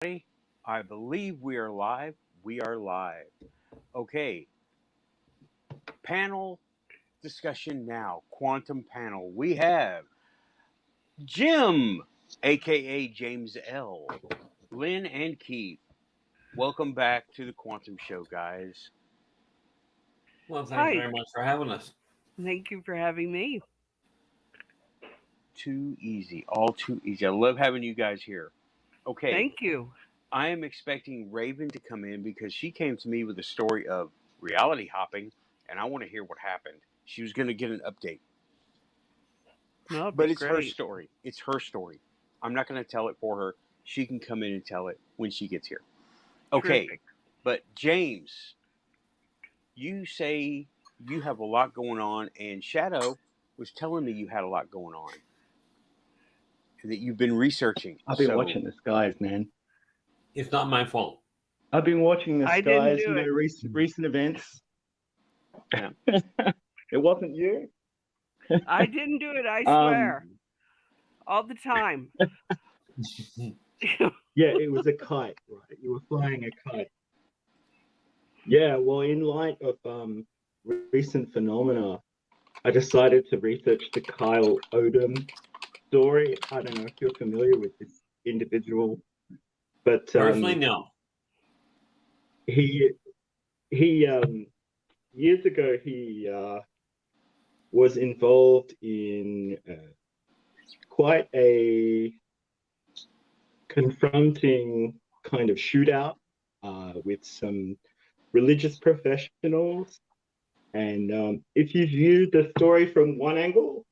I believe we are live. We are live. Okay, panel discussion now. Quantum panel. We have Jim, aka James L., Lynn, and Keith. Welcome back to the Quantum Show, guys. Well, thanks Hi. very much for having us. Thank you for having me. Too easy. All too easy. I love having you guys here. Okay, Thank you. I am expecting Raven to come in because she came to me with a story of reality hopping, and I want to hear what happened. She was going to get an update. No, it'd But be it's her great. story. It's her story. I'm not going to tell it for her. She can come in and tell it when she gets here. Okay, Terrific. but James, you say you have a lot going on, and Shadow was telling me you had a lot going on, and that you've been researching. I've been watching the skies, man. It's not my fault. I've been watching the I didn't skies, do it. recent events. Yeah. It wasn't you. I didn't do it, I swear. Um, All the time. yeah, it was a kite, right? You were flying a kite. Yeah, well, in light of recent phenomena, I decided to research the Kyle Odom story. I don't know if you're familiar with this individual, but Personally, no. he years ago he was involved in quite a confronting kind of shootout with some religious professionals. And if you view the story from one angle,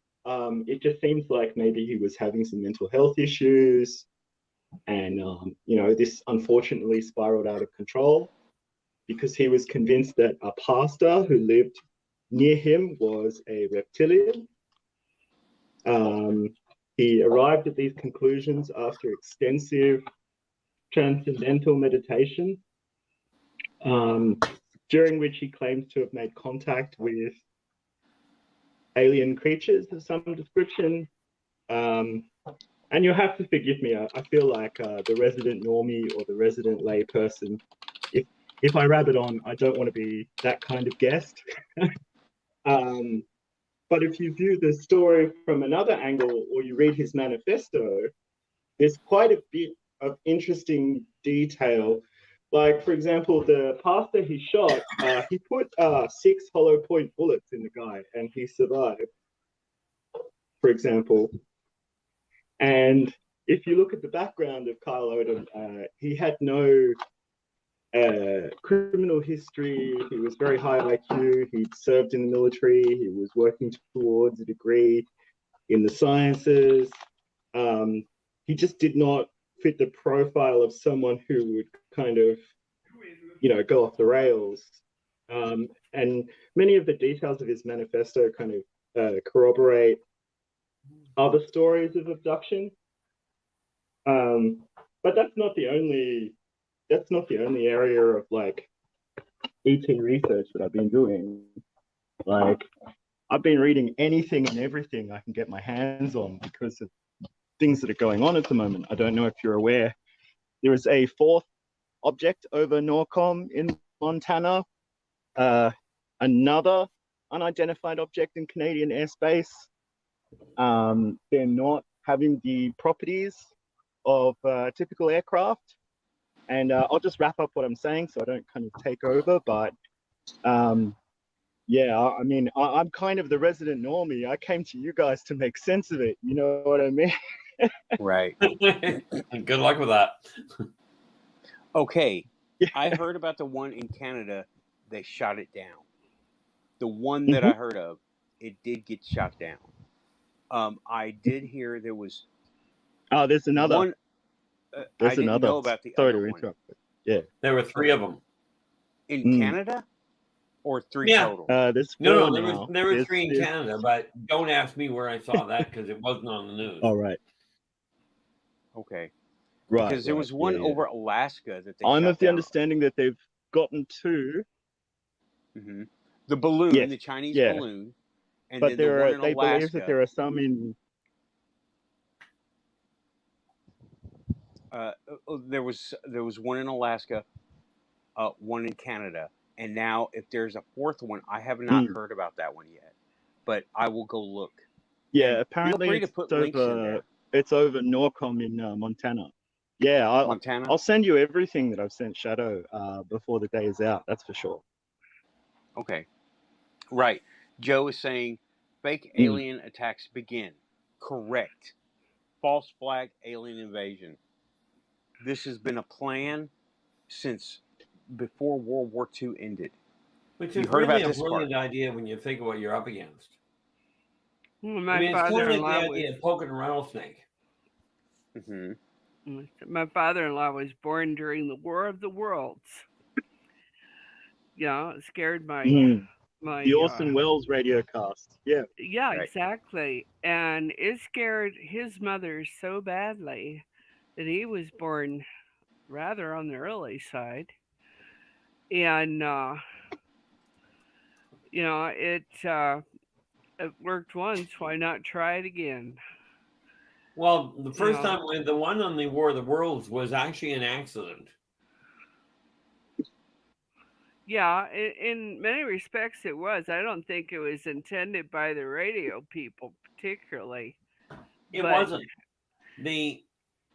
it just seems like maybe he was having some mental health issues. And, this unfortunately spiraled out of control because he was convinced that a pastor who lived near him was a reptilian. He arrived at these conclusions after extensive transcendental meditation, during which he claims to have made contact with alien creatures of some description. And you'll have to forgive me, I feel like the resident normie or the resident lay person, if I rabbit on, I don't want to be that kind of guest. But if you view the story from another angle or you read his manifesto, there's quite a bit of interesting detail. Like, for example, the pastor he shot, he put 6 hollow point bullets in the guy and he survived, for example. And if you look at the background of Kyle Odom, he had no criminal history. He was very high IQ. He'd served in the military. He was working towards a degree in the sciences. He just did not fit the profile of someone who would kind of, go off the rails. And many of the details of his manifesto kind of corroborate other stories of abduction. But that's not the only area of like ET research that I've been doing. Like, I've been reading anything and everything I can get my hands on because of things that are going on at the moment. I don't know if you're aware. There is a 4th object over Norcom in Montana. Another unidentified object in Canadian airspace. They're not having the properties of typical aircraft. And I'll just wrap up what I'm saying so I don't kind of take over. But yeah, I mean, I'm kind of the resident normie. I came to you guys to make sense of it. You know what I mean? Right. Good luck with that. Okay. Yeah. I heard about the one in Canada. They shot it down. The one that I heard of, it did get shot down. I did hear there was there's another. one. I didn't know about the Sorry other to one. interrupt. Yeah. There were 3 of them. In Canada? Or 3 Yeah. total? There's 4 No, now. there were 3 in Canada, but don't ask me where I saw that because it wasn't on the news. All right. Okay. Right. Because there was one over Alaska that they I'm shot of the down. understanding that they've gotten 2. Mm-hmm. The balloon, Yes. the Chinese balloon, and but then the one in they Alaska. believe that there are some in. there was one in Alaska, one in Canada, and now if there's a fourth one, I have not heard about that one yet, but I will go look. Yeah, And apparently feel free to put links in there. it's over Norcom in Montana. Yeah, Montana. I'll send you everything that I've sent Shadow before the day is out. That's for sure. Okay. Right. Joe is saying fake alien attacks begin. Correct. False flag alien invasion. This has been a plan since before World War II ended. Which You is heard really about a this brilliant part. idea when you think of what you're up against. Well, I mean, it's kind of like the father-in-law idea of poking a rattlesnake. my father-in-law was born during the War of the Worlds. Yeah, it scared my the Orson Welles radio cast. Yeah. Yeah, Right. exactly. And it scared his mother so badly that he was born rather on the early side. And you know, it worked once, why not try it again? Well, the first Yeah. time when the one on the War of the Worlds was actually an accident. Yeah, in many respects it was. I don't think it was intended by the radio people particularly. It But wasn't. The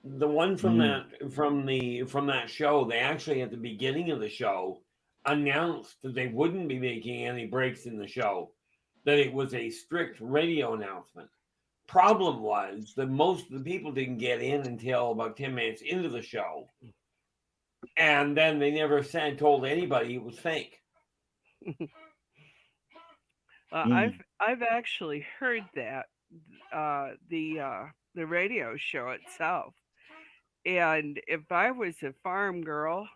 one from that show, they actually at the beginning of the show announced that they wouldn't be making any breaks in the show, that it was a strict radio announcement. Problem was that most of the people didn't get in until about 10 minutes into the show, and then they never told anybody it was fake. I've actually heard that the radio show itself. And if I was a farm girl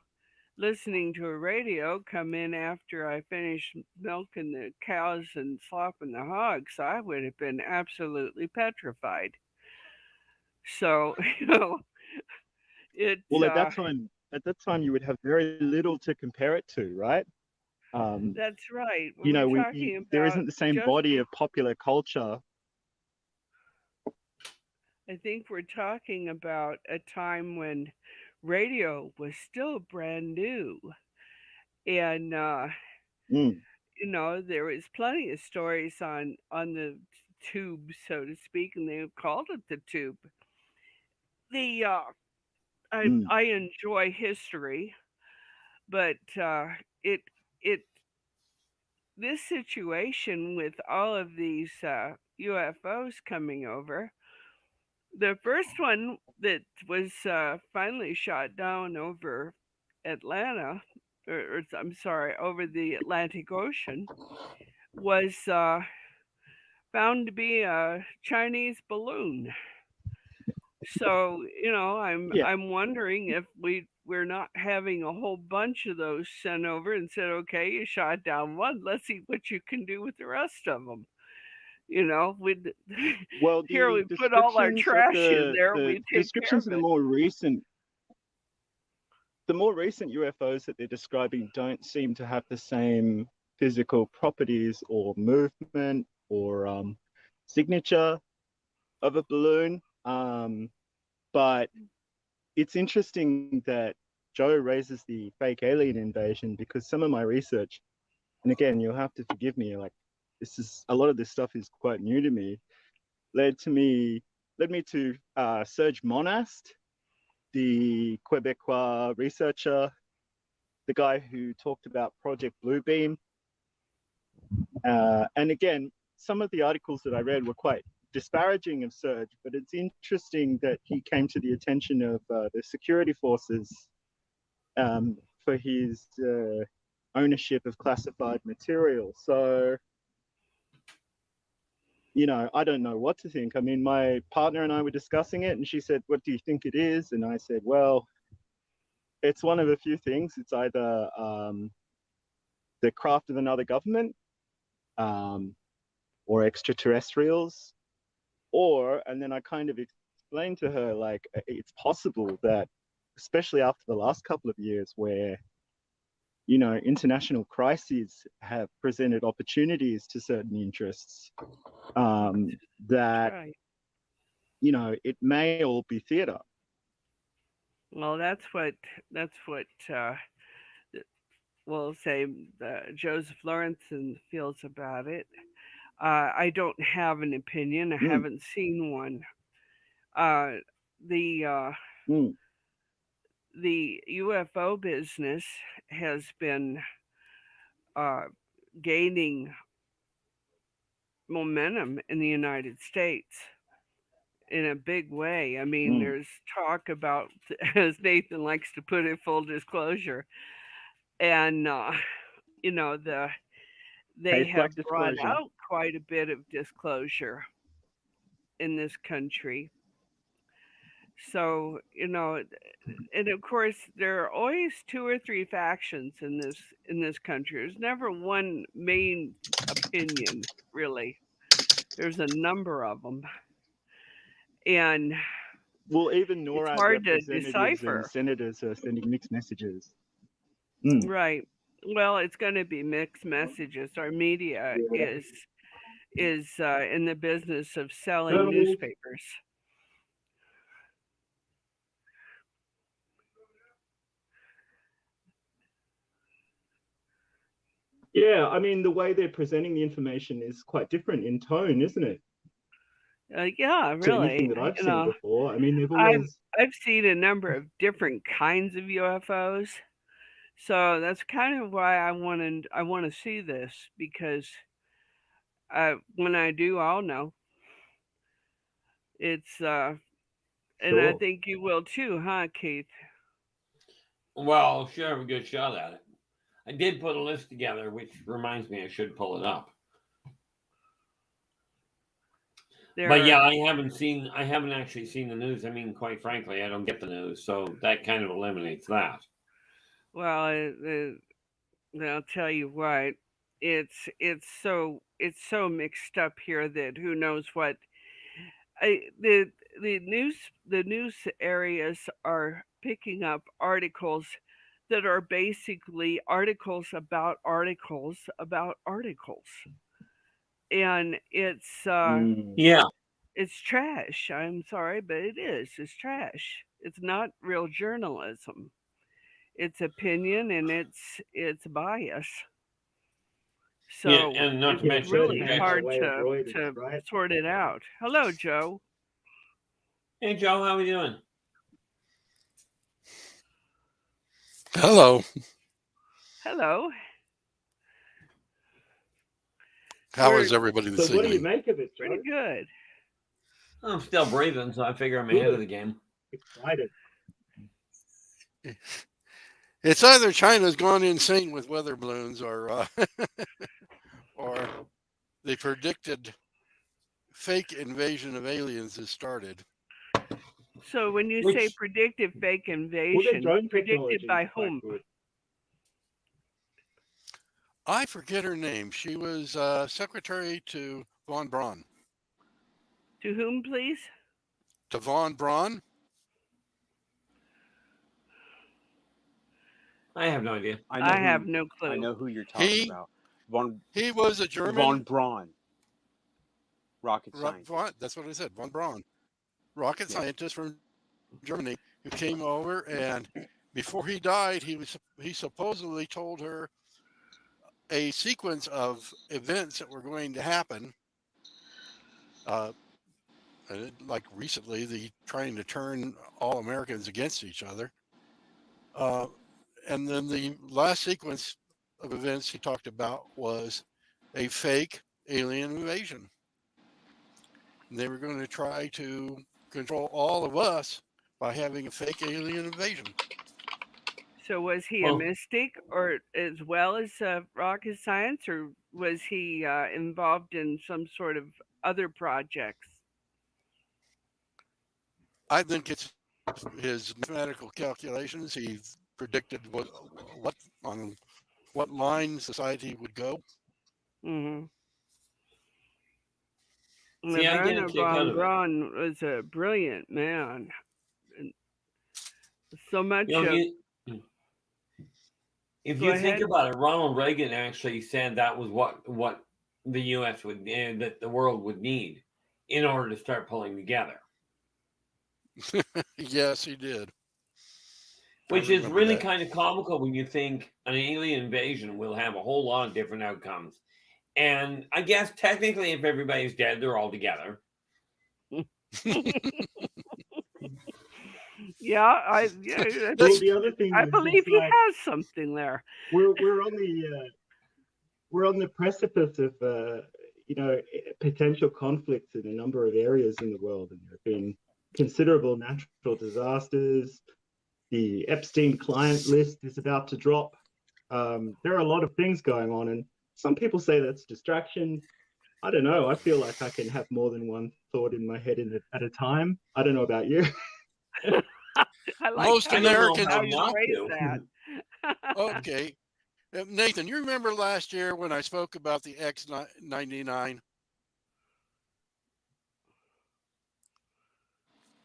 listening to a radio come in after I finished milking the cows and slopping the hogs, I would have been absolutely petrified. So, you know, it Well, at that time, you would have very little to compare it to, right? that's right. You know, We're talking there about isn't the same body of popular culture. I think we're talking about a time when radio was still brand new. And you know, there was plenty of stories on the tube, so to speak, and they called it the tube. The I enjoy history, but it it this situation with all of these UFOs coming over. The first one that was finally shot down over Atlanta, or I'm sorry, over the Atlantic Ocean, was found to be a Chinese balloon. So, you know, I'm wondering if we're not having a whole bunch of those sent over and said, okay, you shot down one, let's see what you can do with the rest of them. You know, here we put all our trash in there. We take descriptions care of of the more recent UFOs that they're describing don't seem to have the same physical properties or movement or signature of a balloon. But it's interesting that Joe raises the fake alien invasion, because some of my research, and again, you'll have to forgive me, like a lot of this stuff is quite new to me, led me to Serge Monast, the Quebecois researcher, the guy who talked about Project Bluebeam. And again, some of the articles that I read were quite disparaging of Serge, but it's interesting that he came to the attention of the security forces for his ownership of classified material. So, you know, I don't know what to think. I mean, my partner and I were discussing it, and she said, "What do you think it is?" And I said, "Well, it's one of a few things. It's either the craft of another government, or extraterrestrials, or," and then I kind of explained to her, like, it's possible that, especially after the last couple of years where, you know, international crises have presented opportunities to certain interests, that, right. you know, it may all be theater. Well, that's what we'll say Joseph Lawrenson feels about it. I don't have an opinion. I haven't seen one. Uh, the the UFO business has been uh, gaining momentum in the United States in a big way. I mean, there's talk about, as Nathan likes to put it, full disclosure, and you know they Tastes have like brought disclosure. out quite a bit of disclosure in this country. So and of course there are always two or three factions in this country. There's never one main opinion, really. There's a number of them, and Well, even it's NORAD hard to representatives and decipher. senators are sending mixed messages. Right. Well, it's going to be mixed messages. Our media is in the business of selling newspapers. Yeah, I mean, the way they're presenting the information is quite different in tone, isn't it? Yeah, To anything really. that I've seen before. I mean, they've I've always. I've seen a number of different kinds of UFOs, so that's kind of why I want to see this, because when I do, I'll know. It's and I Sure. think you will too, huh, Keith? Well, sure, have a good shot at it. I did put a list together, which reminds me I should pull it up. But yeah, I haven't actually seen the news. I mean, quite frankly, I don't get the news, so that kind of eliminates that. Well, I'll tell you what. It's so mixed up here that who knows what. The news areas are picking up articles that are basically articles about articles, and Yeah. it's trash. I'm sorry, but it is. It's trash. It's not real journalism. It's opinion and it's bias. Yeah, So and not to it's mention really Third-hand by hard way projection. of Reuters, to right? sort it out. Hello, Joe. Hey, Joe, how are we doing? Hello. Hello. How is everybody So this what do you evening? make of it, Joe? Pretty good. I'm still breathing, so I figure I'm ahead of the game. Excited. It's either China's gone insane with weather balloons or or the predicted fake invasion of aliens has started. So when you say predictive fake Well, their invasion, drone predicted technology is by quite whom? good. I forget her name. She was secretary to von Braun. To whom, please? To von Braun? I have no idea. I have no clue. I know who you're talking about. He was a German. Von Braun. Rocket scientist. That's what I said. Von Braun. Rocket scientist from Germany who came over, and before he died, he supposedly told her a sequence of events that were going to happen. Like recently, the trying to turn all Americans against each other. And then the last sequence of events he talked about was a fake alien invasion. And they were going to try to control all of us by having a fake alien invasion. So was he a mystic, or as well as rocket science, or was he involved in some sort of other projects? I think it's his mathematical calculations. He predicted what on what line society would go. Mm-hmm. See, I get a Werner kick out von of it. Braun was a brilliant man. And so much You know, of. if Go you ahead. think about it, Ronald Reagan actually said that was what the U.S. would that the world would need in order to start pulling together. Yes, he did. Which is remember really that. kind of comical when you think an alien invasion will have a whole lot of different outcomes. And I guess technically, if everybody's dead, they're all together. Yeah, Well, the other thing I is, believe it's he like has something there. we're on the precipice of potential conflicts in a number of areas in the world, and there have been considerable natural disasters. The Epstein client list is about to drop. There are a lot of things going on, and some people say that's distraction. I don't know. I feel like I can have more than one thought in my head at a time. I don't know about you. I like Most how I don't know Americans how you not phrase to. that. Okay. Nathan, you remember last year when I spoke about the X99?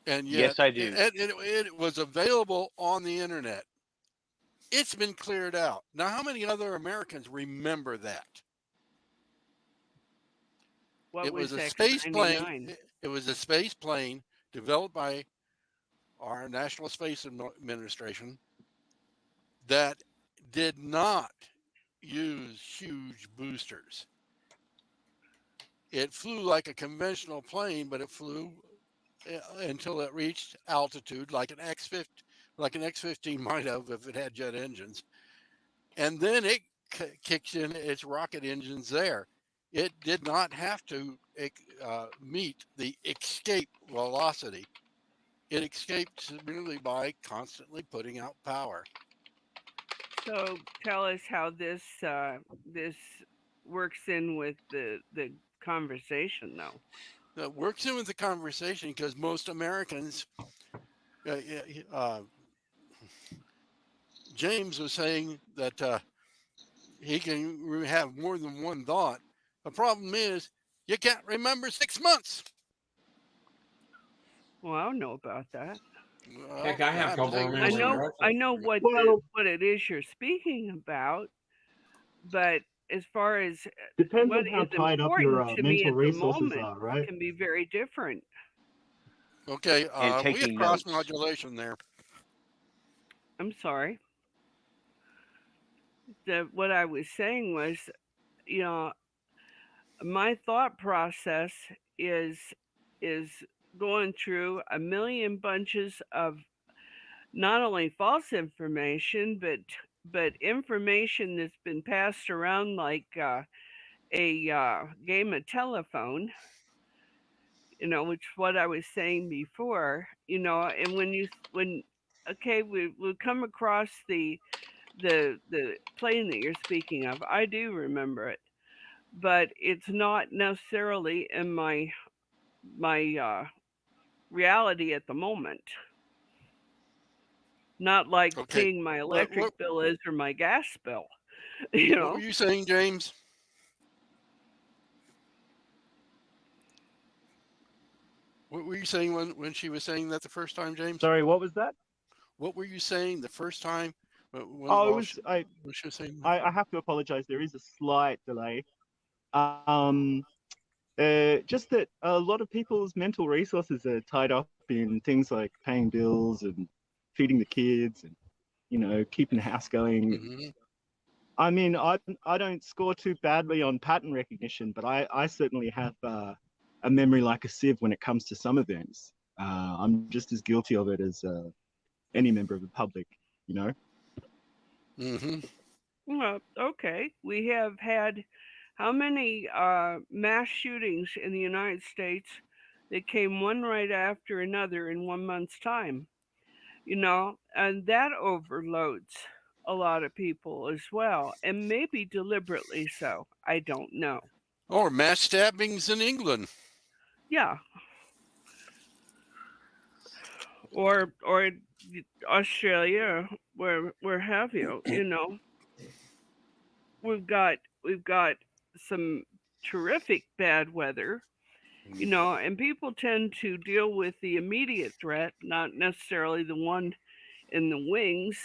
And yet Yes, I do. it was available on the internet. It's been cleared out. Now, how many other Americans remember that? What It was was a space plane. X-99? It was a space plane developed by our National Space Administration that did not use huge boosters. It flew like a conventional plane, but it flew until it reached altitude like an X-15 might have if it had jet engines, and then it kicks in its rocket engines there. It did not have to meet the escape velocity. It escaped merely by constantly putting out power. So tell us how this works in with the conversation, though. That works in with the conversation because most Americans, James was saying that he can have more than one thought. The problem is you can't remember 6 months. Well, I don't know about that. Well, Heck, I I have have to trouble take it as remembering true. I know what Well, what it is you're speaking about, but as far as depends what on how is tied up important your to me mental at the resources moment are, right? can be very different. Okay, And we had taking cross notes. modulation there. I'm sorry. What I was saying was, you know, my thought process is is going through a million bunches of not only false information but information that's been passed around like a game of telephone, which what I was saying before, and when okay, we come across the plane that you're speaking of. I do remember it, but it's not necessarily in my reality at the moment. Not like Okay, paying my what electric what bill is or my gas bill, you what were know. you saying, James? What were you saying when she was saying that the first time, James? Sorry, what was that? What were you saying the first time Oh, it while was when she was saying that? I have to apologize. There is a slight delay. Um, just that a lot of people's mental resources are tied up in things like paying bills and feeding the kids and keeping the house going. Mm-hmm. I mean, I don't score too badly on pattern recognition, but I certainly have a memory like a sieve when it comes to some events. I'm just as guilty of it as any member of the public, you know. Mm-hmm. Well, okay. We have had how many mass shootings in the United States that came one right after another in 1 month's time? And that overloads a lot of people as well, and maybe deliberately so. I don't know. Or mass stabbings in England. Yeah, or Australia, where have you? We've got some terrific bad weather, and people tend to deal with the immediate threat, not necessarily the one in the wings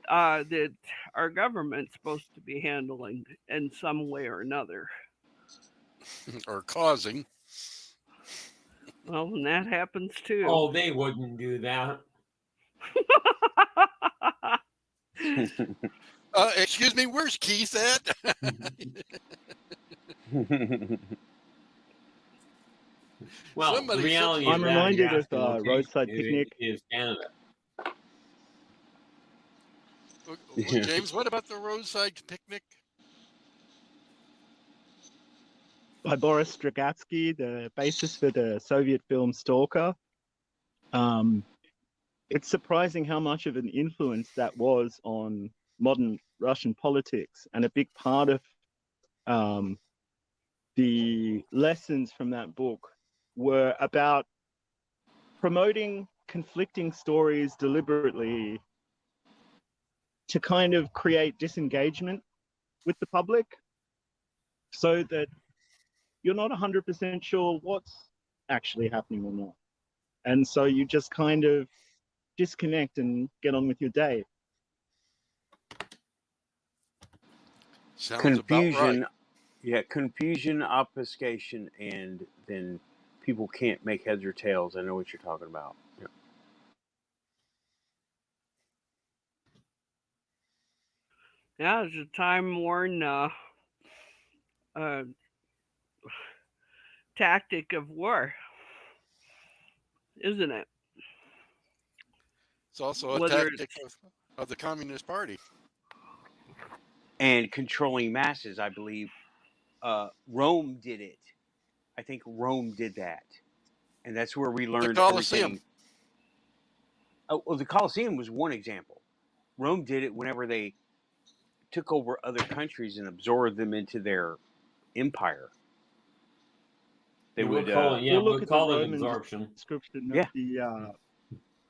that our government's supposed to be handling in some way or another. Or causing. Well, and that happens too. Oh, they wouldn't do that. Excuse me, where's Keith at? Well, the Somebody reality said- is I'm that reminded your of asking location Roadside Picnic. is Canada. James, what about the roadside picnic? By Boris Strugatsky, the basis for the Soviet film Stalker. It's surprising how much of an influence that was on modern Russian politics, and a big part of the lessons from that book were about promoting conflicting stories deliberately to kind of create disengagement with the public, so that you're not 100% sure what's actually happening or not. And so you just kind of disconnect and get on with your day. Sounds Confusion, about right. yeah, confusion, obfuscation, and then people can't make heads or tails. I know what you're talking about. Yeah. Yeah, it's a time-worn tactic of war, isn't it? It's also a Whether tactic of the Communist Party. And controlling masses, I believe Rome did it. I think Rome did that. And that's where we The learned Colosseum. everything. Oh, well, the Colosseum was one example. Rome did it whenever they took over other countries and absorbed them into their empire. They Yeah, would, Well, we'll look at the call it Roman absorption. description yeah.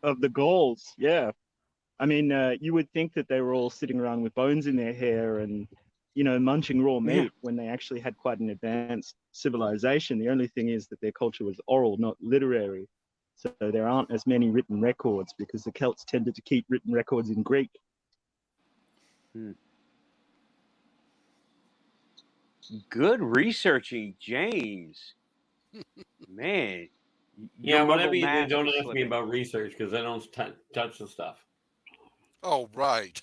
Of the Gauls. Yeah, I mean, you would think that they were all sitting around with bones in their hair and, you know, munching raw meat when they actually had quite an advanced civilization. The only thing is that their culture was oral, not literary. So there aren't as many written records because the Celts tended to keep written records in Greek. Good researching, James. Man. Yeah, your whatever muggle you do, math don't is ask me slipping. about research because I don't touch the stuff. Oh, right.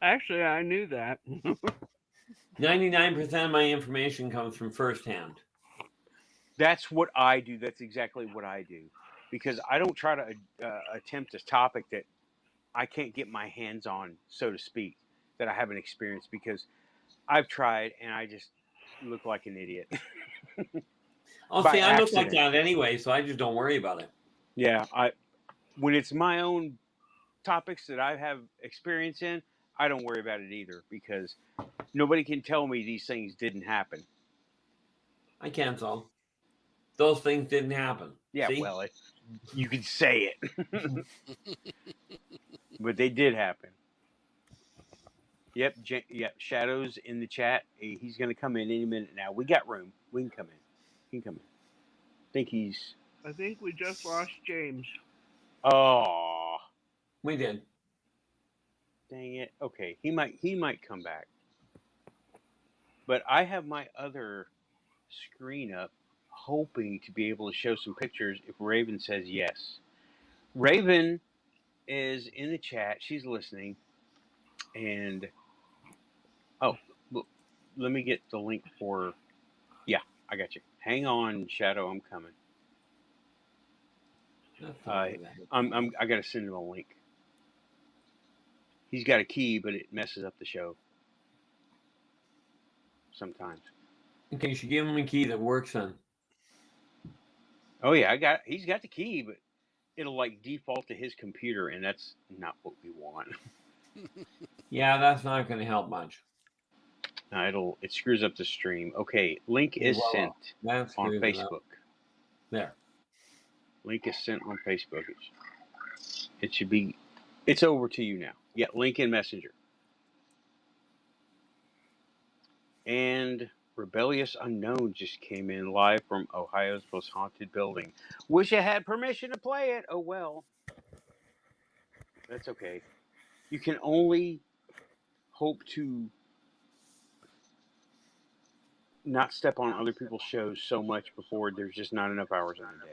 actually, I knew that. 99% of my information comes from firsthand. That's what I do. That's exactly what I do. Because I don't try to attempt a topic that I can't get my hands on, so to speak, that I haven't experienced, because I've tried and I just look like an idiot. Oh, By see, I look like accident. that anyway, so I just don't worry about it. Yeah, when it's my own topics that I have experience in, I don't worry about it either, because nobody can tell me these things didn't happen. I cancel. Those things didn't happen. Yeah, See? well, you could say it, but they did happen. Yep, yep. Shadow's in the chat. He's going to come in any minute now. We got room. We can come in. He can come in. I think he's. I think we just lost James. Oh, We did. dang it. Okay, he might come back. But I have my other screen up, hoping to be able to show some pictures if Raven says yes. Raven is in the chat. She's listening, and let me get the link for. Yeah, I got you. Hang on, Shadow. I'm coming. I gotta send him a link. He's got a key, but it messes up the show sometimes. Okay, you should give him a key that works then. Oh yeah, he's got the key, but it'll like default to his computer, and that's not what we want. Yeah, that's not going to help much. No, it screws up the stream. Okay, link is sent on Facebook. There. Link is sent on Facebook. It should be. It's over to you now. Yeah, link in Messenger. And Rebellious Unknown just came in live from Ohio's most haunted building. Wish I had permission to play it. Oh well. That's okay. You can only hope to not step on other people's shows so much before there's just not enough hours in a day.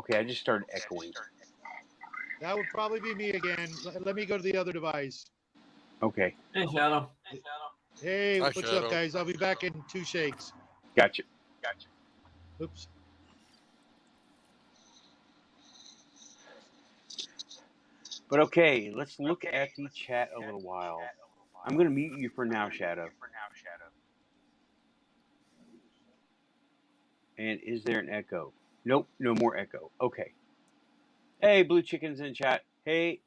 Okay, I just started echoing. That would probably be me again. Let me go to the other device. Okay, Hey, Shadow. Hey, Hi, what's Shadow. up, guys? I'll be back in 2 shakes. gotcha. Oops. But okay, let's look at the chat a little while. I'm going to mute you for now, Shadow. And is there an echo? Nope, no more echo. Okay. Hey, Blue Chicken's in chat. Hey,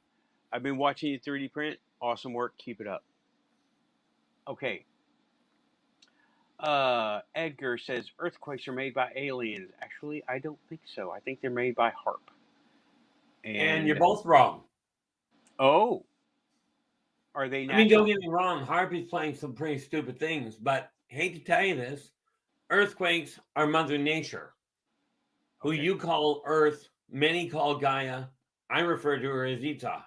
I've been watching you 3D print. Awesome work. Keep it up. Okay. Edgar says earthquakes are made by aliens. Actually, I don't think so. I think they're made by HARP. And you're both wrong. Oh. Are they natural? I mean, don't get me wrong. Harpy's playing some pretty stupid things, but hate to tell you this, earthquakes are Mother Nature, who you call Earth, many call Gaia. I refer to her as Ita.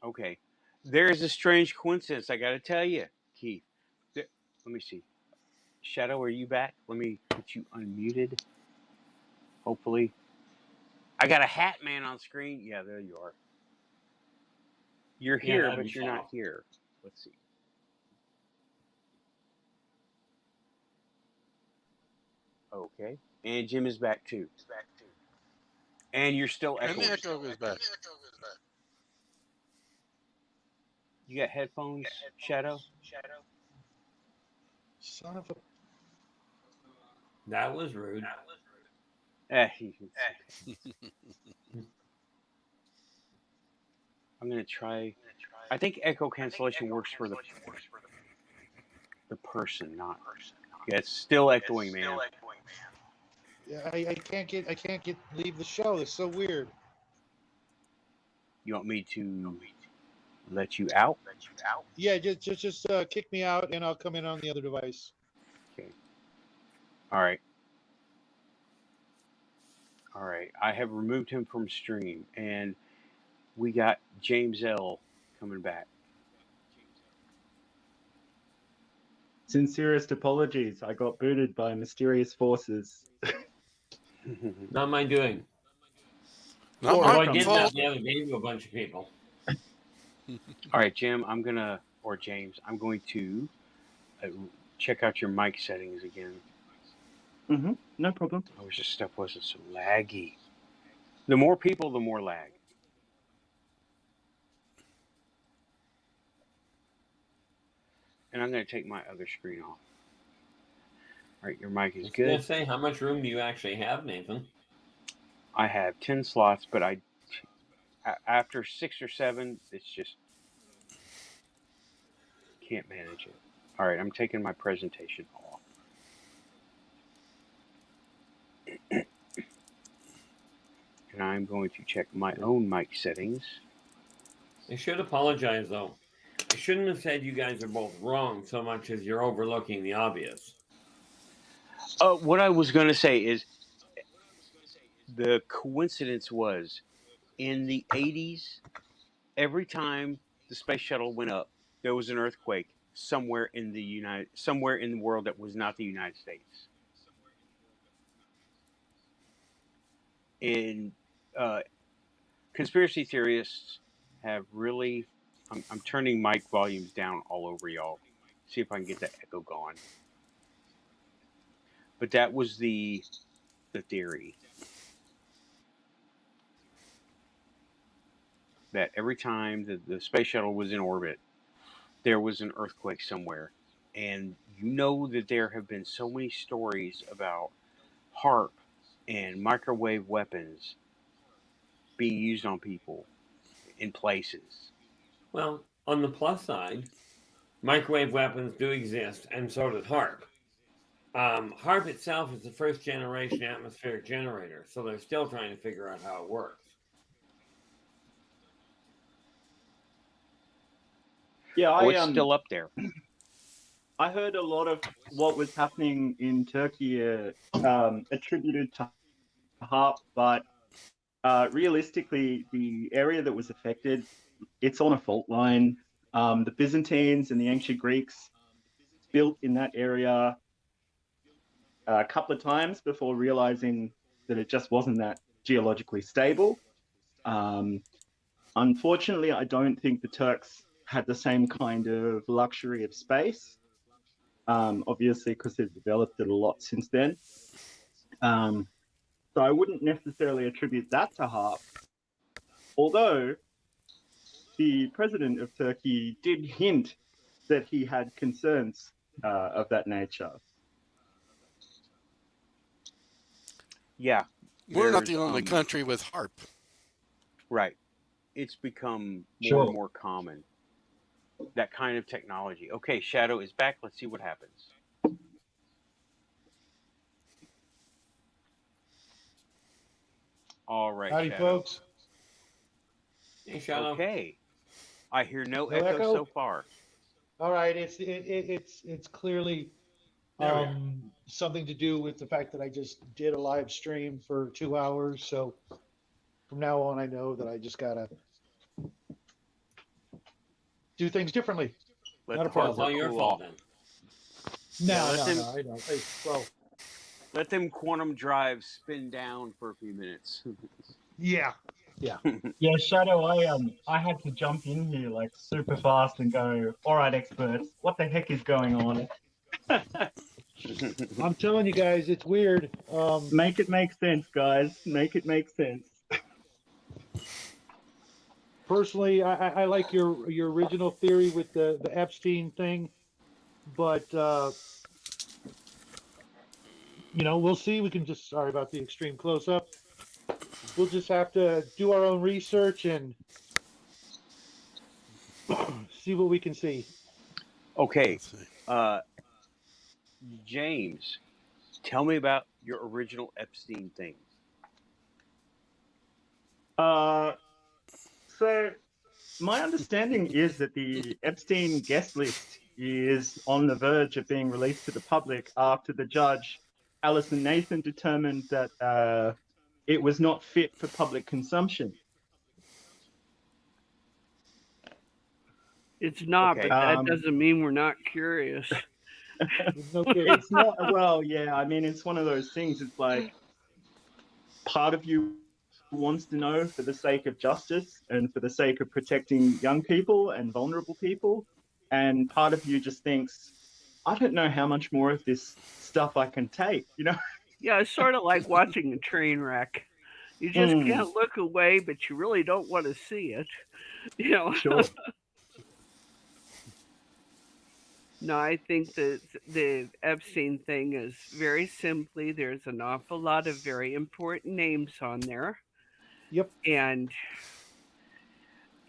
Okay. There is a strange coincidence, I got to tell you, Keith. Let me see. Shadow, are you back? Let me get you unmuted. Hopefully. I got a hat man on screen. Yeah, there you are. You're here, but you're not here. Let's see. Okay. And Jim is back too. And you're still And echoing. the echo goes back. You got headphones, Shadow? Son of a... That was rude. I'm going to try. I think echo cancellation works for the person, not. Yeah, it's still echoing, man. Yeah, I can't leave the show. It's so weird. You want me to let you out? Yeah, just kick me out and I'll come in on the other device. Okay. All right. I have removed him from stream, and we got James L coming back. Sincerest apologies. I got booted by mysterious forces. Not my doing. Not Although my I did fault. that the other day to a bunch of people. All right, Jim, James, I'm going to check out your mic settings again. No problem. I wish this stuff wasn't so laggy. The more people, the more lag. And I'm going to take my other screen off. All right, your mic is good. I was going to say, how much room do you actually have, Nathan? I have 10 slots, but after 6 or 7, it's just can't manage it. All right, I'm taking my presentation off. And I'm going to check my own mic settings. I should apologize, though. I shouldn't have said you guys are both wrong so much as you're overlooking the obvious. What I was going to say is the coincidence was in the 80s, every time the space shuttle went up, there was an earthquake somewhere in the world that was not the United States. And conspiracy theorists have really. I'm turning mic volumes down all over y'all. See if I can get that echo gone. But that was the theory. That every time the space shuttle was in orbit, there was an earthquake somewhere. And you know that there have been so many stories about HARP and microwave weapons being used on people in places. Well, on the plus side, microwave weapons do exist, and so does HARP. HARP itself is the first generation atmospheric generator, so they're still trying to figure out how it works. Yeah, it's still up there. I heard a lot of what was happening in Turkey attributed to HARP, but realistically, the area that was affected, it's on a fault line. The Byzantines and the ancient Greeks built in that area a couple of times before realizing that it just wasn't that geologically stable. Unfortunately, I don't think the Turks had the same kind of luxury of space, obviously because they've developed it a lot since then. So I wouldn't necessarily attribute that to HARP, although the president of Turkey did hint that he had concerns of that nature. Yeah. We're not the there's, only country with HARP. Right. It's become more Sure. and more common, that kind of technology. Okay, Shadow is back. Let's see what happens. All right, Howdy, Shadow. folks. Hey, Shadow. Okay. I hear no No echo echo? so far. All right, it's clearly There we are. something to do with the fact that I just did a live stream for 2 hours. So from now on, I know that I just gotta do things differently. Let Not a the problem. It's all hardware your cool fault off. then. No, let no, them- no, I know. Hey, well, Let them quantum drives spin down for a few minutes. yeah. Yeah, Shadow, I had to jump in here like super fast and go, all right, experts, what the heck is going on? I'm telling you guys, it's weird. Make it make sense, guys. Make it make sense. Personally, I like your original theory with the Epstein thing, but we'll see. We can just sorry about the extreme close up. We'll just have to do our own research and see what we can see. Okay, Let's see. James, tell me about your original Epstein thing. So my understanding is that the Epstein guest list is on the verge of being released to the public after the judge, Alison Nathan, determined that it was not fit for public consumption. It's not, Okay. but that doesn't mean we're not curious. No kidding. It's not, well, yeah, I mean, it's one of those things. It's like part of you wants to know for the sake of justice and for the sake of protecting young people and vulnerable people. And part of you just thinks, I don't know how much more of this stuff I can take, you know? Yeah, it's sort of like watching a train wreck. You just can't look away, but you really don't want to see it. Sure. No, I think that the Epstein thing is very simply there's an awful lot of very important names on there. Yep. And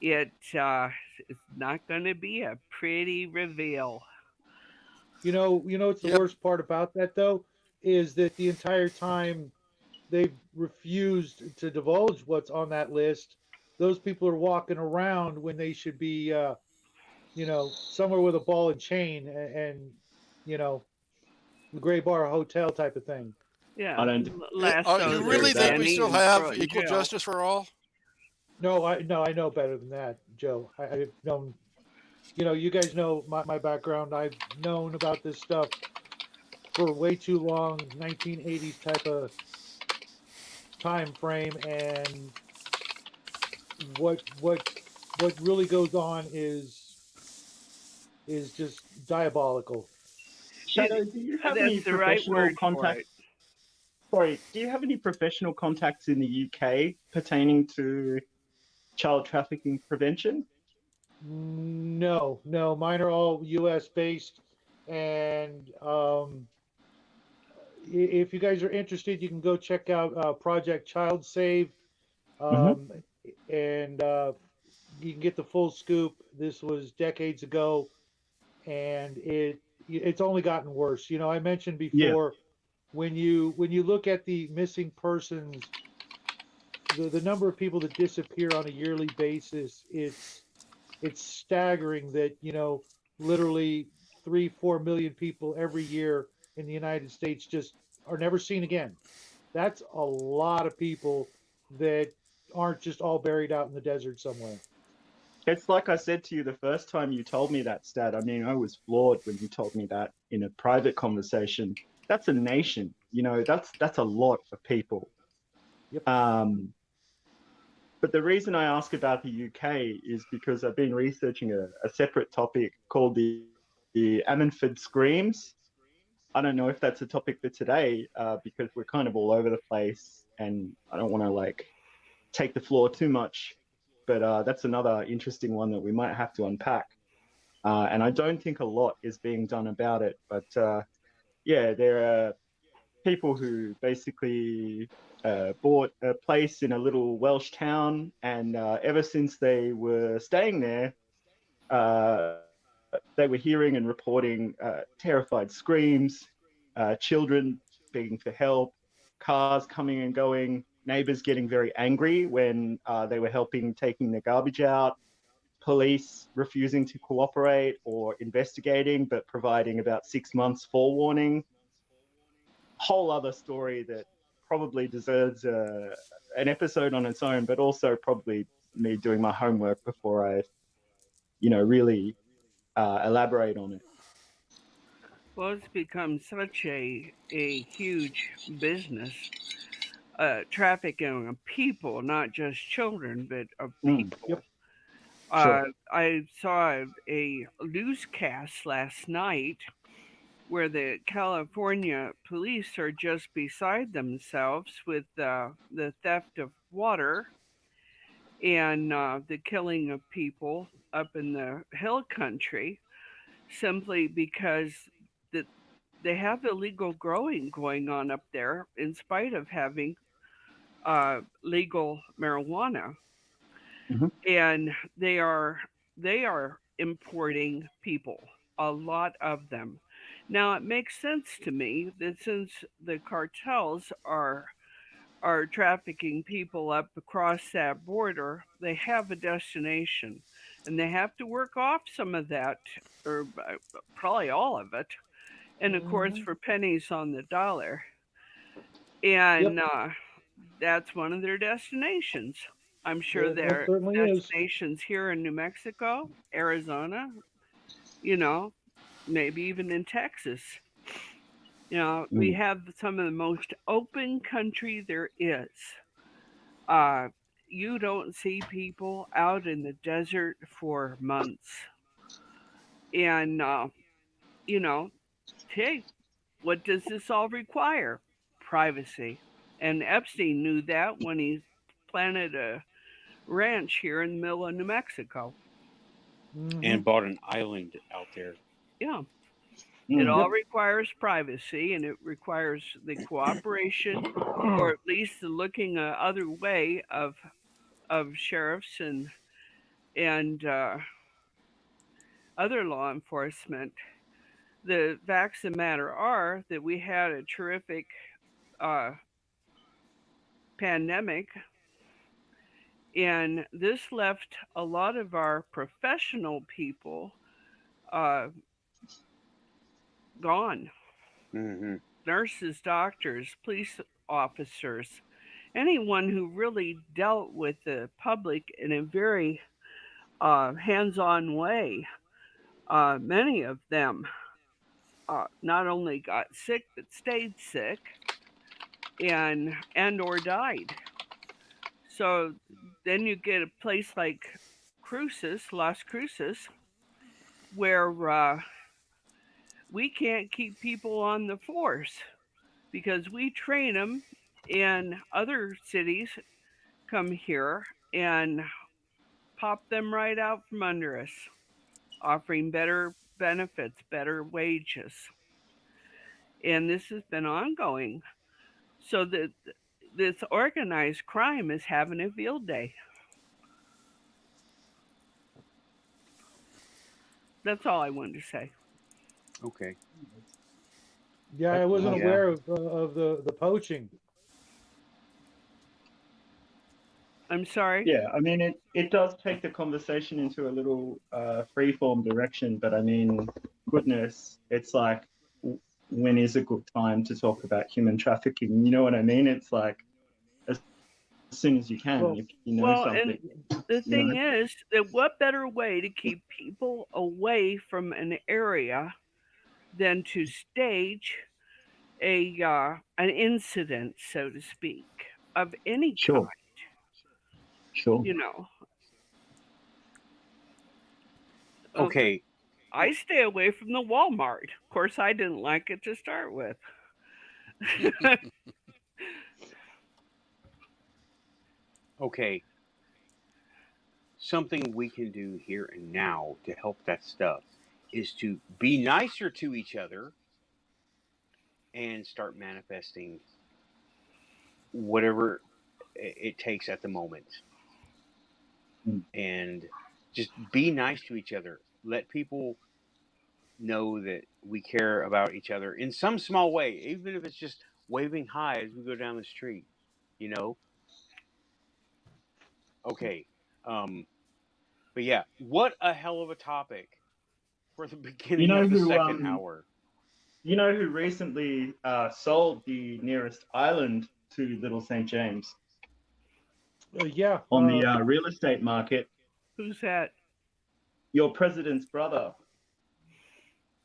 it's not going to be a pretty reveal. What's the worst part about that though is that the entire time they've refused to divulge what's on that list. Those people are walking around when they should be, somewhere with a ball and chain and the Gray Bar Hotel type of thing. Yeah. I don't. You really think we still have equal justice for all? No, I know better than that, Joe. I've known, you guys know my background. I've known about this stuff for way too long, 1980s type of time frame, and what really goes on is just diabolical. Shadow, do you have any professional contacts? Sorry, do you have any professional contacts in the UK pertaining to child trafficking prevention? No. Mine are all U.S. based, and if you guys are interested, you can go check out Project Child Save, and you can get the full scoop. This was decades ago, and it's only gotten worse. I mentioned before when you look at the missing persons, the number of people that disappear on a yearly basis, it's staggering that literally 3-4 million people every year in the United States just are never seen again. That's a lot of people that aren't just all buried out in the desert somewhere. It's like I said to you the first time you told me that stat. I mean, I was floored when you told me that in a private conversation. That's a nation, that's a lot of people. Yep. But the reason I ask about the UK is because I've been researching a separate topic called the Ammanford Screams. I don't know if that's a topic for today, because we're kind of all over the place, and I don't want to like take the floor too much. But that's another interesting one that we might have to unpack. And I don't think a lot is being done about it. But yeah, there are people who basically bought a place in a little Welsh town, and ever since they were staying there, they were hearing and reporting terrified screams, children begging for help, cars coming and going, neighbors getting very angry when they were helping taking the garbage out, police refusing to cooperate or investigating, but providing about 6 months forewarning. Whole other story that probably deserves an episode on its own, but also probably me doing my homework before I, really elaborate on it. Well, it's become such a huge business, trafficking of people, not just children, but of people. Yep. Sure. I saw a newscast last night where the California police are just beside themselves with the theft of water and the killing of people up in the hill country, simply because that they have illegal growing going on up there in spite of having legal marijuana. Mhm. And they are importing people, a lot of them. Now it makes sense to me that since the cartels are trafficking people up across that border, they have a destination and they have to work off some of that, or probably all of it, and of course for pennies on the dollar. And that's one of their destinations. I'm sure It there most are certainly is. destinations here in New Mexico, Arizona, maybe even in Texas. We have some of the most open country there is. Uh, you don't see people out in the desert for months. And, hey, what does this all require? Privacy. And Epstein knew that when he planted a ranch here in the middle of New Mexico. And bought an island out there. Yeah. It all requires privacy, and it requires the cooperation, or at least the looking other way of sheriffs and other law enforcement. The facts of the matter are that we had a terrific uh, pandemic, and this left a lot of our professional people uh, gone. Mm-hmm. Nurses, doctors, police officers, anyone who really dealt with the public in a very hands-on way. Many of them not only got sick but stayed sick and or died. So then you get a place like Las Cruces, where we can't keep people on the force because we train them, and other cities come here and pop them right out from under us, offering better benefits, better wages. And this has been ongoing. So that this organized crime is having a field day. That's all I wanted to say. Okay. Yeah, I wasn't Yeah. aware of the poaching. I'm sorry. Yeah, I mean, it does take the conversation into a little free-form direction, but I mean, goodness, it's like, when is a good time to talk about human trafficking? You know what I mean? It's like, as soon as you can, if you know something. And the thing is that what better way to keep people away from an area than to stage an incident, so to speak. of any Sure. kind. Sure. You know, Okay. I stay away from the Walmart. Of course, I didn't like it to start with. Okay. Something we can do here and now to help that stuff is to be nicer to each other and start manifesting whatever it takes at the moment. And just be nice to each other. Let people know that we care about each other in some small way, even if it's just waving hi as we go down the street, you know? Okay. But yeah, what a hell of a topic for the You beginning know of the who second hour. you know who recently sold the nearest island to Little St. James Yeah. on the real estate market? Who's that? Your president's brother.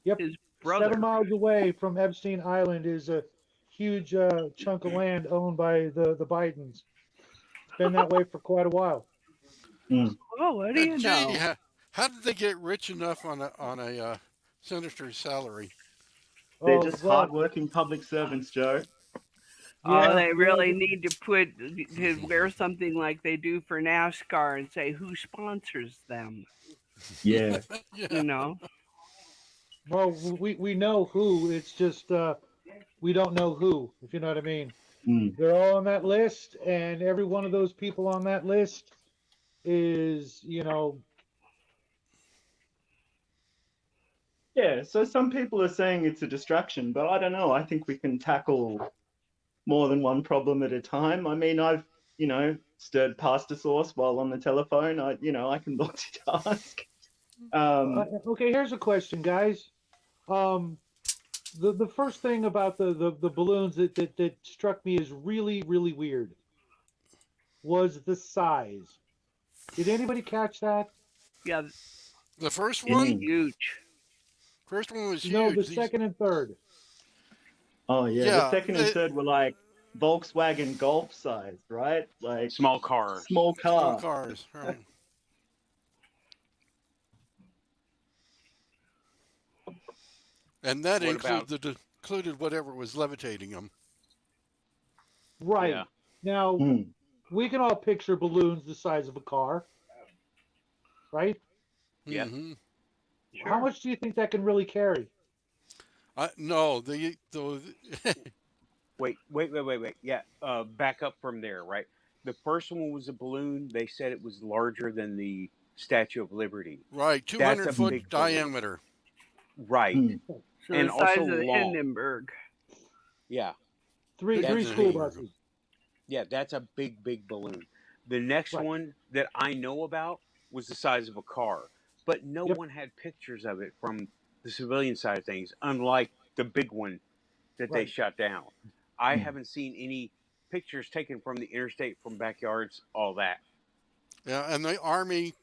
Yep. His brother. 7 miles away from Epstein Island is a huge chunk of land owned by the Bidens. It's been that way for quite a while. Oh, what do you know? Gee, how did they get rich enough on a senator's salary? They're Oh, just well, hardworking public servants, Joe. Oh, yeah, they really yeah, need to wear something like they do for NASCAR and say who sponsors them. Yeah. You Yeah. know, well, we know who. It's just we don't know who, if you know what I mean. They're all on that list, and every one of those people on that list is, Yeah, so some people are saying it's a distraction, but I don't know. I think we can tackle more than one problem at a time. I mean, I've, stirred pasta sauce while on the telephone. I can multitask. okay, here's a question, guys. The first thing about the balloons that struck me as really, really weird was the size. Did anybody catch that? yeah, The first it's one, huge. first one was No, the huge. second and third. Oh yeah, the Yeah, second and third were like Volkswagen Golf size, right? Like Small cars. small small car. cars. Right. And that What about? included whatever was levitating them. Right. Yeah. Now, we can all picture balloons the size of a car, right? Yeah. Mm-hmm. Sure. How much do you think that can really carry? No, Wait. Yeah. Back up from there, right? The first one was a balloon. They said it was larger than the Statue of Liberty. right, That's 200 a foot big balloon. diameter. Right. So And the size also of the long. Hindenburg. Yeah. Three That's school big. buses. Yeah, that's a big balloon. The next Right. one that I know about was the size of a car, but no Yep. one had pictures of it from the civilian side of things, unlike the big one that they Right. shot down. I haven't seen any pictures taken from the interstate, from backyards, all that. Yeah, and the Army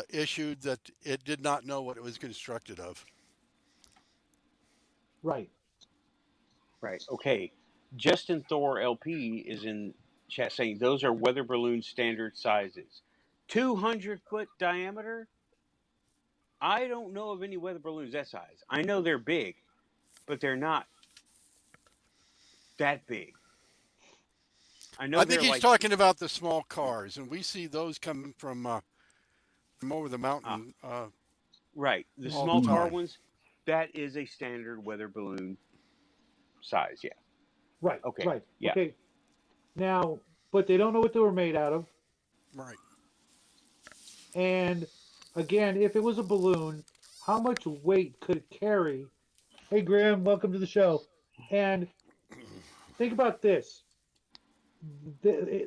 issued that it did not know what it was constructed of. Right. Right. Okay. Justin Thor LP is in chat saying those are weather balloon standard sizes. 200-foot diameter? I don't know of any weather balloons that size. I know they're big, but they're not that big. I know I think they're he's like talking about the small cars, and we see those coming from over the mountain. right. The all small the car time. ones, that is a standard weather balloon size. Yeah. Right. Okay. Right. Yeah. Okay. Now, but they don't know what they were made out of. Right. And again, if it was a balloon, how much weight could it carry? Hey, Graham, welcome to the show. And think about this. They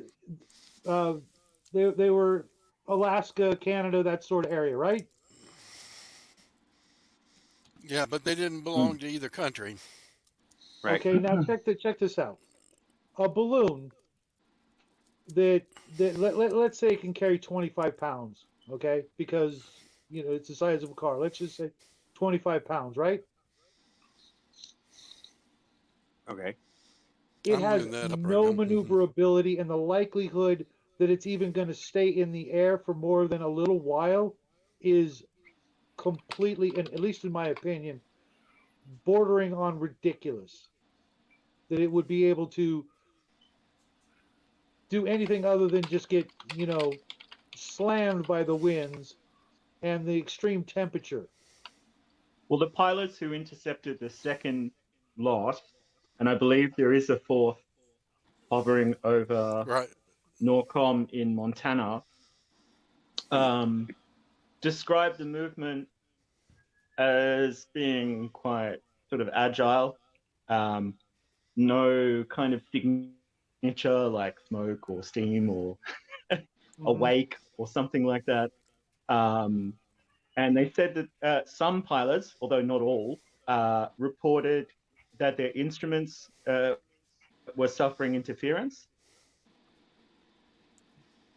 were Alaska, Canada, that sort of area, right? Yeah, but they didn't belong to either country. Right. Okay, now check this out. A balloon that let's say it can carry 25 pounds, okay? Because it's the size of a car. Let's just say 25 pounds, right? Okay. it I'm has moving that up right no now. maneuverability, and the likelihood that it's even going to stay in the air for more than a little while is completely, and at least in my opinion, bordering on ridiculous. That it would be able to do anything other than just get, slammed by the winds and the extreme temperature. Well, the pilots who intercepted the second lot, and I believe there is a fourth hovering over Right. Norcom in Montana, described the movement as being quite sort of agile, no kind of signature like smoke or steam or a wake or something like that. And they said that some pilots, although not all, reported that their instruments were suffering interference.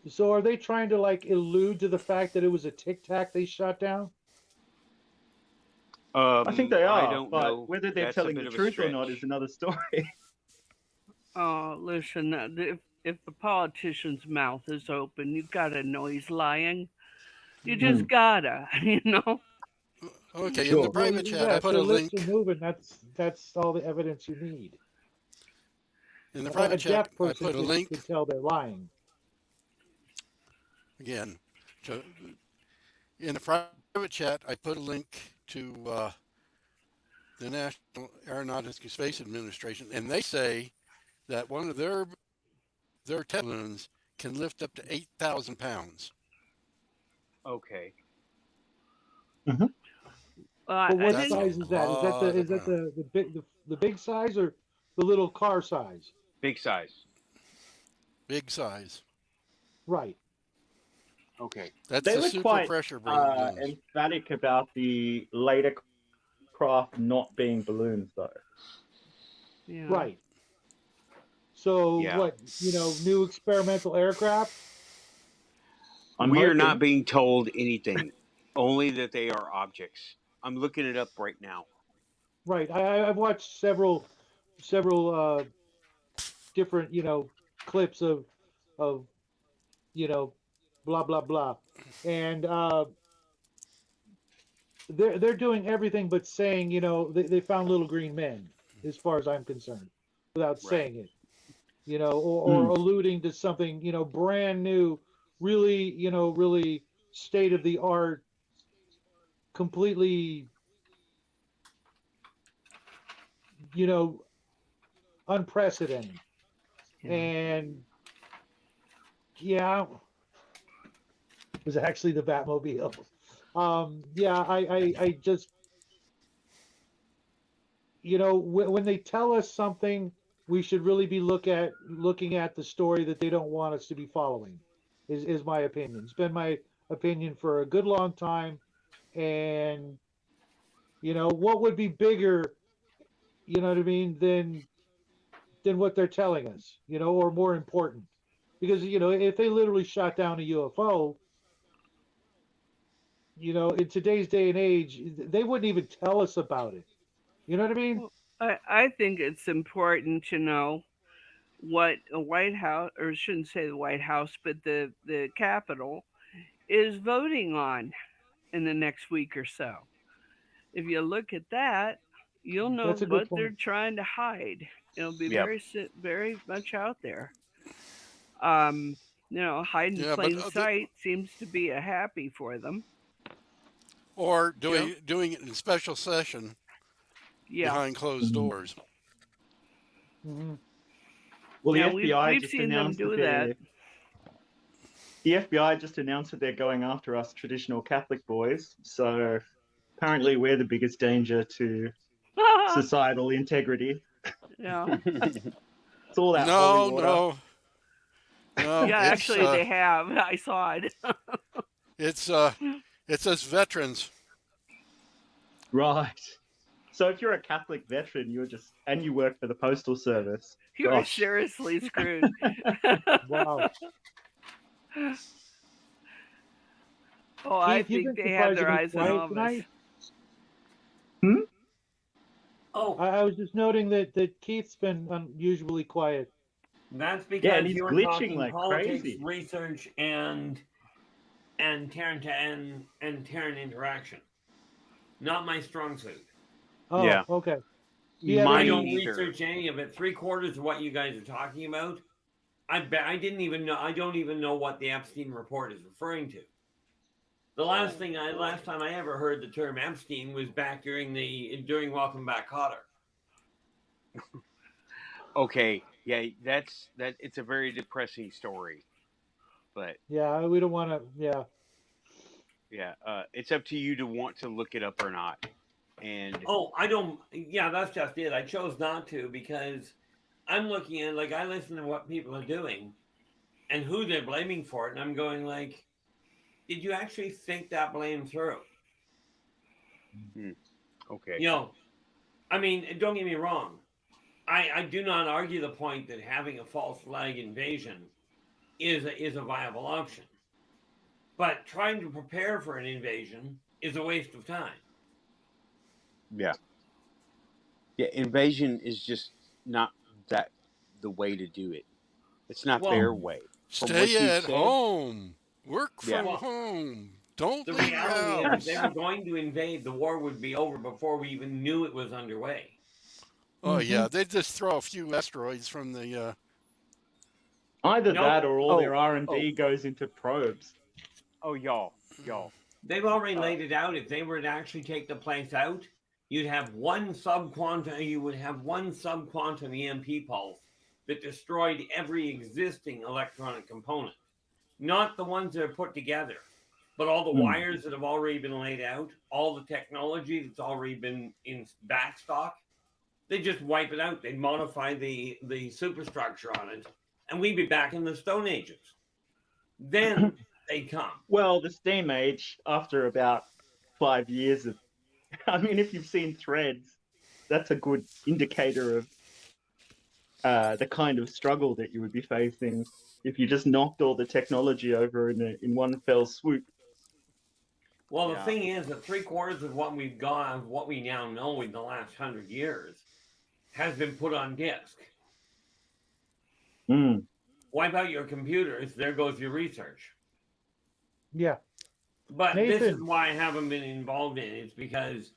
So are they trying to like allude to the fact that it was a Tic Tac they shot down? I think they I are, don't but know. whether they're That's a telling bit the of a truth or not is stretch. another story. Oh, listen, if the politician's mouth is open, you gotta know he's lying. You just gotta, Okay, in the Sure. private chat, Yeah, I if put a their lips are link. moving, that's all the evidence you need. In the A private chat, deaf I person put a could link tell they're lying. again. To, in the private chat, I put a link to the National Aeronautics and Space Administration, and they say that one of their test balloons can lift up to 8,000 pounds. Okay. But what That's a size is that? Is that lot of the big size or the little car size? Big size. big size. Right. Okay. That's They the were super quite pressure balloons. emphatic about the later craft not being balloons, though. Yeah. Right. So Yeah. what, new experimental aircraft? We are not hoping. being told anything, only that they are objects. I'm looking it up right now. Right. I've watched several different, clips of, blah blah blah. And they're doing everything but saying, they found little green men, as far as I'm concerned, without Right. saying it. Or alluding to something, brand new, really, really state of the art, completely, unprecedented. Yeah. And yeah, it was actually the Batmobile. Yeah, I just, when they tell us something, we should really be looking at the story that they don't want us to be following. Is my opinion. It's been my opinion for a good long time, and what would be bigger, you know what I mean, than what they're telling us, or more important, because if they literally shot down a UFO, in today's day and age, they wouldn't even tell us about it. You know what I mean? Well, I think it's important to know what a White House, or I shouldn't say the White House, but the Capitol is voting on in the next week or so. If you look at that, you'll know That's a good what they're point. trying to hide. It'll be Yep. very much out there. Hide in Yeah, but plain sight seems to be a happy for them. or doing it in special session Yeah. behind closed doors. Mm-hmm. Well, the Yeah, FBI we've just seen them announced do that that. the FBI just announced that they're going after us traditional Catholic boys. So apparently, we're the biggest danger to societal integrity. Yeah. It's all that holy water. No. Yeah, actually they have. I saw it. It's it says veterans. Right. So if you're a Catholic veteran, and you work for the Postal Service. You're Gosh. seriously screwed. Wow. Oh, I Keith, you've think been they have their surprisingly eyes on quiet all of us. tonight. Oh, I was just noting that Keith's been unusually quiet. that's Yeah, and because he's you were glitching talking like politics, crazy. research, and Terran interaction. Not my strong suit. Oh, Yeah. okay. Do you have I Mine any? don't either. research any of it. 3/4 of what you guys are talking about, I bet I didn't even know. I don't even know what the Epstein report is referring to. The last time I ever heard the term Epstein was back during Welcome Back, Cotter. Okay. Yeah, that. It's a very depressing story, but Yeah, we don't want to. Yeah. yeah, it's up to you to want to look it up or not. And Oh, I don't. Yeah, that's just it. I chose not to because I'm looking at I listen to what people are doing and who they're blaming for it, and I'm going like, did you actually think that blame through? okay, You know, I mean, don't get me wrong. I do not argue the point that having a false flag invasion is a viable option, but trying to prepare for an invasion is a waste of time. yeah, yeah. Invasion is just not that the way to do it. It's not their Well, way. From what Stay you've at said, home. Work yeah, from well, home. Don't the leave the reality is, if they were house. going to invade, the war would be over before we even knew it was underway. Oh Mm-hmm. yeah, they just throw a few asteroids from the. Either No, that or all Oh, their R and oh, D goes into probes. oh, y'all. they've already Uh, laid it out. If they were to actually take the place out, you'd have one subquantum. You would have one subquantum EMP pulse that destroyed every existing electronic component, not the ones that are put together, but all the Hmm. wires that have already been laid out, all the technology that's already been in backstock. They just wipe it out. They modify the superstructure on it, and we'd be back in the Stone Ages. Then they come. Well, the steam age, after about 5 years of, I mean, if you've seen Threads, that's a good indicator of the kind of struggle that you would be facing if you just knocked all the technology over in one fell swoop. Well, the yeah, thing is that 3/4 of what we've got, of what we now know in the last 100 years, has been put on disk. Mm. Wipe out your computers, there goes your research. Yeah. But this is Nathan. why I haven't been involved in it. It's because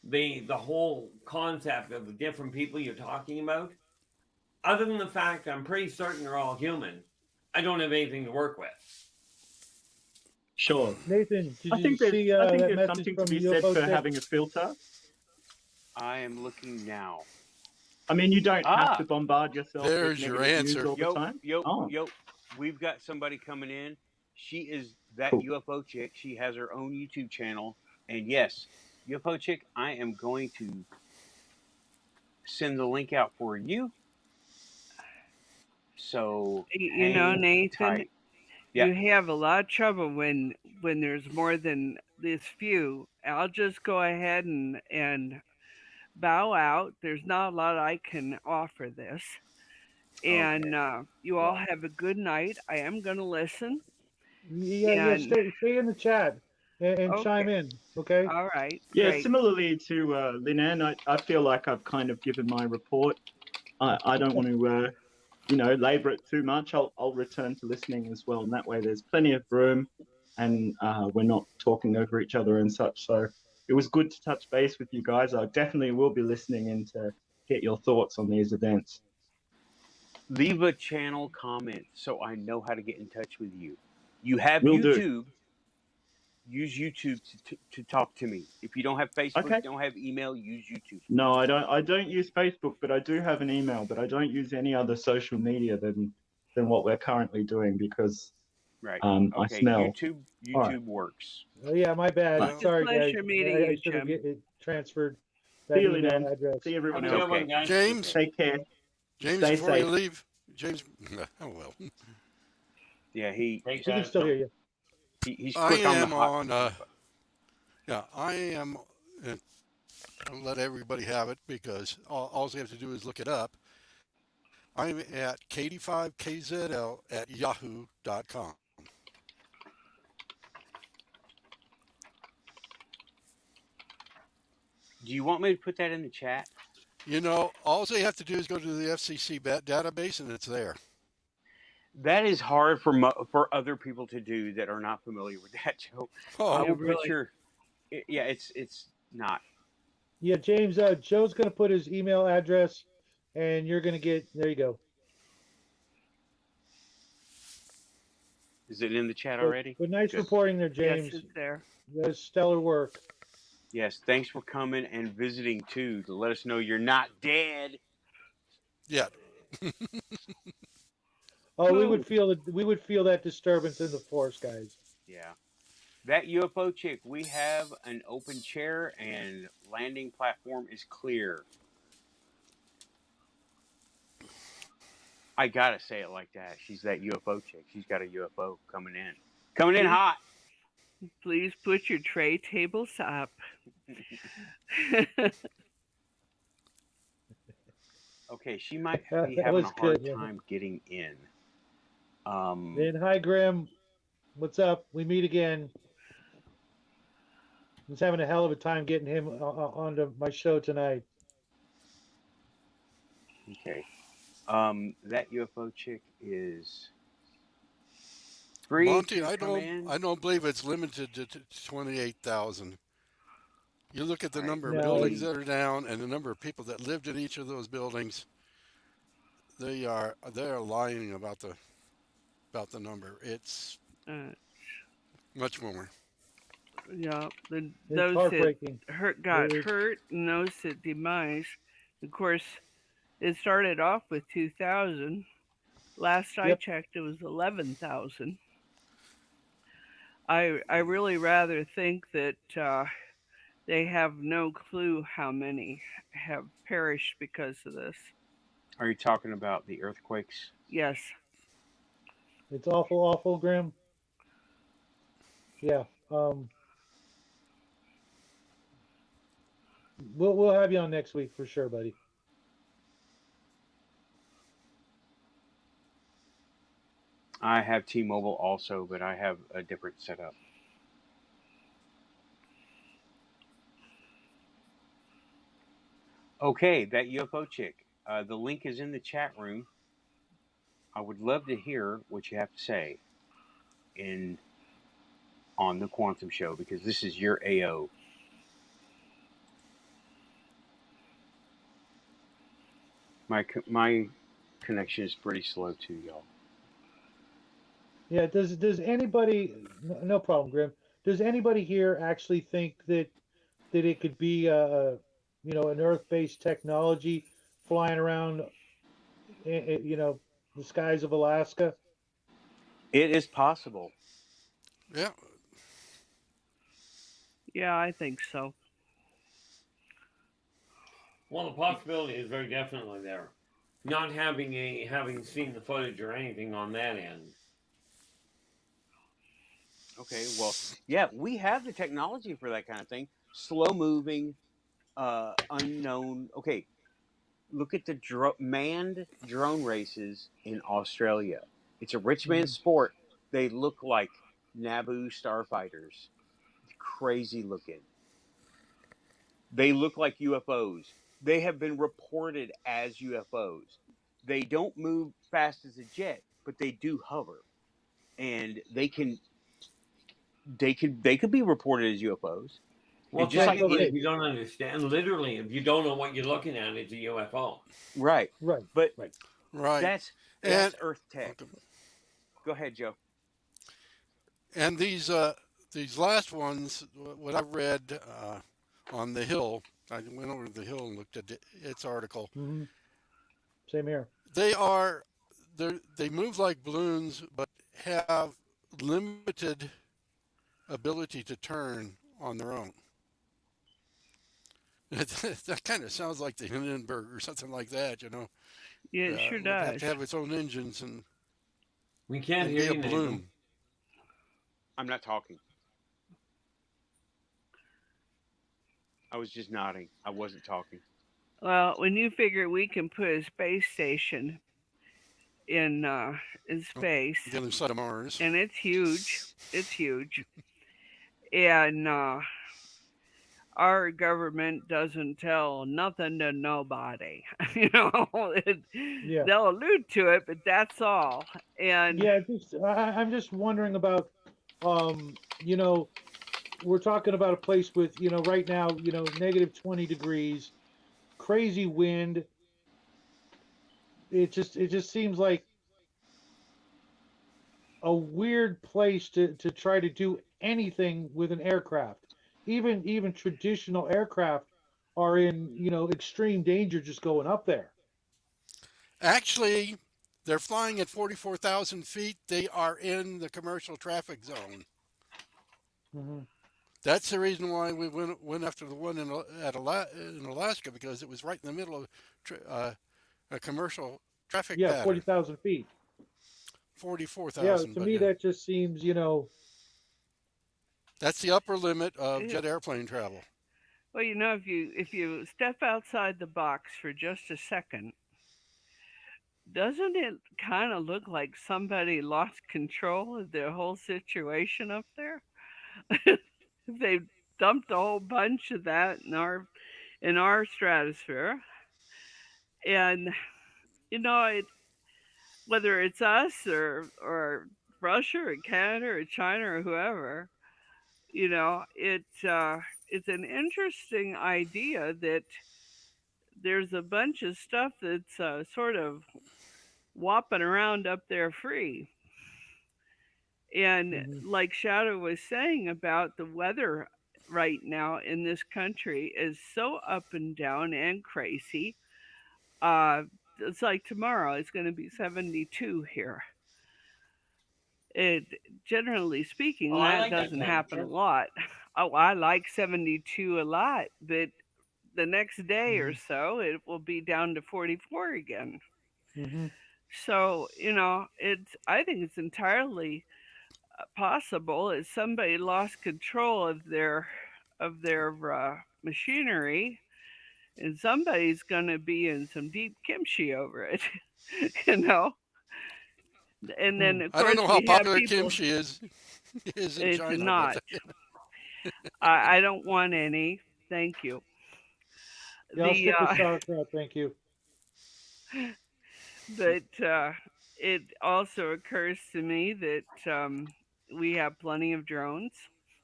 the whole concept of the different people you're talking about, other than the fact I'm pretty certain they're all human, I don't have anything to work with. Sure. Nathan, did I you think there's see I think that there's message something to from be said UFO for Chick? having a filter. I am looking now. I mean, you don't have to Ah, bombard yourself with There's your negative news answer. all the time. Oh, yo. We've got somebody coming in. She is that cool. UFO chick. She has her own YouTube channel. And yes, UFO chick, I am going to send the link out for you. So You know, hang Nathan, tight. Yeah. you have a lot of trouble when there's more than this few. I'll just go ahead and bow out. There's not a lot I can offer this. And Okay. you all Well, have a good night. I am going to listen. Yeah. And Stay in the chat and chime okay, in. Okay. all right, Yeah, great. similarly to Linan, I feel like I've kind of given my report. I don't want to, labor it too much. I'll return to listening as well. And that way there's plenty of room and we're not talking over each other and such. So it was good to touch base with you guys. I definitely will be listening in to get your thoughts on these events. leave a channel comment so I know how to get in touch with you. You have Will do. YouTube. Use YouTube to talk to me. If you don't have Facebook, Okay. don't have email, use YouTube. No, I don't. I don't use Facebook, but I do have an email. But I don't use any other social media than what we're currently doing because Right. I Okay. smell. YouTube All right. works. Oh, yeah, my bad. Well, It's a Sorry, guys. pleasure meeting I you, should have Jim. transferred See that you, email Linan. address. See everyone Have a else. good one, guys. James, Take care. James, Stay before you safe. leave, James. Oh well. Yeah, Take We can that. still hear you. he's I quick on the am hot. on. Yeah, I am. I'll let everybody have it because all they have to do is look it up. I'm at KD5KZL@yahoo.com. Do you want me to put that in the chat? All they have to do is go to the FCC database, and it's there. That is hard for other people to do that are not familiar with that, Joe. I Oh, will really. put your, yeah, it's not. Yeah, James. Joe's going to put his email address, and you're going to get. There you go. Is it in the chat already? But nice Good. reporting there, Yes, James. it's there. That's stellar work. Yes, thanks for coming and visiting too to let us know you're not dead. yeah. Oh, we Cool. would feel that disturbance in the force, guys. Yeah. That UFO chick, we have an open chair and landing platform is clear. I gotta say it like that. She's that UFO chick. She's got a UFO coming in. Coming in hot. Please put your tray tables up. Okay, she might That be having was a hard good, time getting in. And hi, Grim. What's up? We meet again. I was having a hell of a time getting him onto my show tonight. Okay. That UFO chick is free Monty, to come in. I don't believe it's limited to 28,000. You look at the All right. number of No. buildings that are down and the number of people that lived in each of those buildings. They are lying about the number. It's Uh, much more. yeah, It's those heartbreaking. that got It is. hurt and those that demise. Of course, it started off with 2,000. Last I Yep. checked, it was 11,000. I really rather think that they have no clue how many have perished because of this. Are you talking about the earthquakes? Yes. It's awful, awful, Grim. Yeah. We'll have you on next week for sure, buddy. I have T-Mobile also, but I have a different setup. Okay, that UFO chick. The link is in the chat room. I would love to hear what you have to say on the Quantum Show because this is your AO. My connection is pretty slow too, y'all. Yeah. Does anybody? No problem, Grim. Does anybody here actually think that it could be an Earth-based technology flying around the skies of Alaska? It is possible. Yeah. Yeah, I think so. Well, the possibility is very definitely there. Not having seen the footage or anything on that end. Okay, well, yeah, we have the technology for that kind of thing. Slow moving, unknown. Okay, look at the manned drone races in Australia. It's a rich man's sport. They look like Naboo starfighters. Crazy looking. They look like UFOs. They have been reported as UFOs. They don't move fast as a jet, but they do hover, and they could be reported as UFOs. Well, just like technically, okay. if you don't understand, literally, if you don't know what you're looking at, it's a UFO. Right. But Right. that's And Earth tech. Go ahead, Joe. and these last ones, what I've read on the Hill, I went over to the Hill and looked at its article. Mm-hmm. Same here. They move like balloons, but have limited ability to turn on their own. That kind of sounds like the Hindenburg or something like that, Yeah, it sure It would have does. to have its own engines and We can't be hear a you, balloon. Nathan. I'm not talking. I was just nodding. I wasn't talking. Well, when you figure we can put a space station in space, The other side of Mars. and it's huge. It's huge. And our government doesn't tell nothing to nobody. Yeah. They'll allude to it, but that's all. And Yeah, I'm just wondering about, you know, we're talking about a place with, right now, negative 20 degrees, crazy wind. It just seems like a weird place to try to do anything with an aircraft. Even traditional aircraft are in, extreme danger just going up there. Actually, they're flying at 44,000 feet. They are in the commercial traffic zone. Hmm. That's the reason why we went after the one in Alaska, because it was right in the middle of a commercial traffic Yeah, pattern. 40,000 feet. Yeah, 44,000, to but me yeah, that just seems, that's the upper limit of yeah. jet airplane travel. Well, if you step outside the box for just a second, doesn't it kind of look like somebody lost control of their whole situation up there? They dumped a whole bunch of that in our stratosphere, and whether it's us or Russia or Canada or China or whoever, it's an interesting idea that there's a bunch of stuff that's sort of whopping around up there free. And Mhm. like Shadow was saying about the weather right now in this country is so up and down and crazy. Uh, it's like tomorrow it's going to be 72 here. It generally Oh, speaking, I that like that doesn't happen a temperature. lot. Oh, I like 72 a lot, but the next day or Mhm. so it will be down to 44 again. Mhm. So, I think it's entirely possible that somebody lost control of their machinery, and somebody's going to be in some deep kimchi over it, you know. And Hmm. then of I don't course know how we have popular people. kimchi is in It's China, but not. I don't want any. Thank you. Yeah, I'll The stick with sauerkraut, thank you. but it also occurs to me that we have plenty of drones.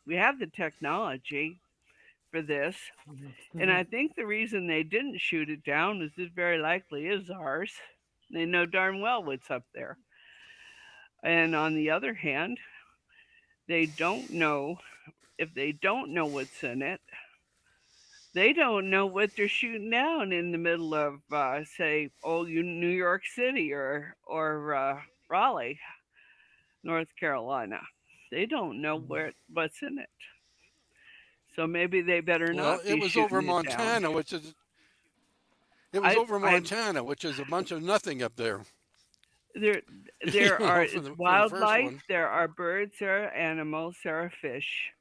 We have the technology for this. Mhm. And Mhm. I think the reason they didn't shoot it down is it very likely is ours. They know darn well what's up there. And on the other hand, they don't know if they don't know what's in it, they don't know what they're shooting down in the middle of, say, old New York City or Raleigh, North Carolina. They don't know Mhm. what's in it. So maybe they better well, not be shooting it down. it was I over I Montana, which is a bunch of nothing up there. there there are For it's the first wildlife, one. there are birds, there are animals, there are fish,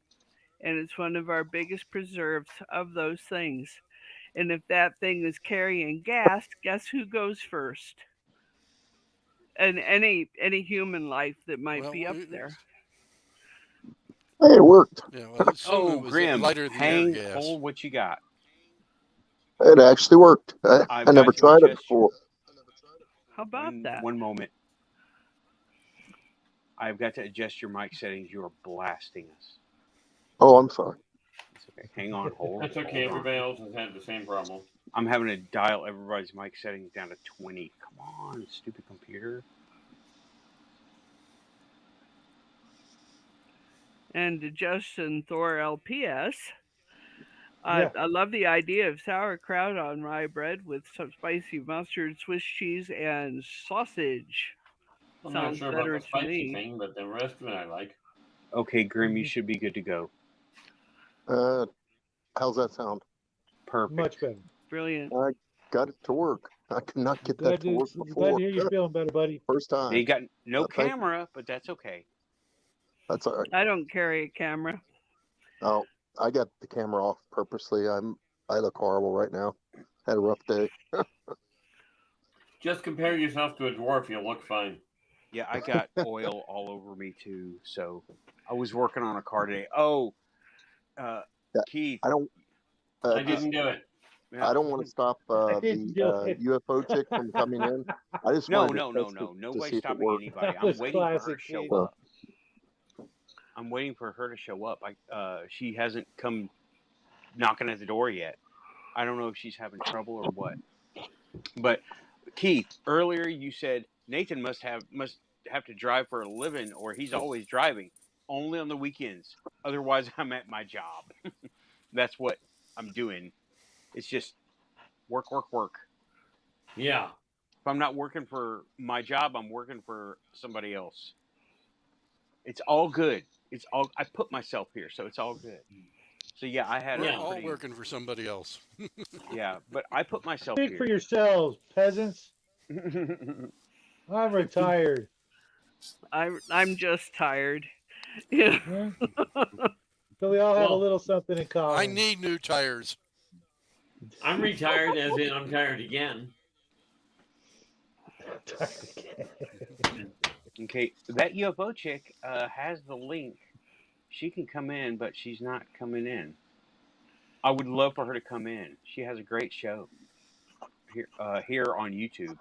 and it's one of our biggest preserves of those things. And if that thing is carrying gas, guess who goes first? And any human life that might Well, be up there. Hey, it worked. yeah, well, assume Oh, it was Grim, lighter than air hang, gas. hold what you got. It actually worked. I've I never got to tried it adjust you. before. How about that? One moment. I've got to adjust your mic settings. You are blasting us. Oh, I'm sorry. It's okay. Hang on. That's okay. Hold on. Everybody else has had the same problem. I'm having to dial everybody's mic settings down to 20. Come on, stupid computer. And to Justin Thor LPS, Yeah. I love the idea of sauerkraut on rye bread with some spicy mustard, Swiss cheese, and sausage. I'm not Sounds sure about better the to spicy me. thing, but the rest of it I like. Okay, Grim, you Mhm. should be good to go. How's that sound? Perfect. Much better. Brilliant. I got it to work. I could not get that Glad to work glad before. to hear you're feeling better, buddy. First time. You got no Thank you. camera, but that's okay. That's all right. I don't carry a camera. Oh, I got the camera off purposely. I look horrible right now. Had a rough day. Just compare yourself to a dwarf, you'll look fine. Yeah, I got oil all over me too. So I was working on a car today. Oh, Yeah, Keith, I don't. I didn't do it. Yeah. I don't want to stop I didn't do it. UFO chick from coming in. I just No, wanted to no, test no. it to Nobody's see if it stopping worked. anybody. That I'm was waiting for her to classic, show Keith. up. I'm waiting for her to show up. She hasn't come knocking at the door yet. I don't know if she's having trouble or what. But Keith, earlier you said Nathan must have to drive for a living, or he's always driving. Only on the weekends. Otherwise, I'm at my job. That's what I'm doing. It's just work, work, work. Yeah. If I'm not working for my job, I'm working for somebody else. It's all good. I put myself here, so it's all good. So yeah, I had We're a all pretty working for somebody else. yeah, but I put myself Speak for here. yourselves, peasants. I'm retired. I'm just tired. Yeah. Yeah. So we all have a Well, little something in common. I need new tires. I'm retired, as in I'm tired again. Okay, that UFO chick has the link. She can come in, but she's not coming in. I would love for her to come in. She has a great show here on YouTube.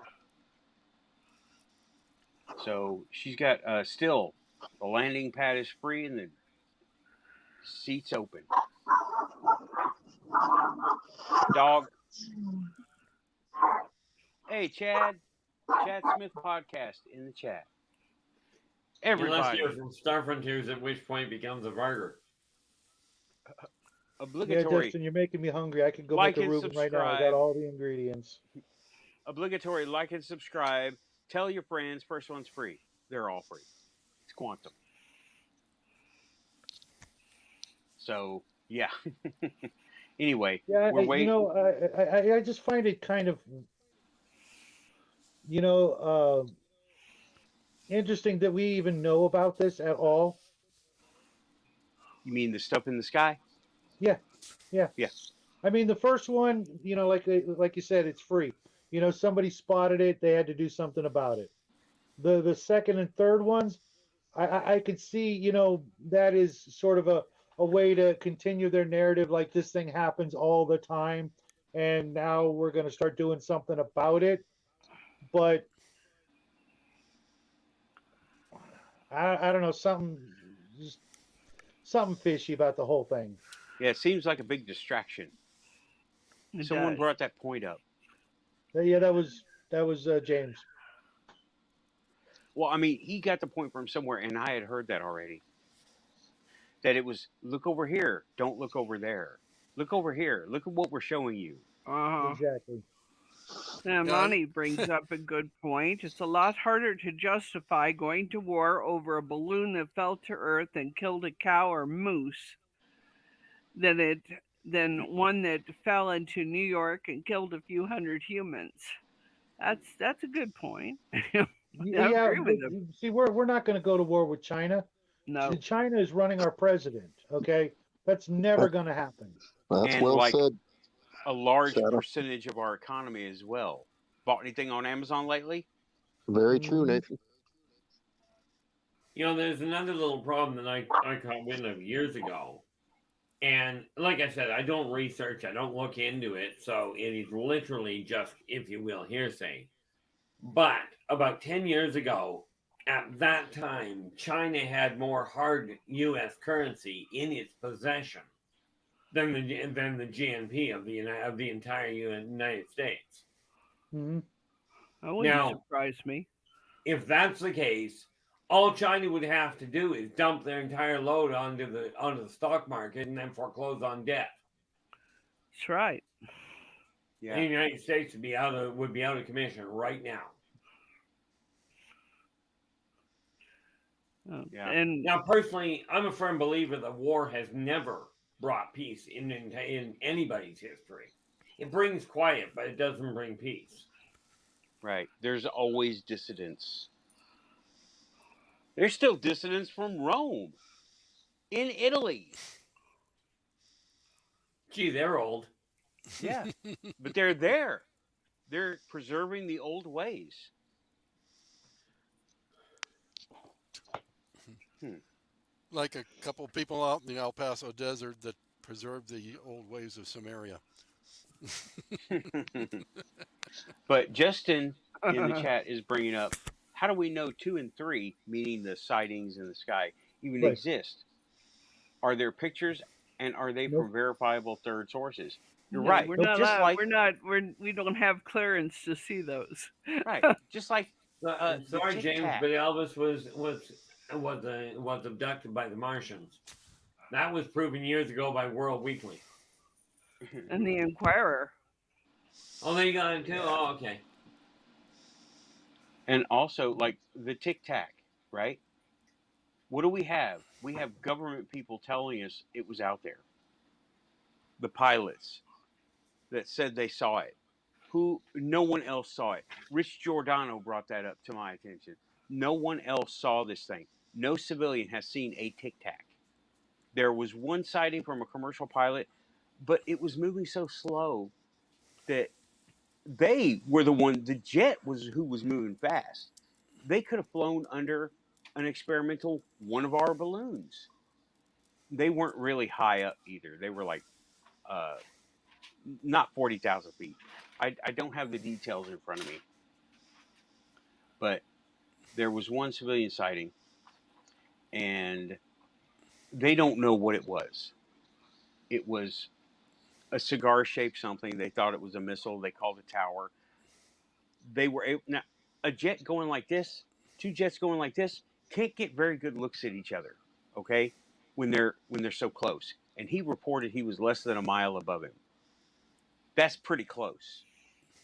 So she's got still the landing pad is free and the seats open. Dog. Hey, Chad Smith podcast in the chat. Unless Everybody. you're from Star Frontiers, at which point it becomes a burger. Yeah, Obligatory. Justin, you're making me hungry. I could go Like make a and Reuben right now. I got subscribe. all the ingredients. Obligatory like and subscribe. Tell your friends. First one's free. They're all free. It's Quantum. So yeah. Anyway, Yeah, we're waiting. I just find it kind of, interesting that we even know about this at all. You mean the stuff in the sky? Yeah. Yeah. I mean, the first one, like you said, it's free. Somebody spotted it; they had to do something about it. The second and third ones, I could see, that is sort of a way to continue their narrative, like this thing happens all the time, and now we're going to start doing something about it. But I don't know, something fishy about the whole thing. Yeah, it seems like a big distraction. Someone brought that point up. Yeah, that was James. Well, I mean, he got the point from somewhere, and I had heard that already. That it was, look over here, don't look over there. Look over here, look at what we're showing you. Exactly. Now, Monty brings up a good point. It's a lot harder to justify going to war over a balloon that fell to Earth and killed a cow or moose than one that fell into New York and killed a few hundred humans. That's a good point. Yeah, see, we're not going to go to war with China. No, China is running our president. Okay, that's never going to happen. That's and well like said. A large Shadow. percentage of our economy as well. Bought anything on Amazon lately? Very true, Nathan. There's another little problem that I caught wind of years ago. And like I said, I don't research, I don't look into it. So it is literally just, if you will, hearsay. But about 10 years ago, at that time, China had more hard U.S. currency in its possession than the GNP of the entire United States. Mm-hmm. That wouldn't surprise me. If that's the case, all China would have to do is dump their entire load onto the stock market and then foreclose on debt. That's right. Yeah. And the United States would be out of commission right now. Yeah. And now, personally, I'm a firm believer that war has never brought peace in anybody's history. It brings quiet, but it doesn't bring peace. Right. There's always dissidents. There's still dissidents from Rome, in Italy. Gee, they're old. Yeah, but they're there. They're preserving the old ways. Like a couple people out in the El Paso desert that preserve the old ways of Samaria. But Justin in the chat is bringing up, how do we know 2 and 3, meaning the sightings in the sky, even Right. exist? Are there pictures, and are they Nope. from verifiable third sources? You're No, right. we're not Just allowed. like We don't have clearance to see those. right, just like the Sorry, Tic James, Tac. but Elvis was abducted by the Martians. That was proven years ago by World Weekly. And the Inquirer. Oh, they got it too. Oh, okay. And also, like the Tic Tac, right? What do we have? We have government people telling us it was out there. The pilots that said they saw it, who no one else saw it. Rich Giordano brought that up to my attention. No one else saw this thing. No civilian has seen a Tic Tac. There was one sighting from a commercial pilot, but it was moving so slow that they were the jet was who was moving fast. They could have flown under an experimental one of our balloons. They weren't really high up either. They were like not 40,000 feet. I don't have the details in front of me, but there was one civilian sighting, and they don't know what it was. It was a cigar-shaped something. They thought it was a missile. They called it a tower. They were able, now a jet going like this, 2 jets going like this, can't get very good looks at each other. Okay, when they're so close. And he reported he was less than a mile above him. That's pretty close.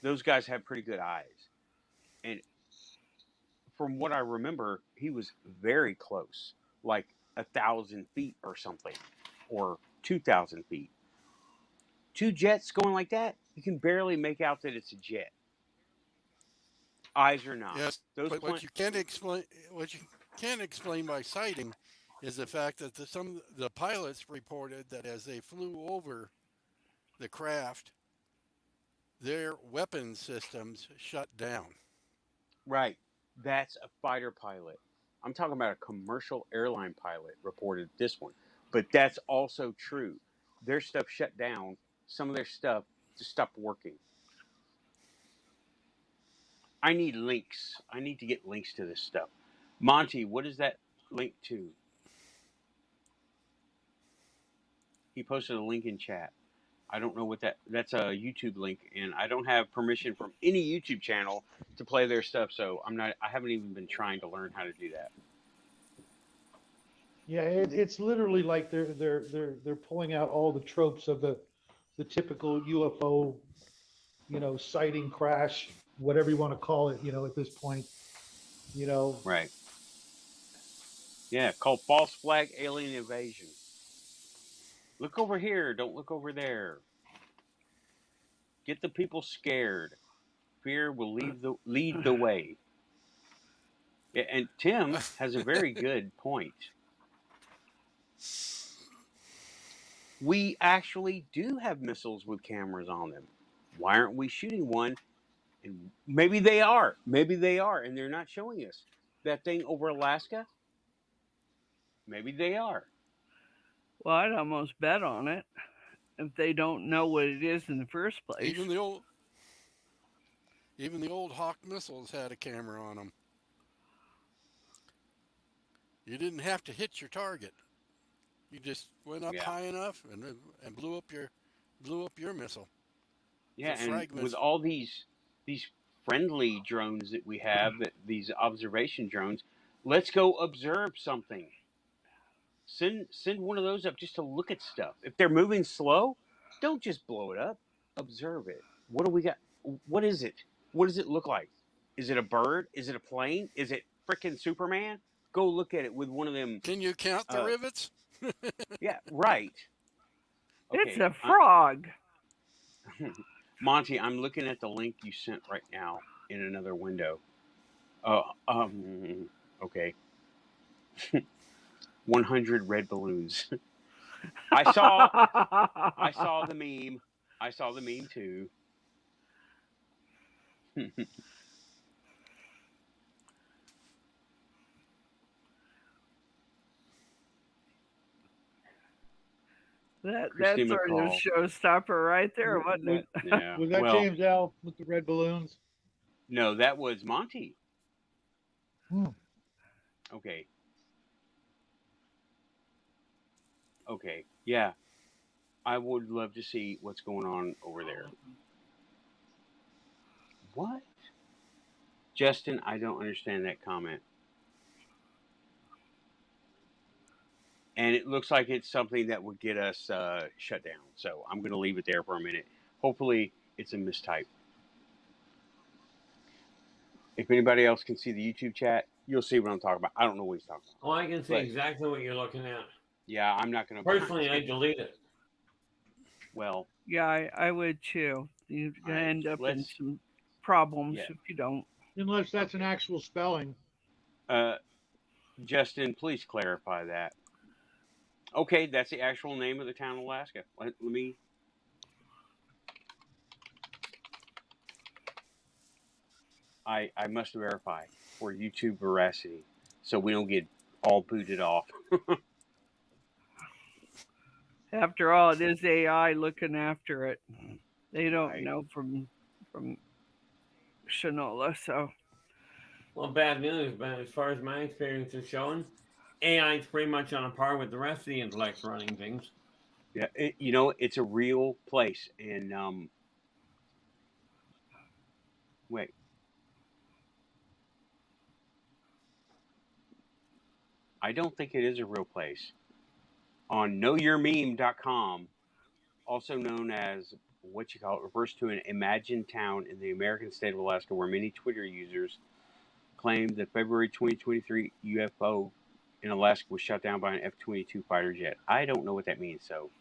Those guys have pretty good eyes. And from what I remember, he was very close, like 1,000 feet or something, or 2,000 feet. 2 jets going like that, you can barely make out that it's a jet. Eyes or not. Yes, Those but what you can't explain by sighting is the fact that the pilots reported that as they flew over the craft, their weapon systems shut down. Right. That's a fighter pilot. I'm talking about a commercial airline pilot reported this one. But that's also true. Their stuff shut down. Some of their stuff just stopped working. I need links. I need to get links to this stuff. Monty, what is that link to? He posted a link in chat. I don't know what that's a YouTube link, and I don't have permission from any YouTube channel to play their stuff, so I haven't even been trying to learn how to do that. Yeah, it's literally like they're pulling out all the tropes of the typical UFO, sighting, crash, whatever you want to call it, at this point, Right. Yeah, called false flag alien invasion. Look over here, don't look over there. Get the people scared. Fear will lead the way. Yeah, and Tim has a very good point. We actually do have missiles with cameras on them. Why aren't we shooting one? And maybe they are. Maybe they are, and they're not showing us. That thing over Alaska? Maybe they are. Well, I'd almost bet on it if they don't know what it is in the first place. Even the old Hawk missiles had a camera on them. You didn't have to hit your target. You just went up high enough and blew up your missile. Yeah, and with all these friendly drones that we have, these observation drones, let's go observe something. Send one of those up just to look at stuff. If they're moving slow, don't just blow it up. Observe it. What do we got? What is it? What does it look like? Is it a bird? Is it a plane? Is it frickin' Superman? Go look at it with one of them. Can you count the rivets? Yeah, right. Okay, it's a frog. Monty, I'm looking at the link you sent right now in another window. Okay. 100 red balloons. I saw the meme. I saw the meme too. Christy That's our new McCall. showstopper right there, wasn't Was, it? Yeah. was that Well, James L with the red balloons? no, that was Monty. Hmm. Okay. Okay. Yeah. I would love to see what's going on over there. What? Justin, I don't understand that comment. And it looks like it's something that would get us shut down. So I'm going to leave it there for a minute. Hopefully, it's a mistype. If anybody else can see the YouTube chat, you'll see what I'm talking about. I don't know what he's talking about. Oh, I can see But, exactly what you're looking at. yeah, I'm not going to. Personally, I delete it. Well, Yeah, I would too. You're gonna Alright, end up in let's- some problems yeah. if you don't. Unless that's an actual spelling. Justin, please clarify that. Okay, that's the actual name of the town of Alaska. Let me. I must verify for YouTube veracity, so we don't get all booted off. After all, it is AI looking after it. They don't Right. know from Shinola, so Well, bad news, but as far as my experience is showing, AI is pretty much on a par with the rest of the intellect running things. Yeah, it's a real place, and wait. I don't think it is a real place. On knowyourmeme.com, also known as what you call it, refers to an imagined town in the American state of Alaska where many Twitter users claim the February 2023 UFO in Alaska was shot down by an F-22 fighter jet. I don't know what that means, so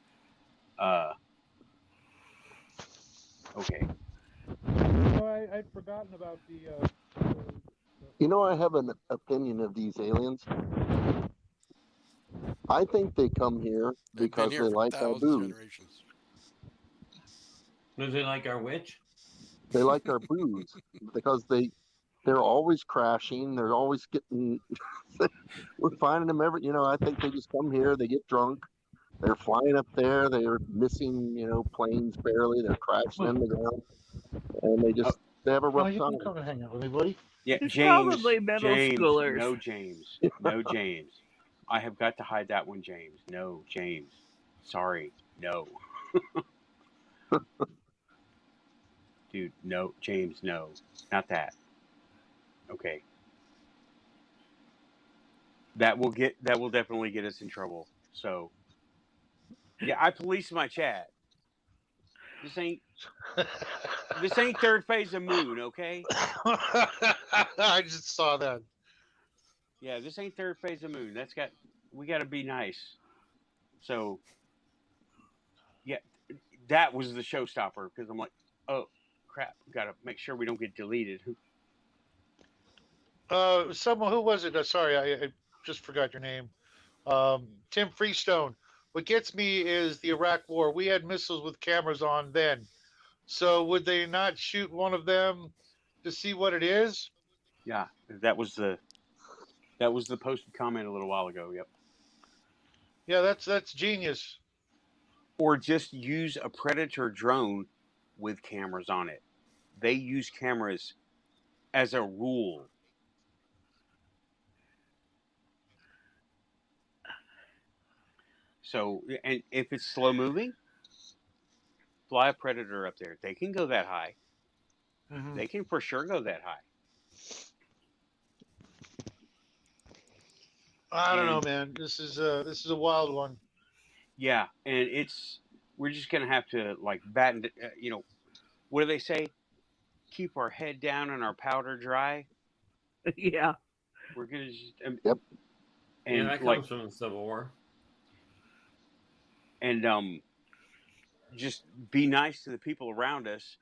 okay. I'd forgotten about the You know, I have an opinion of these aliens. I think they come here They've been because here they for like our thousands of booze. generations. Does it like our witch? They like our booze because they're always crashing. They're always getting. We're finding them every. I think they just come here. They get drunk. They're flying up there. They're missing. Planes barely. They're crashing in the ground, and they have a rough you time. can come and hang out with me, buddy. Yeah, it's James. probably middle James. schoolers. No, James. No, James. I have got to hide that one, James. No, James. Sorry. No. Dude, no. James, no. Not that. Okay. That will definitely get us in trouble. So, yeah, I police my chat. This ain't third phase of Moon, okay? I just saw that. Yeah, this ain't third phase of Moon. We got to be nice. So, yeah, that was the showstopper because I'm like, oh crap, got to make sure we don't get deleted. Someone, who was it? Sorry, I just forgot your name. Tim Freestone. What gets me is the Iraq War. We had missiles with cameras on then. So would they not shoot one of them to see what it is? Yeah, that was the posted comment a little while ago. Yep. Yeah, that's genius. Or just use a Predator drone with cameras on it. They use cameras as a rule. So, and if it's slow moving, fly a Predator up there. They can go that high. Mm-hmm. They can for sure go that high. I don't know, man. This is a wild one. Yeah, and we're just gonna have to like batten. What do they say? Keep our head down and our powder dry. Yeah. We're gonna just Yep. And that comes from the Civil War. And just be nice to the people around us.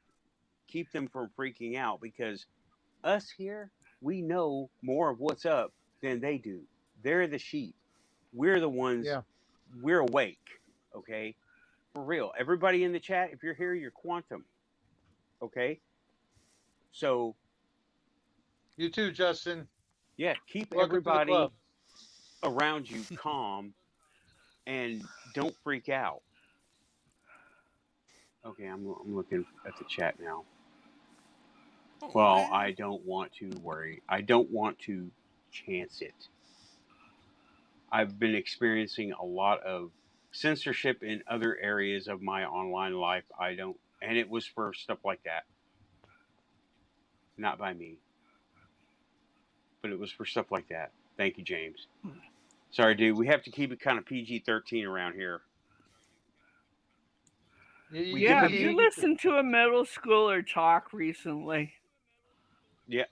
Keep them from freaking out because us here, we know more of what's up than they do. They're the sheep. We're the ones. Yeah. We're awake. Okay, for real. Everybody in the chat, if you're here, you're quantum. Okay. So. You too, Justin. Yeah, keep Welcome everybody to the club. around you calm and don't freak out. Okay, I'm looking at the chat now. Oh, Well, man. I don't want to worry. I don't want to chance it. I've been experiencing a lot of censorship in other areas of my online life. I don't, and it was for stuff like that. Not by me, but it was for stuff like that. Thank you, James. Sorry, dude. We have to keep it kind of PG-13 around here. Yeah, have you listened to a middle schooler talk recently? Yeah,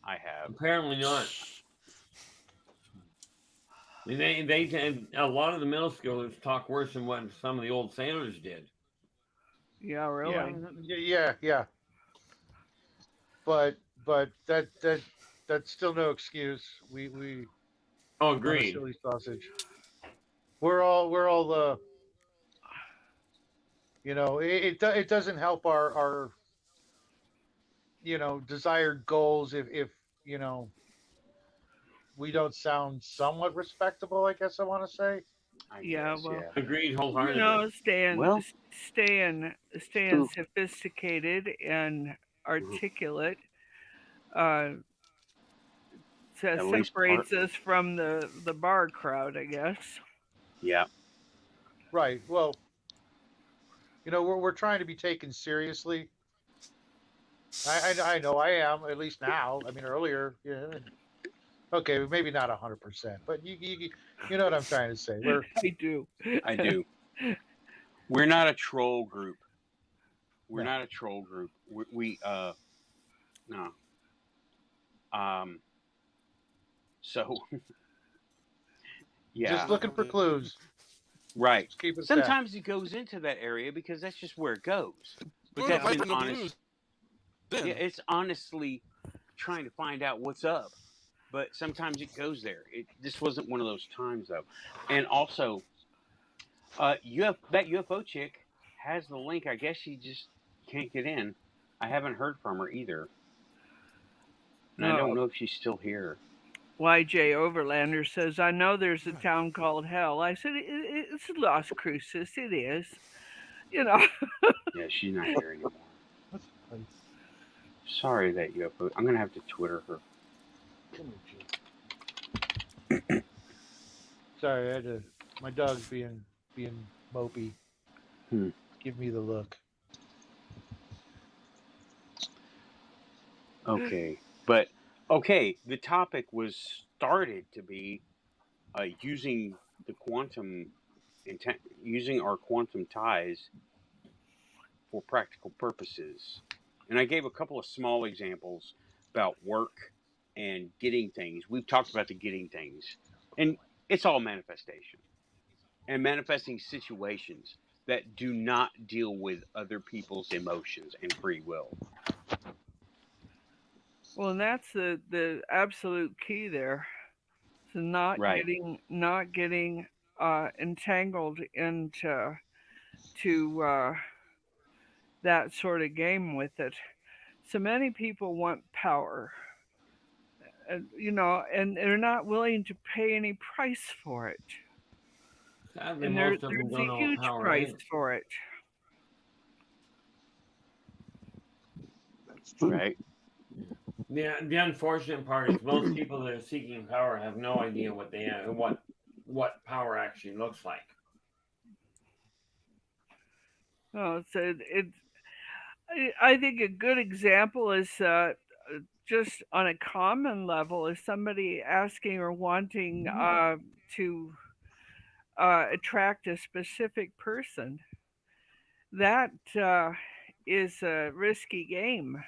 I have. Apparently not. I mean, they a lot of the middle schoolers talk worse than what some of the old sailors did. Yeah, really. Yeah. But that's still no excuse. We Oh, I'm a agreed. silly sausage. We're all it doesn't help our desired goals if we don't sound somewhat respectable, I guess I want to say. Yeah, well, agreed wholeheartedly. Staying sophisticated and articulate separates us from the bar crowd, I guess. Yeah. Right. Well, we're trying to be taken seriously. I know I am, at least now. I mean, earlier, okay, maybe not 100%, but you know what I'm trying to say. I do. I do. We're not a troll group. We're not a troll group. No. So yeah. Just looking for clues. Right. Keep it Sometimes it goes into that area because that's just where it goes. But that's been honest. Yeah, it's honestly trying to find out what's up. But sometimes it goes there. This wasn't one of those times though. And also, that UFO chick has the link. I guess she just can't get in. I haven't heard from her either. And I don't know if she's still here. YJ Overlander says, I know there's a town called Hell. I said, it's Las Cruces. It is. Yeah, she's not here anymore. Sorry that UFO. I'm going to have to Twitter her. Sorry, my dog's being mopey. Give me the look. Okay. The topic was started to be using using our quantum ties for practical purposes. And I gave a couple of small examples about work and getting things. We've talked about the getting things. And it's all manifestation. And manifesting situations that do not deal with other people's emotions and free will. Well, and that's the absolute key there. So not getting entangled into that sort of game with it. So many people want power, and they're not willing to pay any price for it. Sadly, and most there's of them don't a know huge what power price is. for it. Right. The unfortunate part is most people that are seeking power have no idea what power actually looks like. Oh, so I think a good example is just on a common level is somebody asking or wanting to attract a specific person. That is a risky game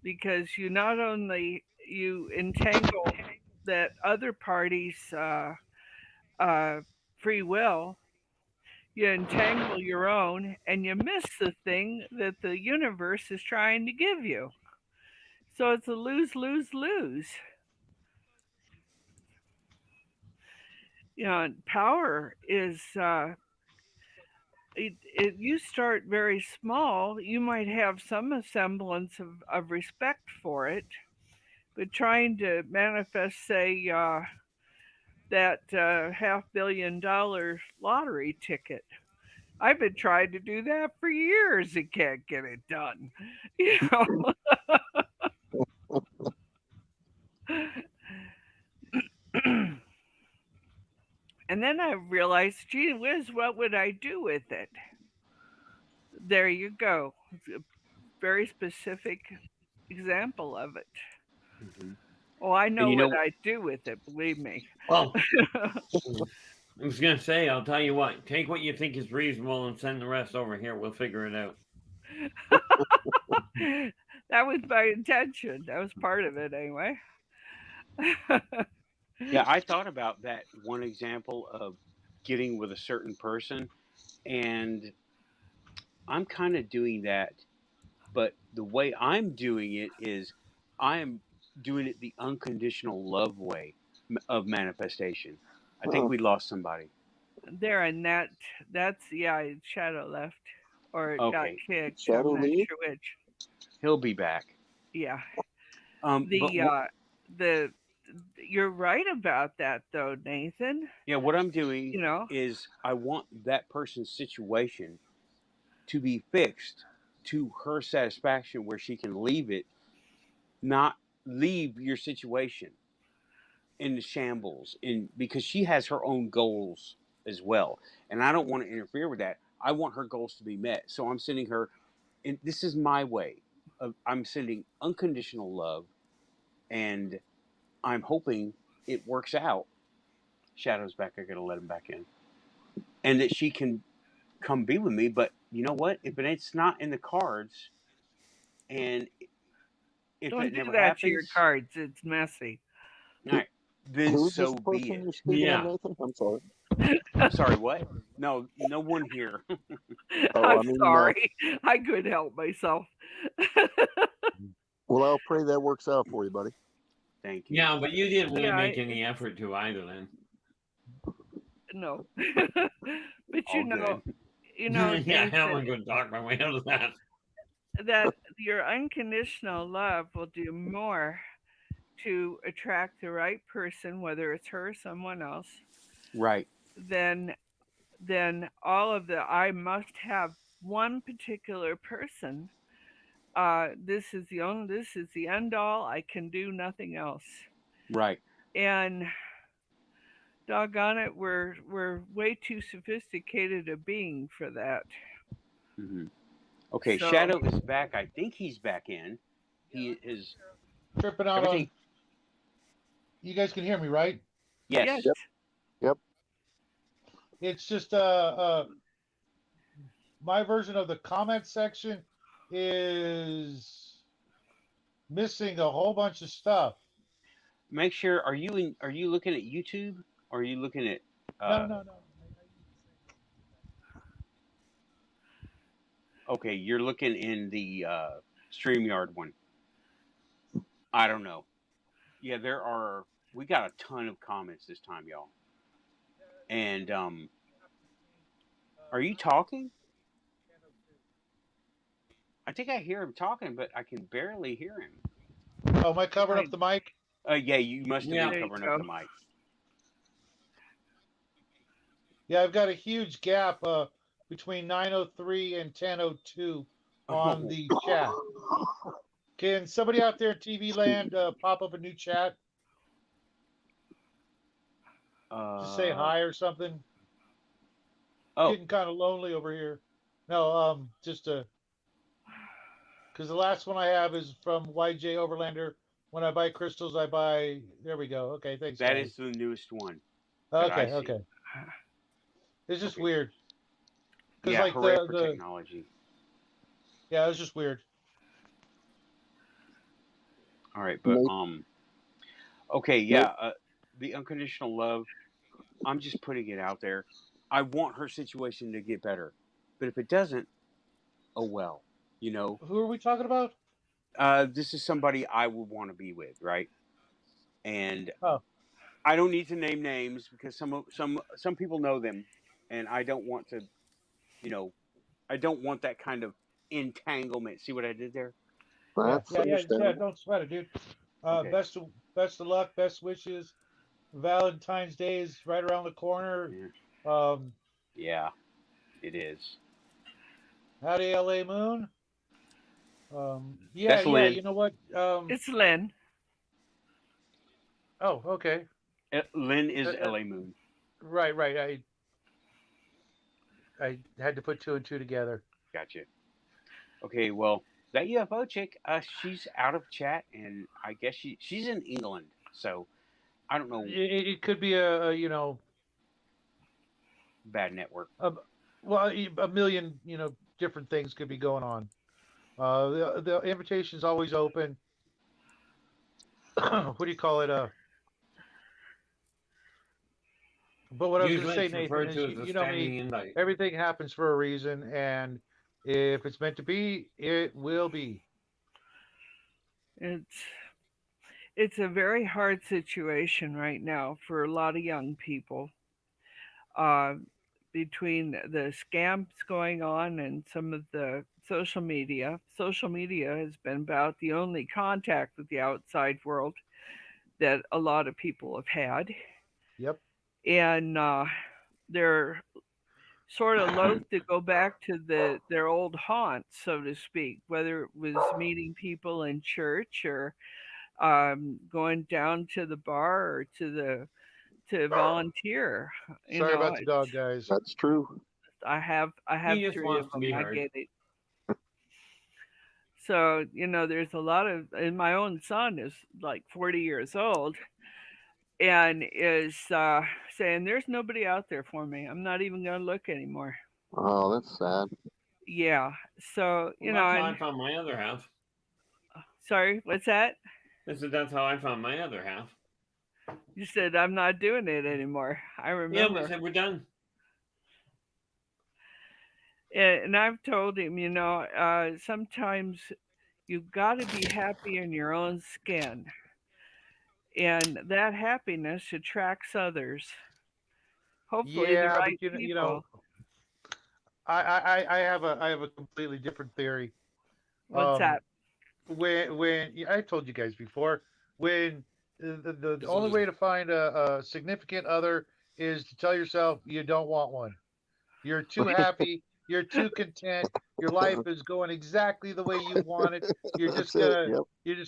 because you not only entangle that other party's free will, you entangle your own, and you miss the thing that the universe is trying to give you. So it's a lose, lose, lose. Power is you start very small. You might have some semblance of respect for it, but trying to manifest, say, that $500 million lottery ticket. I've been trying to do that for years and can't get it done. You know. And then I realized, gee whiz, what would I do with it? There you go. It's a very specific example of it. Mhm. Oh, I And know you what know, I'd do with it, believe me. Well, I was gonna say, I'll tell you what. Take what you think is reasonable and send the rest over here. We'll figure it out. That was my intention. That was part of it anyway. yeah, I thought about that one example of getting with a certain person, and I'm kind of doing that, but the way I'm doing it is I'm doing it the unconditional love way of manifestation. I think Huh. we lost somebody. There and that's yeah, Shadow left or it got Okay, kicked. I'm Shadow not leave? sure which. he'll be back. Yeah. But The the you're right about that though, Nathan. yeah, what I'm doing You know, is I want that person's situation to be fixed to her satisfaction where she can leave it, not leave your situation in the shambles in because she has her own goals as well. And I don't want to interfere with that. I want her goals to be met. So I'm sending her and this is my way of I'm sending unconditional love and I'm hoping it works out. Shadow's back, I gotta let him back in. And that she can come be with me, but you know what? If it's not in the cards and if don't it do never that to your happens, cards. It's messy. all right, then Who's this so be person it. you're speaking of, Yeah. Nathan? I'm sorry. I'm sorry, what? No, no one here. Oh, I'm I mean, sorry. I couldn't help myself. well, I'll pray that works out for you, buddy. Thank you. Yeah, but you didn't really Yeah, make any effort to either. Then. no. But All good. Yeah, I'm Nathan, not going to talk my way out of that. that your unconditional love will do more to attract the right person, whether it's her or someone else, Right. than all of the I must have one particular person. This is the end all. I can do nothing else. Right. And doggone it, we're way too sophisticated a being for that. Hmm. Okay, So Shadow is back. I think he's back in. He is Tripping out everything. on. You guys can hear me, right? Yes. yes, Yep. Yep. It's just my version of the comment section is missing a whole bunch of stuff. Make sure. Are you looking at YouTube or are you looking at? No. Okay, you're looking in the Streamyard one. I don't know. Yeah, there are. We got a ton of comments this time, y'all. And are you talking? I think I hear him talking, but I can barely hear him. Oh, am I covering up the mic? Yeah, you must have Yeah. been There you covering go. up the mic. Yeah, I've got a huge gap between 9:03 and 10:02 on Oh, the chat. Can somebody out there in TV land pop up a new chat? Just say hi or something. oh, Getting kind of lonely over here. No, just because the last one I have is from YJ Overlander. When I buy crystals, I buy. There we go. Okay, thanks, that guys. is the newest one that I see. Okay. It's just Okay. weird. Because Yeah, like hooray for the technology. yeah, it's just weird. All right, but Nate, okay, Nate, yeah, the unconditional love. I'm just putting it out there. I want her situation to get better, but if it doesn't, oh well. You know, Who are we talking about? this is somebody I would want to be with, right? And Oh, I don't need to name names because some people know them, and I don't want to, you know, I don't want that kind of entanglement. See what I did there? that's yeah. understandable. Don't sweat it, dude. Okay. Best of luck. Best wishes. Valentine's Day is right around the corner. Yeah. Um, Yeah. It is. Howdy, LA Moon. That's Yeah. Lynn. You know what? It's Lynn. Oh, okay. Lynn is Uh, uh, LA Moon. right. I had to put two and two together. Gotcha. Okay, well, that UFO chick, she's out of chat, and I guess she's in England, so I don't know. It could be a Bad network. a million different things could be going on. The invitation is always open. What do you call it? But what I was going to Usually say, it's Nathan, referred is to as a you know me, standing invite. everything happens for a reason, and if it's meant to be, it will be. It's a very hard situation right now for a lot of young people. Uh, between the scams going on and some of the social media. Social media has been about the only contact with the outside world that a lot of people have had. Yep. And they're sort of loath to go back to their old haunts, so to speak, whether it was meeting people in church or going down to the bar or to volunteer. Sorry about the dog, guys. That's true. I have He just 3 of wants to them. be I heard. get it. So there's a lot of, and my own son is like 40 years old, and is saying there's nobody out there for me. I'm not even going to look anymore. Oh, that's sad. Yeah. So Well, that's how I found my other half. Sorry, what's that? I said that's how I found my other half. You said I'm not doing it anymore. I remember. Yeah, we said we're done. And I've told him, sometimes you've got to be happy in your own skin, and that happiness attracts others. Hopefully, the Yeah, right but people. I have a completely different theory. What's that? When I told you guys before, when the only way to find a significant other is to tell yourself you don't want one. You're too happy. You're too content. Your life is going exactly the way you want it. You're just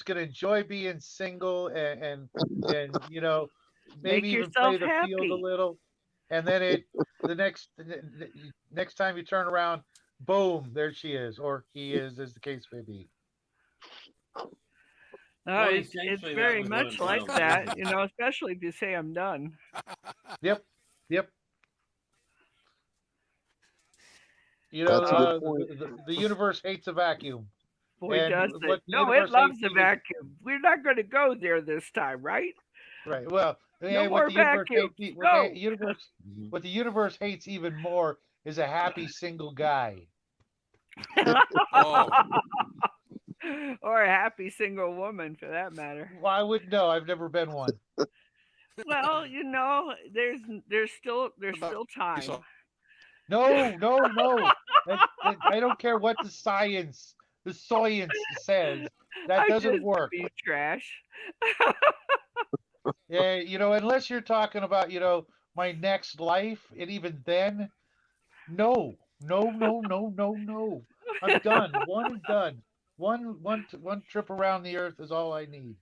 gonna enjoy being single and maybe even play the field a little. And then the next time you turn around, boom, there she is, or he is, as the case may be. No, it's very much like that, especially if you say I'm done. Yep. The universe hates a vacuum. Boy, does it. No, it loves a vacuum. We're not going to go there this time, right? Right. Well, no more vacuums. What the universe hates even more is a happy single guy. Or a happy single woman, for that matter. Well, I wouldn't know. I've never been one. Well, there's still time. No. I don't care what the science says. That doesn't work. Be trash. Yeah, unless you're talking about, my next life, and even then, no. I'm done. One and done. One trip around the earth is all I need.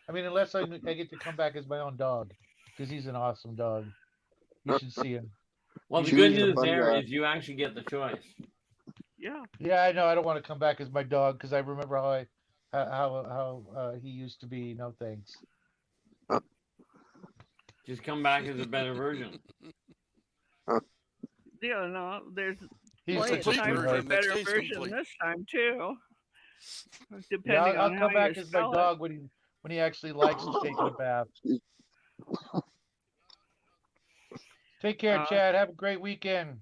I mean, unless I get to come back as my own dog, because he's an awesome dog. You should see him. Well, the good news there is you actually get the choice. Yeah. Yeah, I know. I don't want to come back as my dog because I remember how he used to be. No thanks. Just come back as a better version. Yeah, no, there's time for a better version this time too. Depending I'll come back as my dog when he actually likes taking a bath. Take care, Chad. Have a great weekend.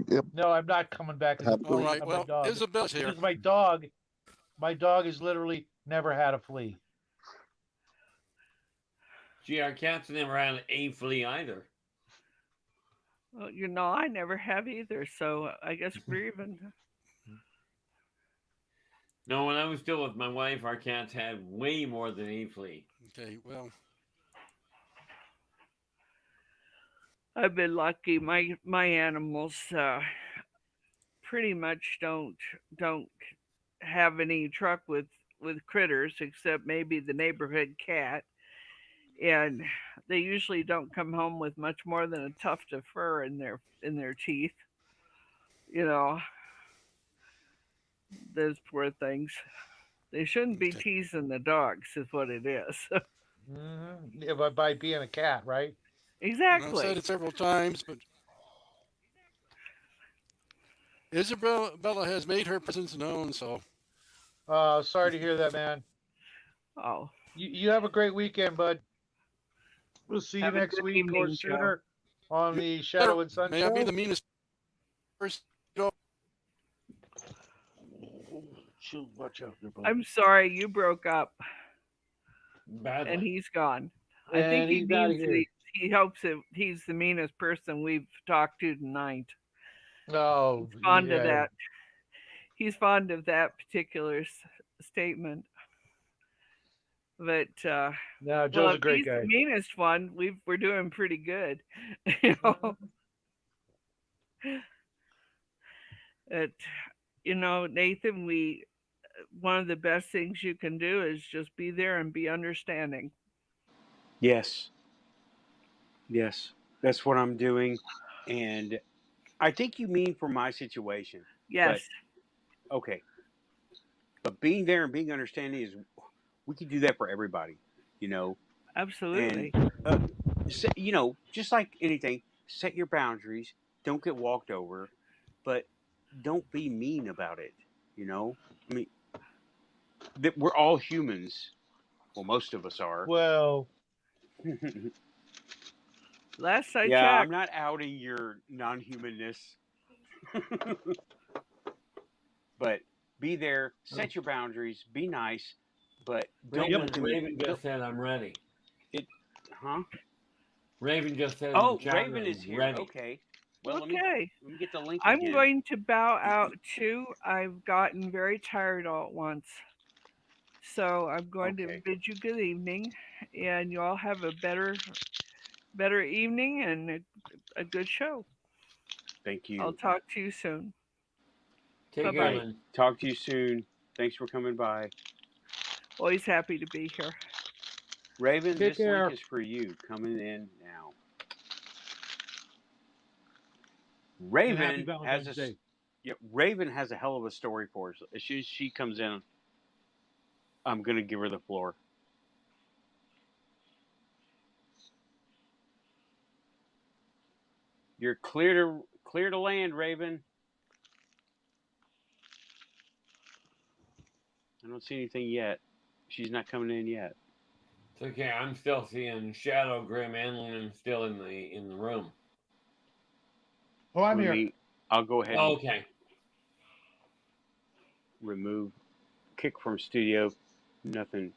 Yep. No, I'm not coming back as a flea. All right. Well, my dog. Isabel's here. Because my dog has literally never had a flea. Gee, our cat's never had a flea either. Well, I never have either, so I guess we're even. No, when I was still with my wife, our cats had way more than a flea. Okay, well. I've been lucky. My animals pretty much don't have any truck with critters except maybe the neighborhood cat, and they usually don't come home with much more than a tuft of fur in their teeth. You know, those poor things. They shouldn't be Okay. teasing the dogs, is what it is. Yeah, by being a cat, right? I've said Exactly. it several times, but Isabella has made her presence known, so Sorry to hear that, man. Oh, You have a great weekend, bud. We'll see you have a next good week or evening, Joe. sooner on the Cheryl, Shadow and Sun may I be show. the meanest person you know? Shoot, watch out there, bud. I'm sorry you broke up and Badly. he's gone. I think And he he's out of means that here. he hopes that he's the meanest person we've talked to tonight. Oh, He's fond of yeah. that. He's fond of that particular statement. But No, well, Joe's a if great he's the guy. meanest one, we're doing pretty good. You know, it, Nathan, we one of the best things you can do is just be there and be understanding. Yes. Yes. That's what I'm doing. And I think you mean for my situation. Yes, But okay. But being there and being understanding is we can do that for everybody, you know. And absolutely. just like anything, set your boundaries. Don't get walked over, but don't be mean about it. You know, I mean, that we're all humans. Well, most of us are. Well, Last I Yeah, I'm checked, not outing your non-humanness, but be there. Set your boundaries. Be nice, but don't Raven, let them. Raven just said I'm ready. Huh? Raven just said in the Oh, chat Raven room, is here. ready. Okay. Well, okay. let me get the link I'm again. going to bow out too. I've gotten very tired all at once. So I'm going to Okay. bid you good evening, and you all have a better evening and a good show. Thank I'll you. talk to you soon. Take Bye-bye. care, Hey, man. talk to you soon. Thanks for coming by. Always happy to be here. Raven, take this link care. is for you. Coming in now. And happy Raven has Valentine's Day. Raven has a hell of a story for us. As soon as she comes in, I'm gonna give her the floor. You're clear to land, Raven. I don't see anything yet. She's not coming in yet. It's okay. I'm still seeing Shadow, Grim, and Lynn still in the room. Oh, I'm here. I'll go ahead and Okay. remove, kick from studio, nothing,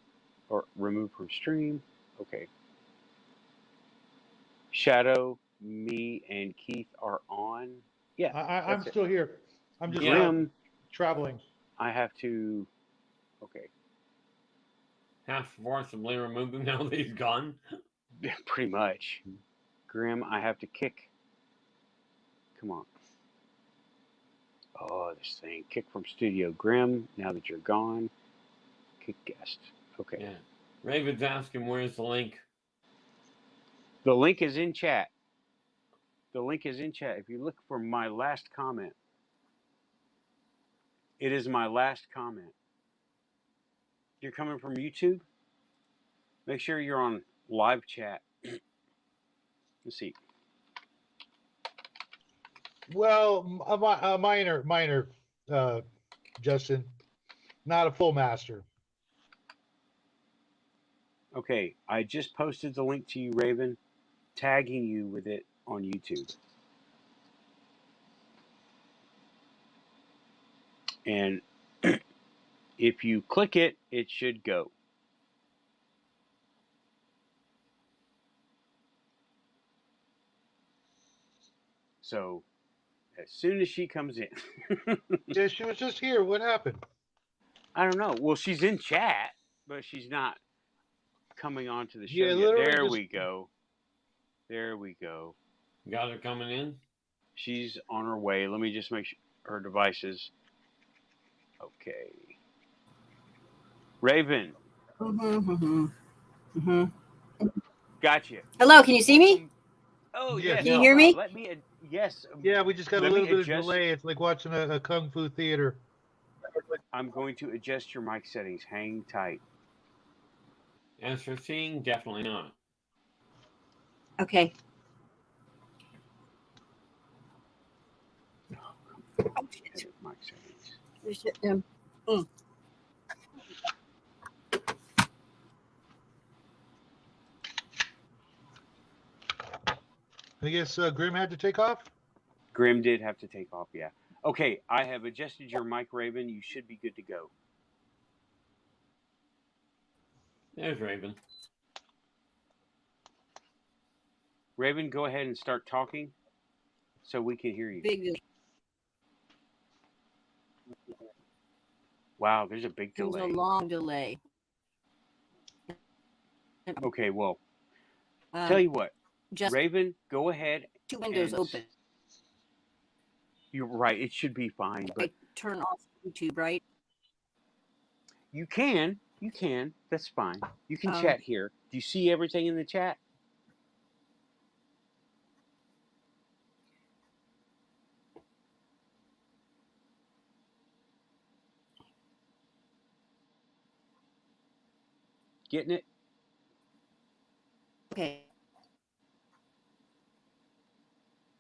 or remove from stream. Okay. Shadow, me, and Keith are on. Yeah, I'm that's it. still here. I'm just Grim, traveling. I have to. Okay, Have forcibly removed him now that he's gone. pretty much. Grim, I have to kick. Come on. Oh, this thing. Kick from studio. Grim, now that you're gone, kick guest. Okay. Yeah. Raven's asking where's the link. The link is in chat. The link is in chat. If you look for my last comment, it is my last comment. You're coming from YouTube? Make sure you're on live chat. Let's see. Well, a minor, Justin, not a full master. Okay, I just posted the link to you, Raven, tagging you with it on YouTube. And if you click it, it should go. So as soon as she comes in, Yeah, she was just here. What happened? I don't know. Well, she's in chat, but she's not coming onto the show Yeah, yet. literally There just we go. There we go. Got her coming in? She's on her way. Let me just make sure her devices. Okay. Raven. Gotcha. Hello, can you see me? Oh, Yes. yes. Can you Hold hear on. me? Let me, yes. Yeah, we just got a Let me little bit of adjust. delay. It's like watching a kung fu theater. I'm going to adjust your mic settings. Hang tight. As for seeing, definitely not. Okay. Edit mic settings. I guess Grim had to take off. Grim did have to take off, yeah. Okay, I have adjusted your mic, Raven. You should be good to go. There's Raven. Raven, go ahead and start talking so we can hear you. Big delay. Wow, there's a big There's a delay. long delay. Okay, well, tell you what. Just Raven, go ahead. 2 windows open. You're right. It should be fine, but I turn off YouTube, right? you can. You can. That's fine. You can chat here. Do you see everything in the chat? Getting it? Okay.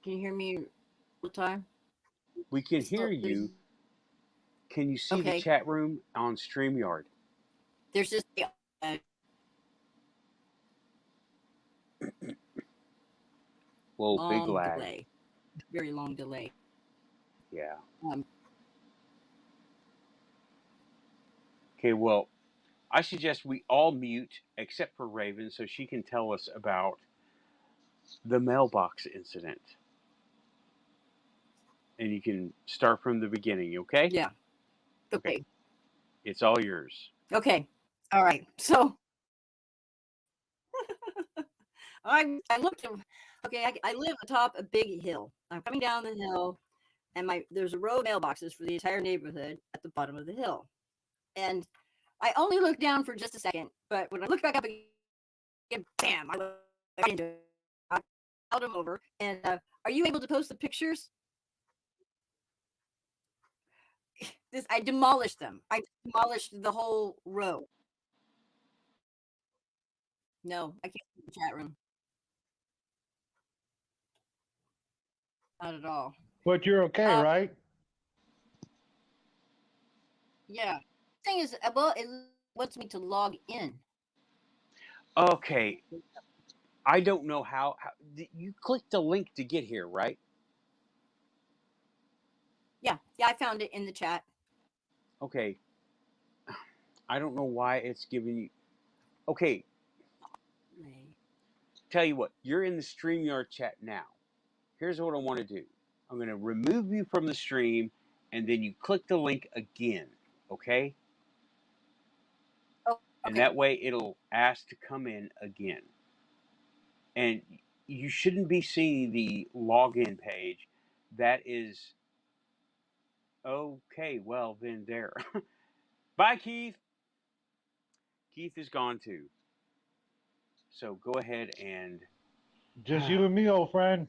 Can you hear me all the time? We can hear you. Can you see the chat room on StreamYard? There's just Whoa, long big lag. delay. Very long delay. Yeah. Okay, well, I suggest we all mute except for Raven so she can tell us about the mailbox incident. And you can start from the beginning, okay? Yeah. Okay. It's all yours. Okay. All right. So I looked. Okay, I live atop a big hill. I'm coming down the hill, and there's a row of mailboxes for the entire neighborhood at the bottom of the hill. And I only looked down for just a second, but when I looked back up again, bam! I looked into it. I held them over. And are you able to post the pictures? I demolished them. I demolished the whole row. No, I can't see the chat room. Not at all. But you're okay, right? Yeah. Thing is, well, it wants me to log in. Okay. I don't know how you clicked the link to get here, right? Yeah, I found it in the chat. Okay. I don't know why it's giving you. Okay. Tell you what, you're in the StreamYard chat now. Here's what I want to do. I'm going to remove you from the stream, and then you click the link again, okay? Oh, okay. And that way it'll ask to come in again. And you shouldn't be seeing the login page. That is okay. Well, then there. Bye, Keith. Keith is gone too. So go ahead and. Just you and me, old friend.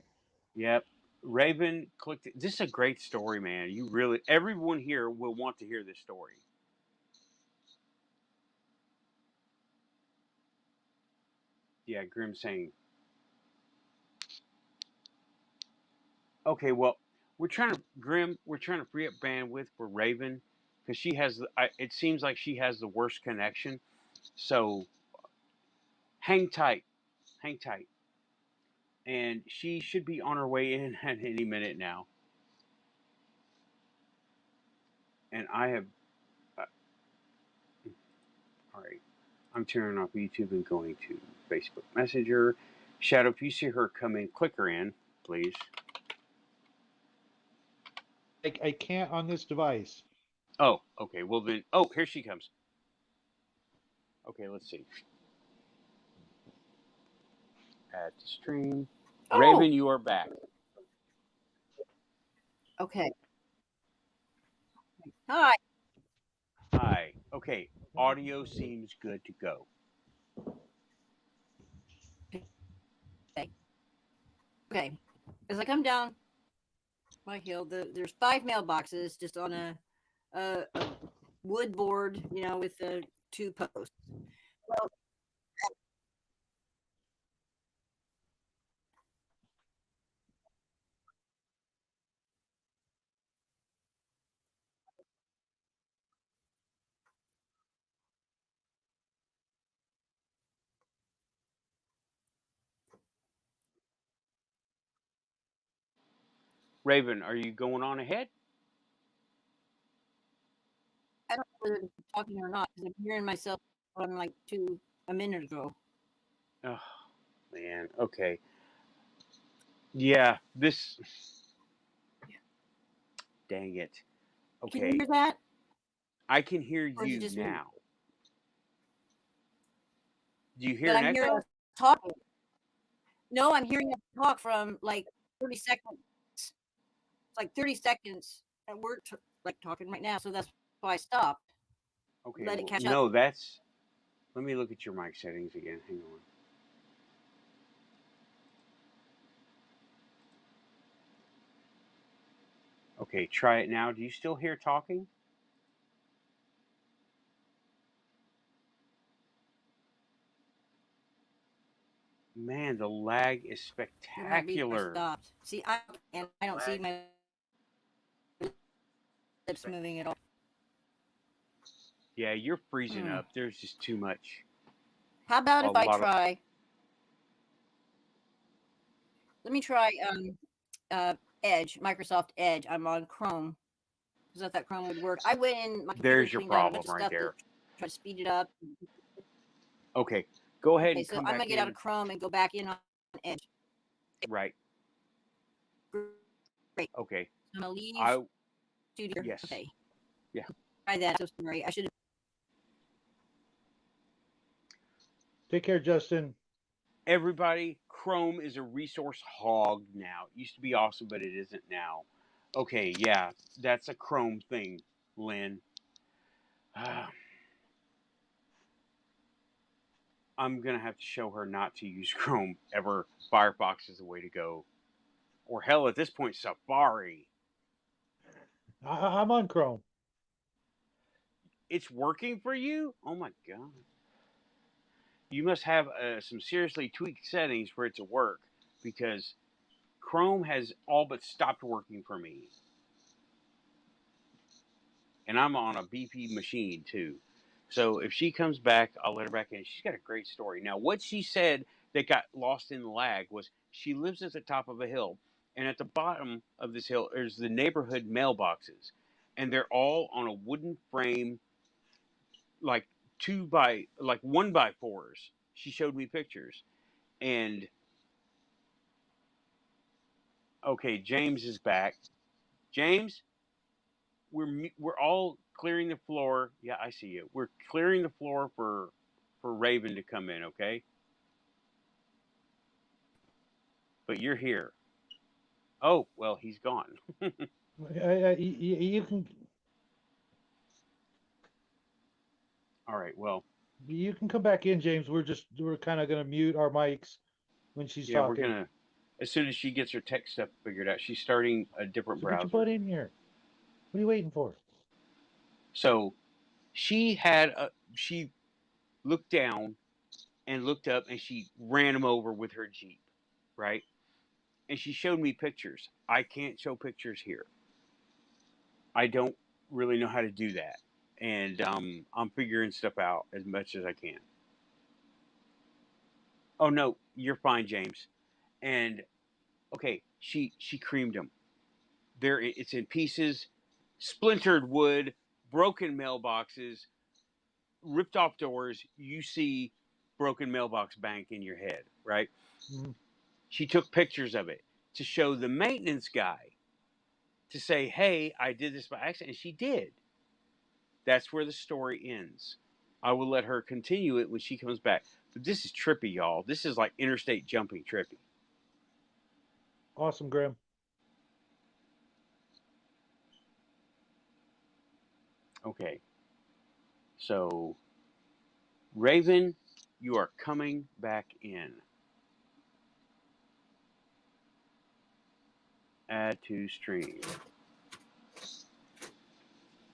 Yep. Raven clicked. This is a great story, man. Everyone here will want to hear this story. Yeah, Grim saying. Okay, well, we're trying to free up bandwidth for Raven because she has. It seems like she has the worst connection. So, hang tight, and she should be on her way in at any minute now. And I have. All right, I'm turning off YouTube and going to Facebook Messenger. Shadow, if you see her come in, click her in, please. I can't on this device. Oh, okay. Well then, oh, here she comes. Okay, let's see. Add to stream. Raven, Oh, you are back. okay. Hi. Hi. Okay. Audio seems good to go. Okay. As I come down my hill, there's 5 mailboxes just on a wood board, with the 2 posts. Well, Raven, are you going on ahead? I don't know whether I'm talking or not because I'm hearing myself on like a minute ago. Oh, man. Okay. Yeah, this. Dang it. Can you Okay. hear that? I can hear Or is it you just me? now. Do you hear But an I'm hearing echo? us talking. No, I'm hearing us talk from like 30 seconds. It's like 30 seconds, and we're like talking right now. So that's why I stopped. Okay. Let it Well, catch up. no, that's. Let me look at your mic settings again. Hang on. Okay, try it now. Do you still hear talking? Man, the lag is It might be I spectacular. stopped. See, I don't see my lips moving at all. Yeah, you're freezing up. There's just too much. How about A if I lot of. try? Let me try Edge, Microsoft Edge. I'm on Chrome. Because I thought Chrome would work. I went in my computer There's and your cleaned out a problem bunch of right stuff to there. try to speed it up. Okay, go ahead Okay, and so come I'm gonna back get out in. of Chrome and go back in on Edge. Right. Great. Okay. I'm gonna leave I. studio. Yes. Okay. Yeah. Try that. So sorry. I should have. Take care, Justin. Everybody, Chrome is a resource hog now. It used to be awesome, but it isn't now. Okay, yeah, that's a Chrome thing, Lynn. I'm gonna have to show her not to use Chrome ever. Firefox is the way to go, or hell, at this point, Safari. I'm on Chrome. It's working for you? Oh my god! You must have some seriously tweaked settings for it to work, because Chrome has all but stopped working for me. And I'm on a BP machine too. So if she comes back, I'll let her back in. She's got a great story. Now, what she said that got lost in the lag was she lives at the top of a hill, and at the bottom of this hill is the neighborhood mailboxes, and they're all on a wooden frame, like 1x4s. She showed me pictures, and okay, James is back. James, we're all clearing the floor. Yeah, I see you. We're clearing the floor for Raven to come in, okay? But you're here. Oh, well, he's gone. You can All right, well, come back in, James. We're kind of gonna mute our mics when she's yeah, we're talking. gonna as soon as she gets her tech stuff figured out, she's starting a different So get your browser. butt in here. What are you waiting for? So she looked down and looked up and she ran him over with her Jeep, right? And she showed me pictures. I can't show pictures here. I don't really know how to do that. And I'm figuring stuff out as much as I can. Oh no, you're fine, James. And okay, she creamed him. It's in pieces, splintered wood, broken mailboxes, ripped off doors. You see broken mailbox bank in your head, right? Mm-hmm. She took pictures of it to show the maintenance guy to say, "Hey, I did this by accident." And she did. That's where the story ends. I will let her continue it when she comes back. But this is trippy, y'all. This is like interstate jumping trippy. Awesome, Graham. Okay. So, Raven, you are coming back in. Add to stream.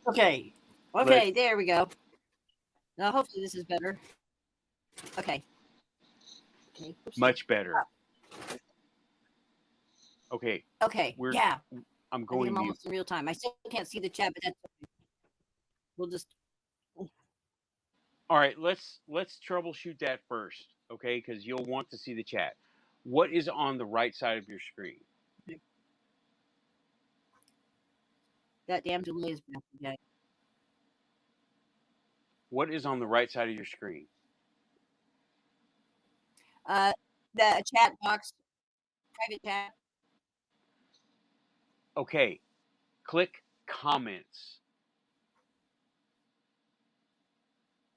Okay. Okay, there we go. Now, hopefully this is better. Okay. Okay. Much better. Okay. Okay. Yeah. I'm I think going I'm mute. almost in real time. I still can't see the chat, but that's okay. We'll just. All right, let's troubleshoot that first, okay? Because you'll want to see the chat. What is on the right side of your screen? That damn delay is back again. What is on the right side of your screen? The chat box, private chat. Okay, click comments.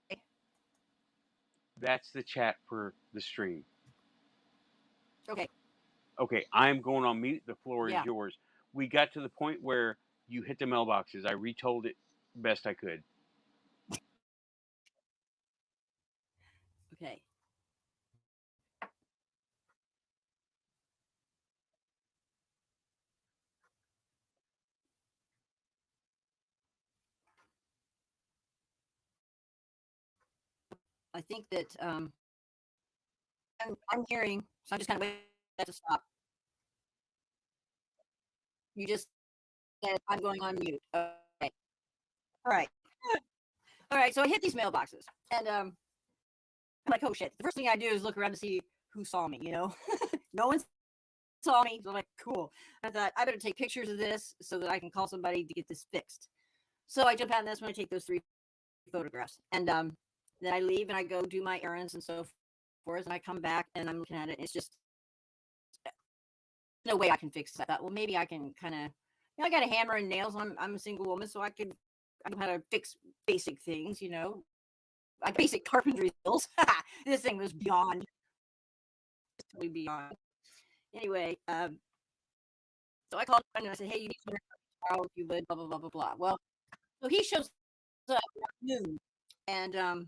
Okay. That's the chat for the stream. Okay. Okay, I'm going on mute. The floor Yeah. is yours. We got to the point where you hit the mailboxes. I retold it best I could. Okay. I think that I'm hearing, so I'm just kind of waiting for that to stop. You just said I'm going on mute. Okay. All right. All right. So I hit these mailboxes, and I'm like, oh shit. The first thing I do is look around to see who saw me. You know, no one saw me. So I'm like, cool. I thought I better take pictures of this so that I can call somebody to get this fixed. So I jump out, and that's when I take those 3 photographs, and then I leave and I go do my errands and so forth, and I come back and I'm looking at it. And it's just no way I can fix that. I thought, well, maybe I can kind of, you know, I got a hammer and nails. I'm a single woman, so I know how to fix basic things, you know, like basic carpentry skills. This thing was beyond, totally beyond. Anyway, so I called and I said, hey, you need to tomorrow if you would, blah blah blah blah blah. Well, so he shows up at noon, and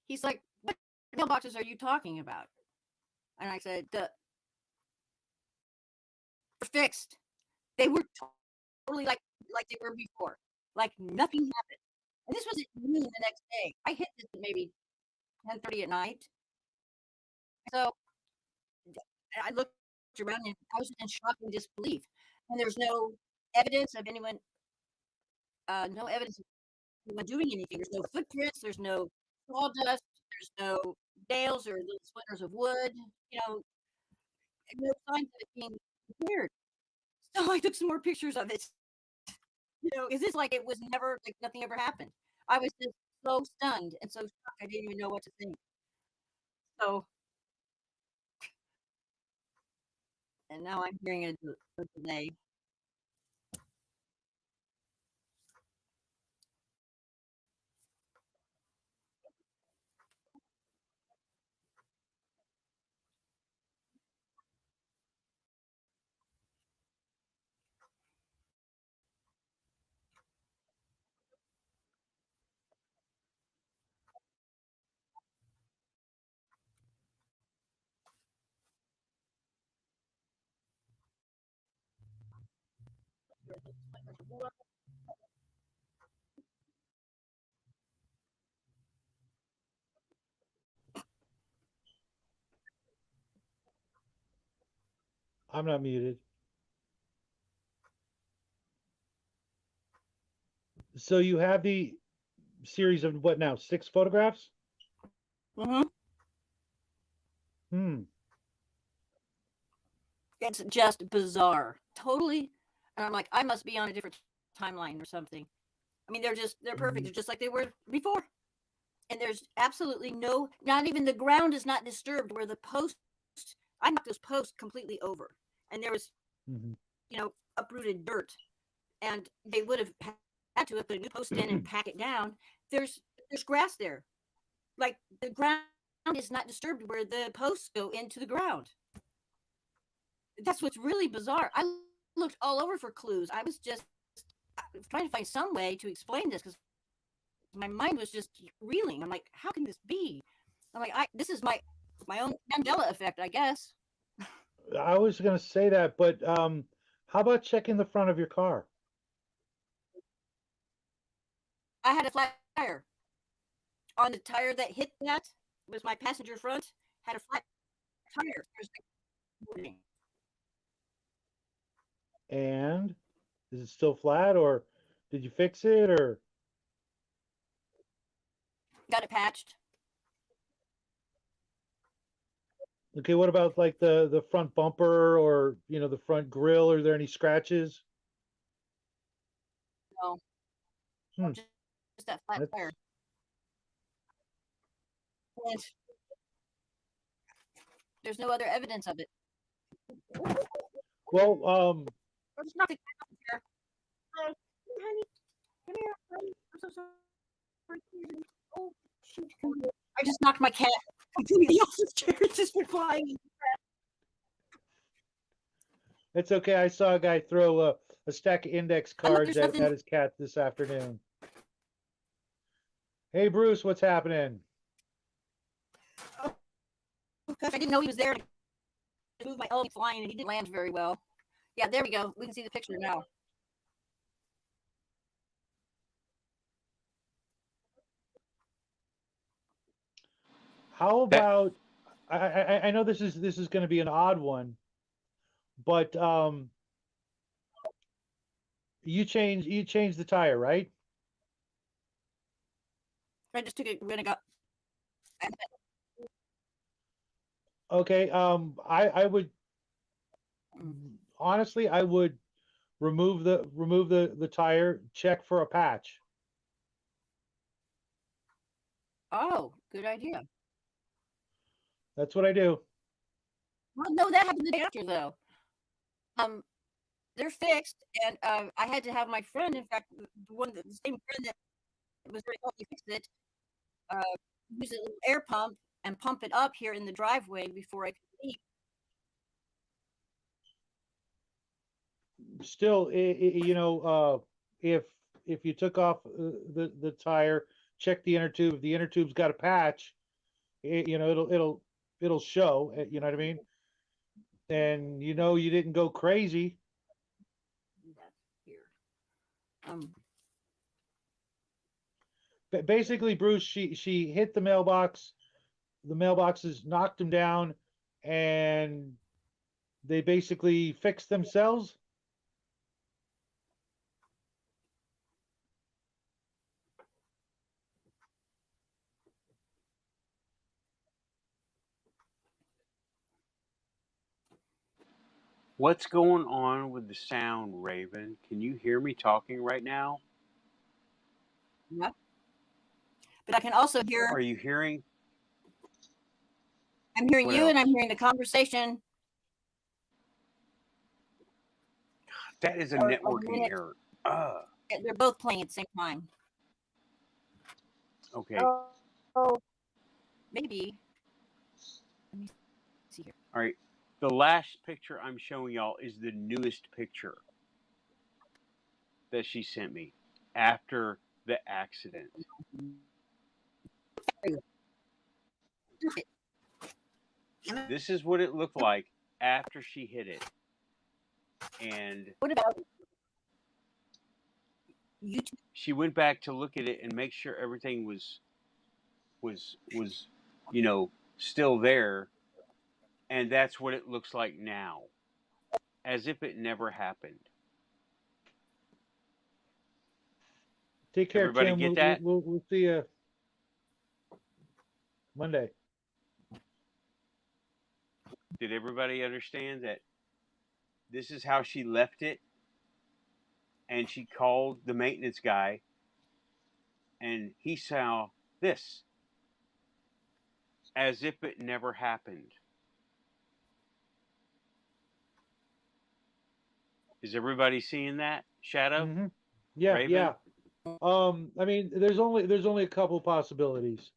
he's like, what mailboxes are you talking about? And I said, they're fixed. They were totally like they were before. Like nothing happened. And this was at noon the next day. I hit this at maybe 10:30 at night. So I looked around and I was in shock and disbelief. And there's no evidence of anyone, no evidence of anyone doing anything. There's no footprints. There's no sawdust. There's no nails or little splinters of wood. You know, no signs of it being repaired. So I took some more pictures of it. You know, is this like it was never like nothing ever happened? I was just so stunned and so shocked I didn't even know what to think. So, and now I'm hearing a delay. I'm not muted. So you have the series of what now? 6 photographs? Mm-hmm. It's just bizarre. Totally. And I'm like, I must be on a different timeline or something. I mean, they're perfect. They're just like they were before. And there's absolutely not even the ground is not disturbed where the posts, I knocked those posts completely over. And there was, you know, uprooted dirt. And they would have had to have put a new post in and pack it down. There's grass there. Like the ground is not disturbed where the posts go into the ground. that's what's really bizarre. I looked all over for clues. I was just trying to find some way to explain this because my mind was just reeling. I'm like, how can this be? I'm like, this is my own Mandela effect, I guess. I was going to say that, but how about checking the front of your car? I had a flat tire. On the tire that hit that was my passenger front, had a flat tire. And is it still flat, or did you fix it, or? Got it patched. Okay, what about like the front bumper, or the front grille? Are there any scratches? No, just that flat tire. And there's no other evidence of it. Well, There's nothing here. Honey, come here. I'm so sorry. Oh, shoot. I just knocked my cat completely off the chair. It's just been flying. it's okay. I saw a guy throw a stack of index cards at his cat this afternoon. Hey, Bruce, what's happening? Oh, gosh, I didn't know he was there to move my elephant flying, and he didn't land very well. Yeah, there we go. We can see the picture now. How about I know this is going to be an odd one, but you changed the tire, right? I just took it when I got. Okay. I would honestly, I would remove the tire, check for a patch. Oh, good idea. That's what I do. Well, no, that happened the day after though. They're fixed, and I had to have my friend, in fact, the same friend that was very helpful, fix it, use a little air pump and pump it up here in the driveway before I could leave. Still, if you took off the tire, check the inner tube. If the inner tube's got a patch, it'll show. You know what I mean? And you didn't go crazy. Basically, Bruce, she hit the mailbox. The mailboxes knocked them down, and they basically fixed themselves. What's going on with the sound, Raven? Can you hear me talking right now? Yeah. But I can also hear. Are you hearing? I'm hearing you, and I'm hearing the conversation. That is a networking error. They're both playing at the same time. Okay. Oh, maybe. Let me see here. All right. The last picture I'm showing y'all is the newest picture that she sent me after the accident. This is what it looked like after she hit it. And what about YouTube? She went back to look at it and make sure everything was still there. And that's what it looks like now, as if it never happened. Take care, Everybody Tim. get that? We'll see you Monday. Did everybody understand that this is how she left it? And she called the maintenance guy, and he saw this as if it never happened. Is everybody seeing that, Shadow? Mm-hmm. Yeah, Raven? Yeah. I mean, there's only a couple possibilities.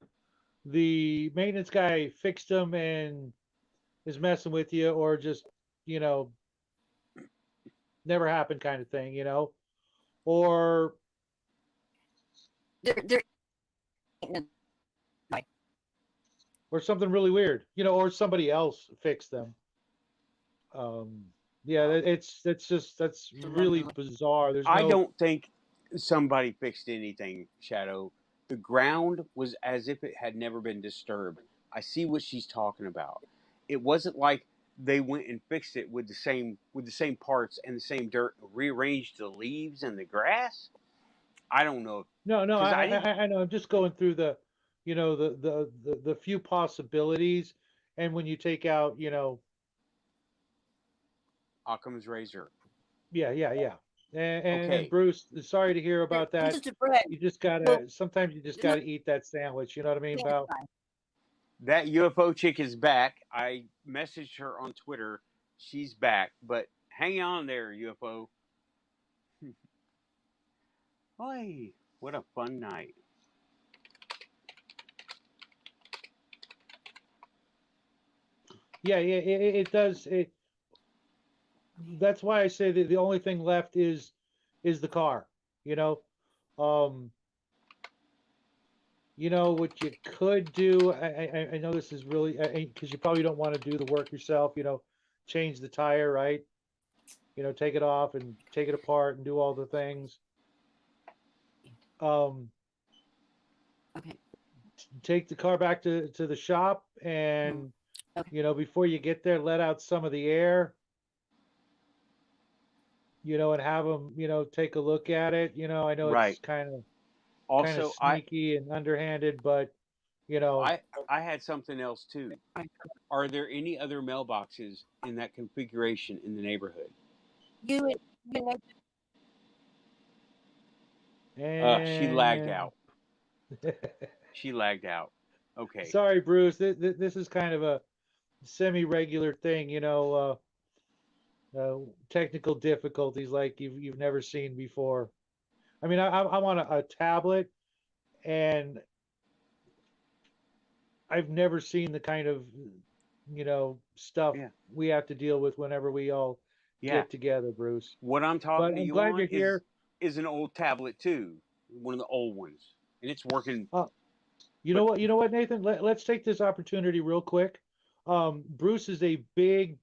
The maintenance guy fixed them and is messing with you, or just never happened kind of thing, or They're or something really weird, or somebody else fixed them. Yeah, that's really bizarre. There's I no don't think somebody fixed anything, Shadow. The ground was as if it had never been disturbed. I see what she's talking about. It wasn't like they went and fixed it with the same parts and the same dirt, rearranged the leaves and the grass. I don't know no. because I I, didn't. I I know. I'm just going through the few possibilities, and when you take out, Occam's razor. yeah. And Okay, Bruce, sorry to hear about that. pieces of bread. You just Well, gotta sometimes you just gotta eat that sandwich. You know what I mean, pal? that UFO chick is back. I messaged her on Twitter. She's back, but hang on there, UFO. Boy, what a fun night. Yeah, it does. That's why I say that the only thing left is the car. You know, um, what you could do. I know this is really because you probably don't want to do the work yourself. Change the tire, right? Take it off and take it apart and do all the things. Um, Okay. Take the car back to the shop and Okay. before you get there, let out some of the air. And have them, take a look at it. I know it's Right. kind of Also, sneaky and underhanded, but I I had something else too. Are there any other mailboxes in that configuration in the neighborhood? You know, She lagged and out. She lagged out. Okay. sorry, Bruce. This is kind of a semi-regular thing, technical difficulties like you've never seen before. I mean, I'm on a tablet, and I've never seen the kind of stuff Yeah. we have to deal with whenever we all Yeah. get together, Bruce. What I'm But talking to I'm you glad on you're here. is an old tablet too, one of the old ones, and it's working. You But know what? You know what, Nathan? Let's take this opportunity real quick. Bruce is a big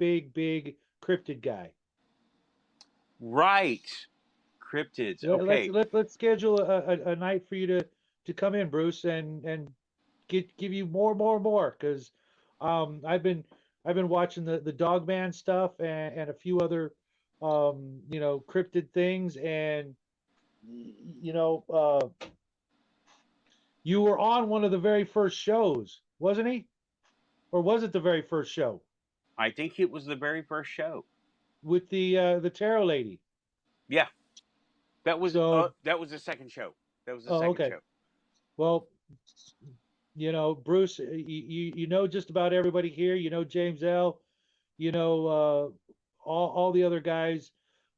cryptid guy. right, cryptids. Let's Okay. let's schedule a night for you to come in, Bruce, and give you more because I've been watching the Dogman stuff and a few other cryptid things, and you were on one of the very first shows, wasn't he? Or was it the very first show I think it was the very first show. with the tarot lady? Yeah. So, That was the second show. That was the oh, second okay. show. Well, Bruce, you know just about everybody here. You know James L. You know all the other guys.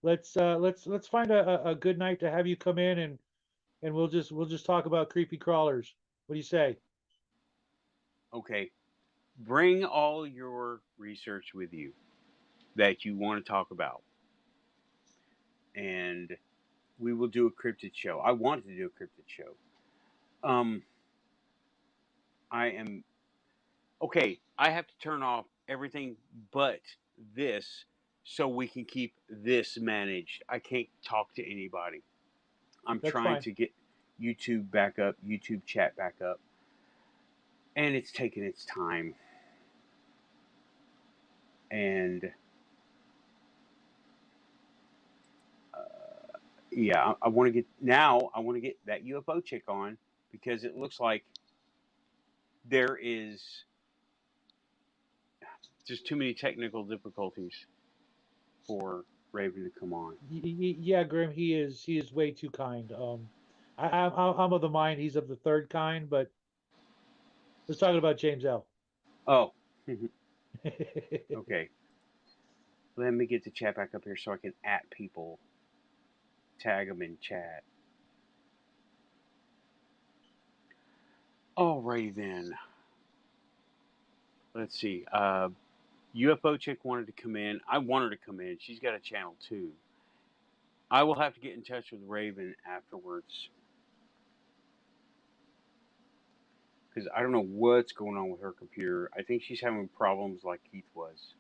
Let's find a good night to have you come in and we'll just talk about creepy crawlers. What do you say? Okay. Bring all your research with you that you want to talk about, and we will do a cryptid show. I wanted to do a cryptid show. Um, I am okay. I have to turn off everything but this so we can keep this managed. I can't talk to anybody. I'm That's trying fine. to get YouTube back up, YouTube chat back up, and it's taking its time. And yeah, I want to get now. I want to get that UFO chick on because it looks like there is just too many technical difficulties for Raven to come on. Yeah, Grim, he is way too kind. I'm of the mind he's of the third kind, but let's talk about James L. Oh, okay. Let me get the chat back up here so I can at people, tag them in chat. Alrighty then. Let's see. UFO Chick wanted to come in. I want her to come in. She's got a channel too. I will have to get in touch with Raven afterwards because I don't know what's going on with her computer. I think she's having problems like Keith was.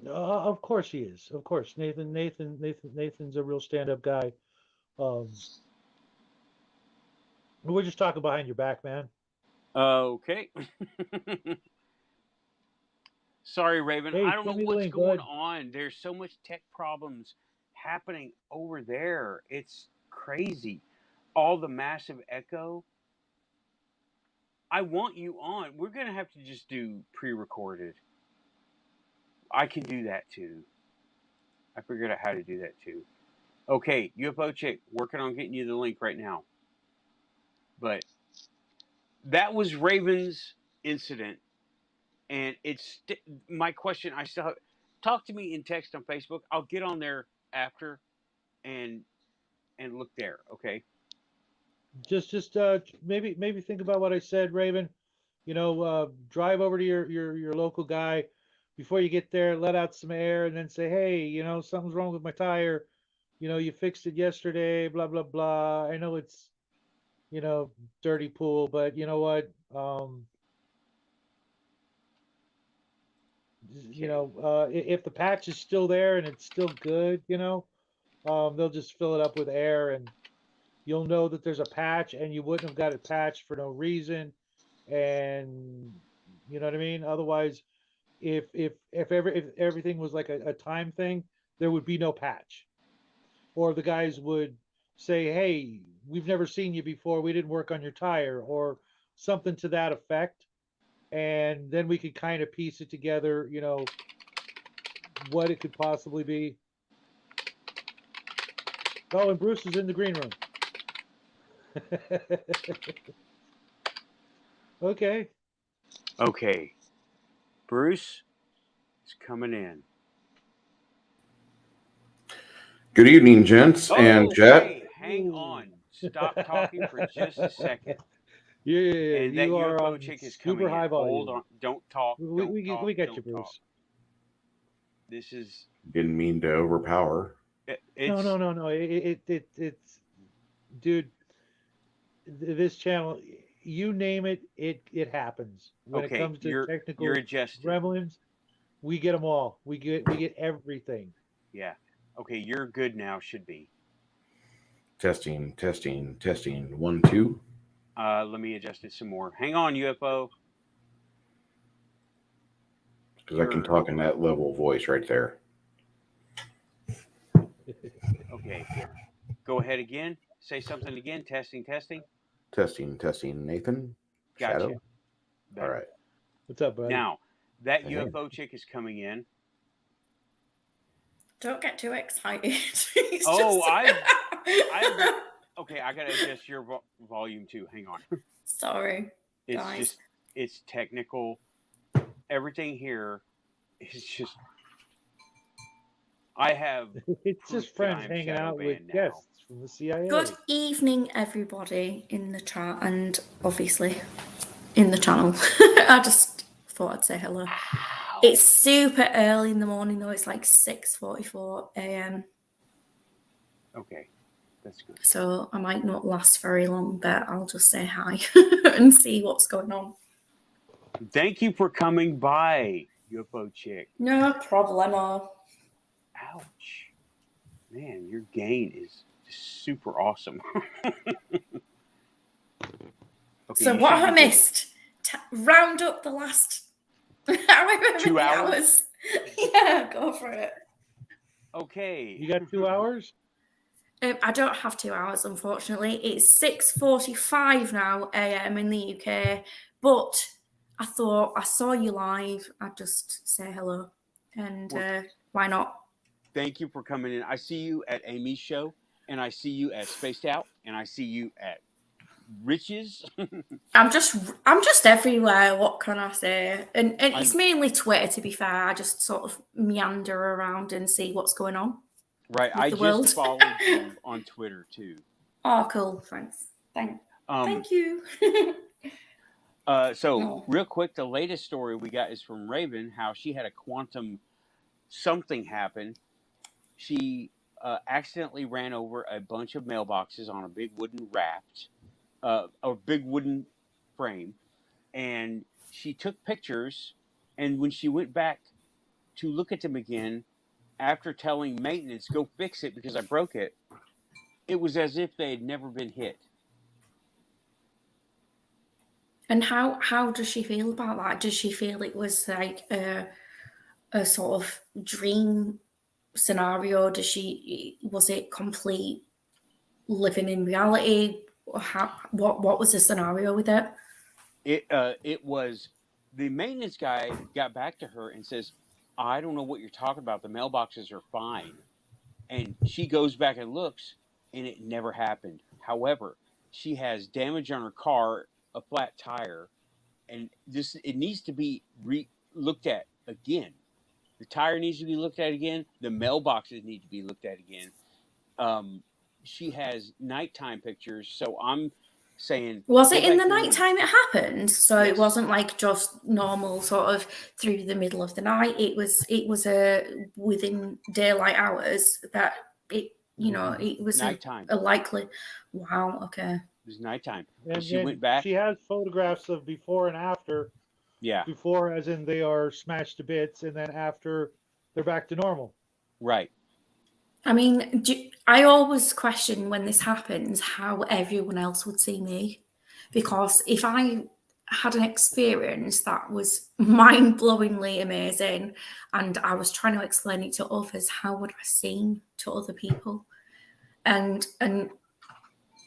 Of course he is. Of course, Nathan's a real stand-up guy. We're just talking behind your back, man. Okay. Sorry, Raven. Hey, I don't know send me the what's link, going bud. on. There's so much tech problems happening over there. It's crazy. All the massive echo. I want you on. We're going to have to just do pre-recorded. I can do that too. I figured out how to do that too. Okay, UFO Chick, working on getting you the link right now. But that was Raven's incident. And it's my question. I still have, talk to me in text on Facebook. I'll get on there after and look there. Okay. Just maybe think about what I said, Raven. Drive over to your local guy before you get there, let out some air, and then say, hey, something's wrong with my tire. You fixed it yesterday, blah blah blah. I know it's dirty pool, but you know what? If the patch is still there and it's still good, they'll just fill it up with air and you'll know that there's a patch and you wouldn't have got it patched for no reason. And you know what I mean? Otherwise, if everything was like a time thing, there would be no patch. Or the guys would say, hey, we've never seen you before. We didn't work on your tire or something to that effect. And then we could kind of piece it together, what it could possibly be. Oh, and Bruce is in the green room. Okay. Okay. Bruce is coming in. Good evening, gents and Jet. Hey, hang on. Stop talking for just a second. Yeah, And that you are UFO Chick is coming super high in. volume. Hold on. Don't talk. We get you, Bruce. Talk. This is. Didn't mean to overpower. No. It's, dude. This channel, you name it, it happens. When it comes to technical gremlins, we get them all. We get everything. Yeah. Okay, you're good now. Should be. Testing. 1, 2. Let me adjust it some more. Hang on, UFO. Because I can talk in that level of voice right there. Okay. Go ahead again. Say something again. Testing. Testing. Nathan. Gotcha. Shadow. All right. What's up, buddy? Now, that UFO Chick is coming in. Don't get too excited. Okay, I gotta adjust your volume too. Hang on. Sorry, guys. It's technical. Everything here is just. I have. It's just friends hanging out with guests from the CIA. Good evening, everybody in the chat and obviously in the channel. I just thought I'd say hello. It's super early in the morning though. It's like 6:44 a.m. Okay, that's good. So I might not last very long, but I'll just say hi and see what's going on. Thank you for coming by, UFO Chick. No problemo. Ouch. Man, your gain is super awesome. Okay, so what have I missed? Round up the last 2 hours. Yeah, go for it. Okay. You got 2 hours? I don't have 2 hours, unfortunately. It's 6:45 now a.m. in the UK, but I thought I saw you live. I'd just say hello, and why not? Thank you for coming in. I see you at Amy's show, and I see you at Spaced Out, and I see you at Rich's. I'm just everywhere. What can I say? And it's mainly Twitter, to be fair. I just sort of meander around and see what's going on. Right. I just followed you on Twitter too. Oh, cool. Thanks. Thank you. So real quick, the latest story we got is from Raven, how she had a quantum something happen. She accidentally ran over a bunch of mailboxes on a big wooden raft, a big wooden frame, and she took pictures. And when she went back to look at them again, after telling maintenance, "Go fix it because I broke it," it was as if they had never been hit. And how does she feel about that? Does she feel it was like a sort of dream scenario? Was it complete living in reality? What was the scenario with it? It was the maintenance guy got back to her and says, "I don't know what you're talking about. The mailboxes are fine." And she goes back and looks, and it never happened. However, she has damage on her car, a flat tire, and it needs to be looked at again. The tire needs to be looked at again. The mailboxes need to be looked at again. She has nighttime pictures, so I'm saying, was it in the nighttime it happened? So yes. It wasn't like just normal sort of through the middle of the night. It was within daylight hours that it was nighttime. a likely. Wow. Okay. It was nighttime. And she went back. She has photographs of before and after. Yeah. Before, as in they are smashed to bits, and then after they're back to normal. Right. I mean, I always question when this happens how everyone else would see me. Because if I had an experience that was mind-blowingly amazing and I was trying to explain it to others, how would I seem to other people? And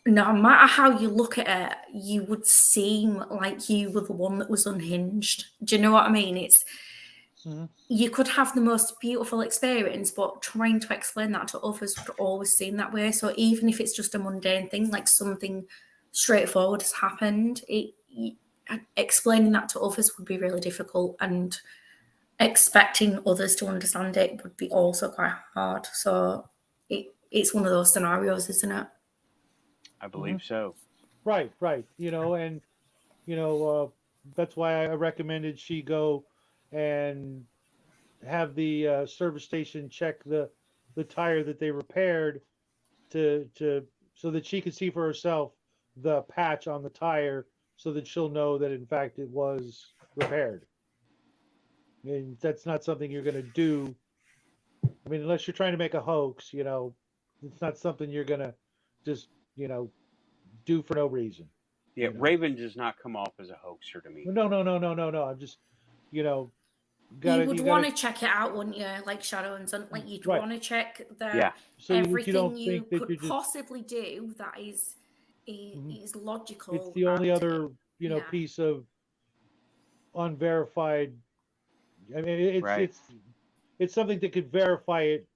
no matter how you look at it, you would seem like you were the one that was unhinged. Do you know what I mean? It's you could have the most beautiful experience, but trying to explain that to others would always seem that way. So even if it's just a mundane thing, like something straightforward has happened, explaining that to others would be really difficult, and expecting others to understand it would be also quite hard. So it's one of those scenarios, isn't it? I believe so. Right. And that's why I recommended she go and have the service station check the tire that they repaired to so that she could see for herself the patch on the tire, so that she'll know that in fact it was repaired. And that's not something you're going to do. I mean, unless you're trying to make a hoax, it's not something you're going to just do for no reason. Yeah, Raven does not come off as a hoaxer to me. No. I'm just, you would want to check it out, wouldn't you? Like Shadow and Sun, like you'd want to check that so everything you could possibly do that is logical. It's the only other piece of unverified. I mean, it's something that could verify it,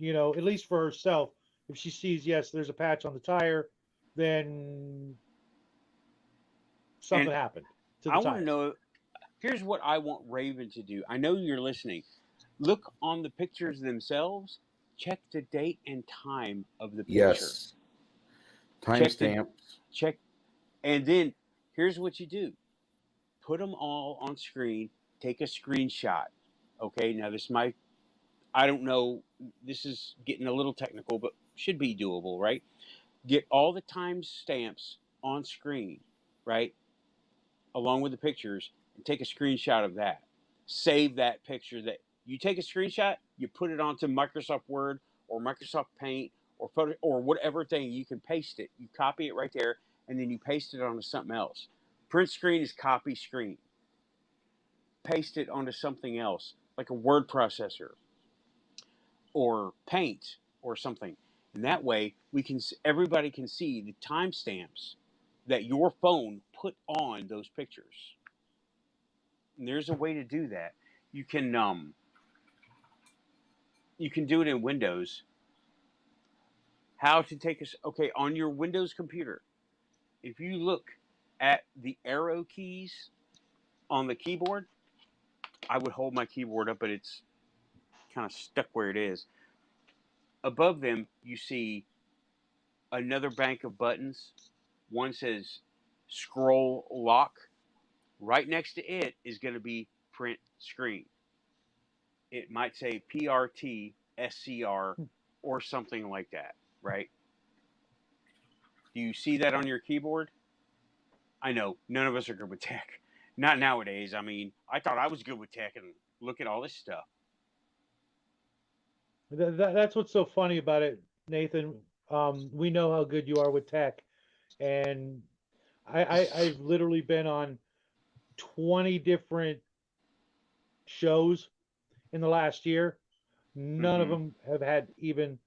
at least for herself. If she sees, yes, there's a patch on the tire, then something happened to the tire. I want to know. Here's what I want Raven to do. I know you're listening. Look on the pictures themselves. Check the date and time of the picture. Yes. Timestamps. Check. And then here's what you do. Put them all on screen. Take a screenshot. Okay, now this might, I don't know, this is getting a little technical, but should be doable, right? Get all the timestamps on screen, right? Along with the pictures, and take a screenshot of that. Save that picture. That you take a screenshot, you put it onto Microsoft Word or Microsoft Paint or photo or whatever thing. You can paste it. You copy it right there, and then you paste it onto something else. Print screen is copy screen. Paste it onto something else, like a word processor or Paint or something. And that way, everybody can see the timestamps that your phone put on those pictures. And there's a way to do that. You can do it in Windows. How to take on your Windows computer. If you look at the arrow keys on the keyboard, I would hold my keyboard up, but it's kind of stuck where it is. Above them, you see another bank of buttons. One says scroll lock, Right next to it is going to be print screen. It might say PRT SCR or something like that, right? Do you see that on your keyboard? I know none of us are good with tech. Not nowadays. I mean, I thought I was good with tech, and look at all this stuff. That's what's so funny about it, Nathan. We know how good you are with tech, and I've literally been on 20 different shows in the last year. None of them have had even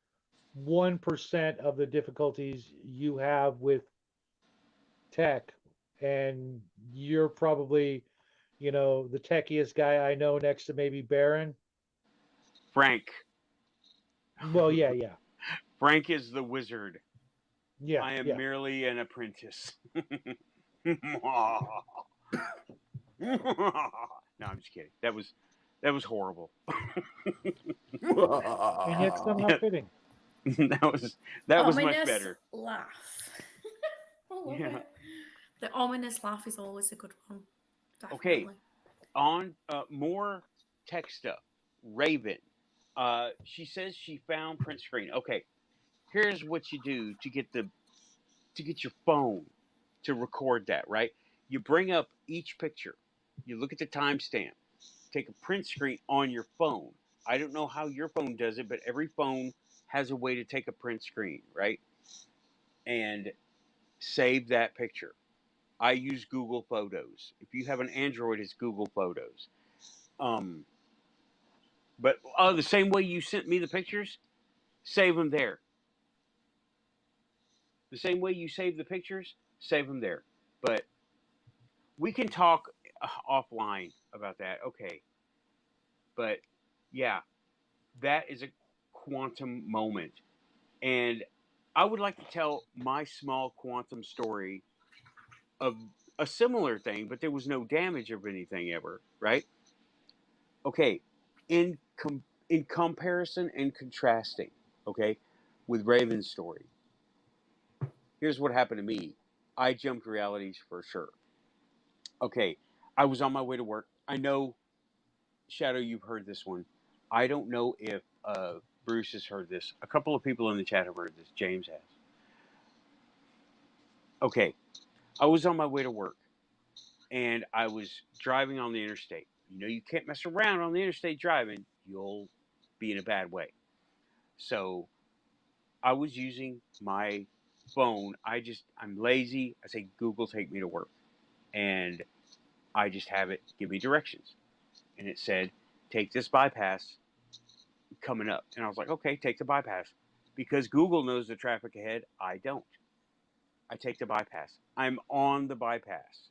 1% of the difficulties you have with tech, and you're probably, the techiest guy I know next to maybe Baron. Frank. Well, yeah. Frank is the wizard. Yeah. I am yeah. merely an apprentice. No, I'm just kidding. That was horrible. And yet somehow fitting. that was much better. Laugh. I love Yeah. it. The ominous laugh is always a good one. Definitely. Okay, on more tech stuff. Raven, she says she found print screen. Okay, here's what you do to get your phone to record that. Right, you bring up each picture, you look at the timestamp, take a print screen on your phone. I don't know how your phone does it, but every phone has a way to take a print screen, right? And save that picture. I use Google Photos. If you have an Android, it's Google Photos. But the same way you sent me the pictures, save them there. The same way you save the pictures, save them there. But we can talk offline about that. Okay. But yeah, that is a quantum moment. And I would like to tell my small quantum story of a similar thing, but there was no damage of anything ever, right? Okay, in comparison and contrasting, okay, with Raven's story, here's what happened to me. I jumped realities for sure. Okay, I was on my way to work. I know, Shadow, you've heard this one. I don't know if Bruce has heard this. A couple of people in the chat have heard this. James has. Okay, I was on my way to work, and I was driving on the interstate. You know, you can't mess around on the interstate driving. You'll be in a bad way. So I was using my phone. I'm lazy. I say, Google, take me to work. And I just have it give me directions. And it said, take this bypass coming up. And I was like, okay, take the bypass. Because Google knows the traffic ahead. I don't. I take the bypass. I'm on the bypass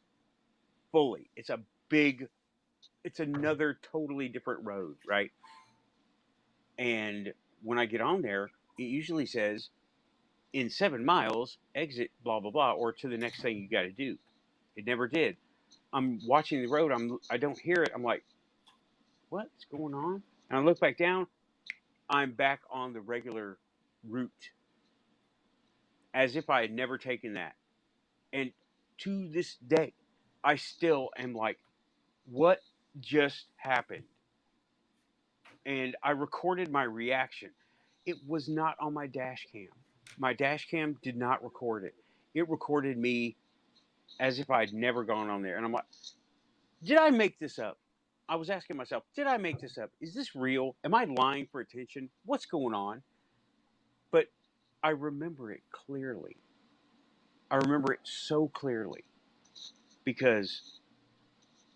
fully. It's another totally different road, right? And when I get on there, it usually says, in 7 miles, exit blah, blah, blah, or to the next thing you got to do. It never did. I'm watching the road. I don't hear it. I'm like, what's going on? And I look back down. I'm back on the regular route as if I had never taken that. And to this day, I still am like, what just happened? And I recorded my reaction. It was not on my dash cam. My dash cam did not record it. It recorded me as if I'd never gone on there. And I'm like, did I make this up? I was asking myself, did I make this up? Is this real? Am I lying for attention? What's going on? But I remember it clearly. I remember it so clearly because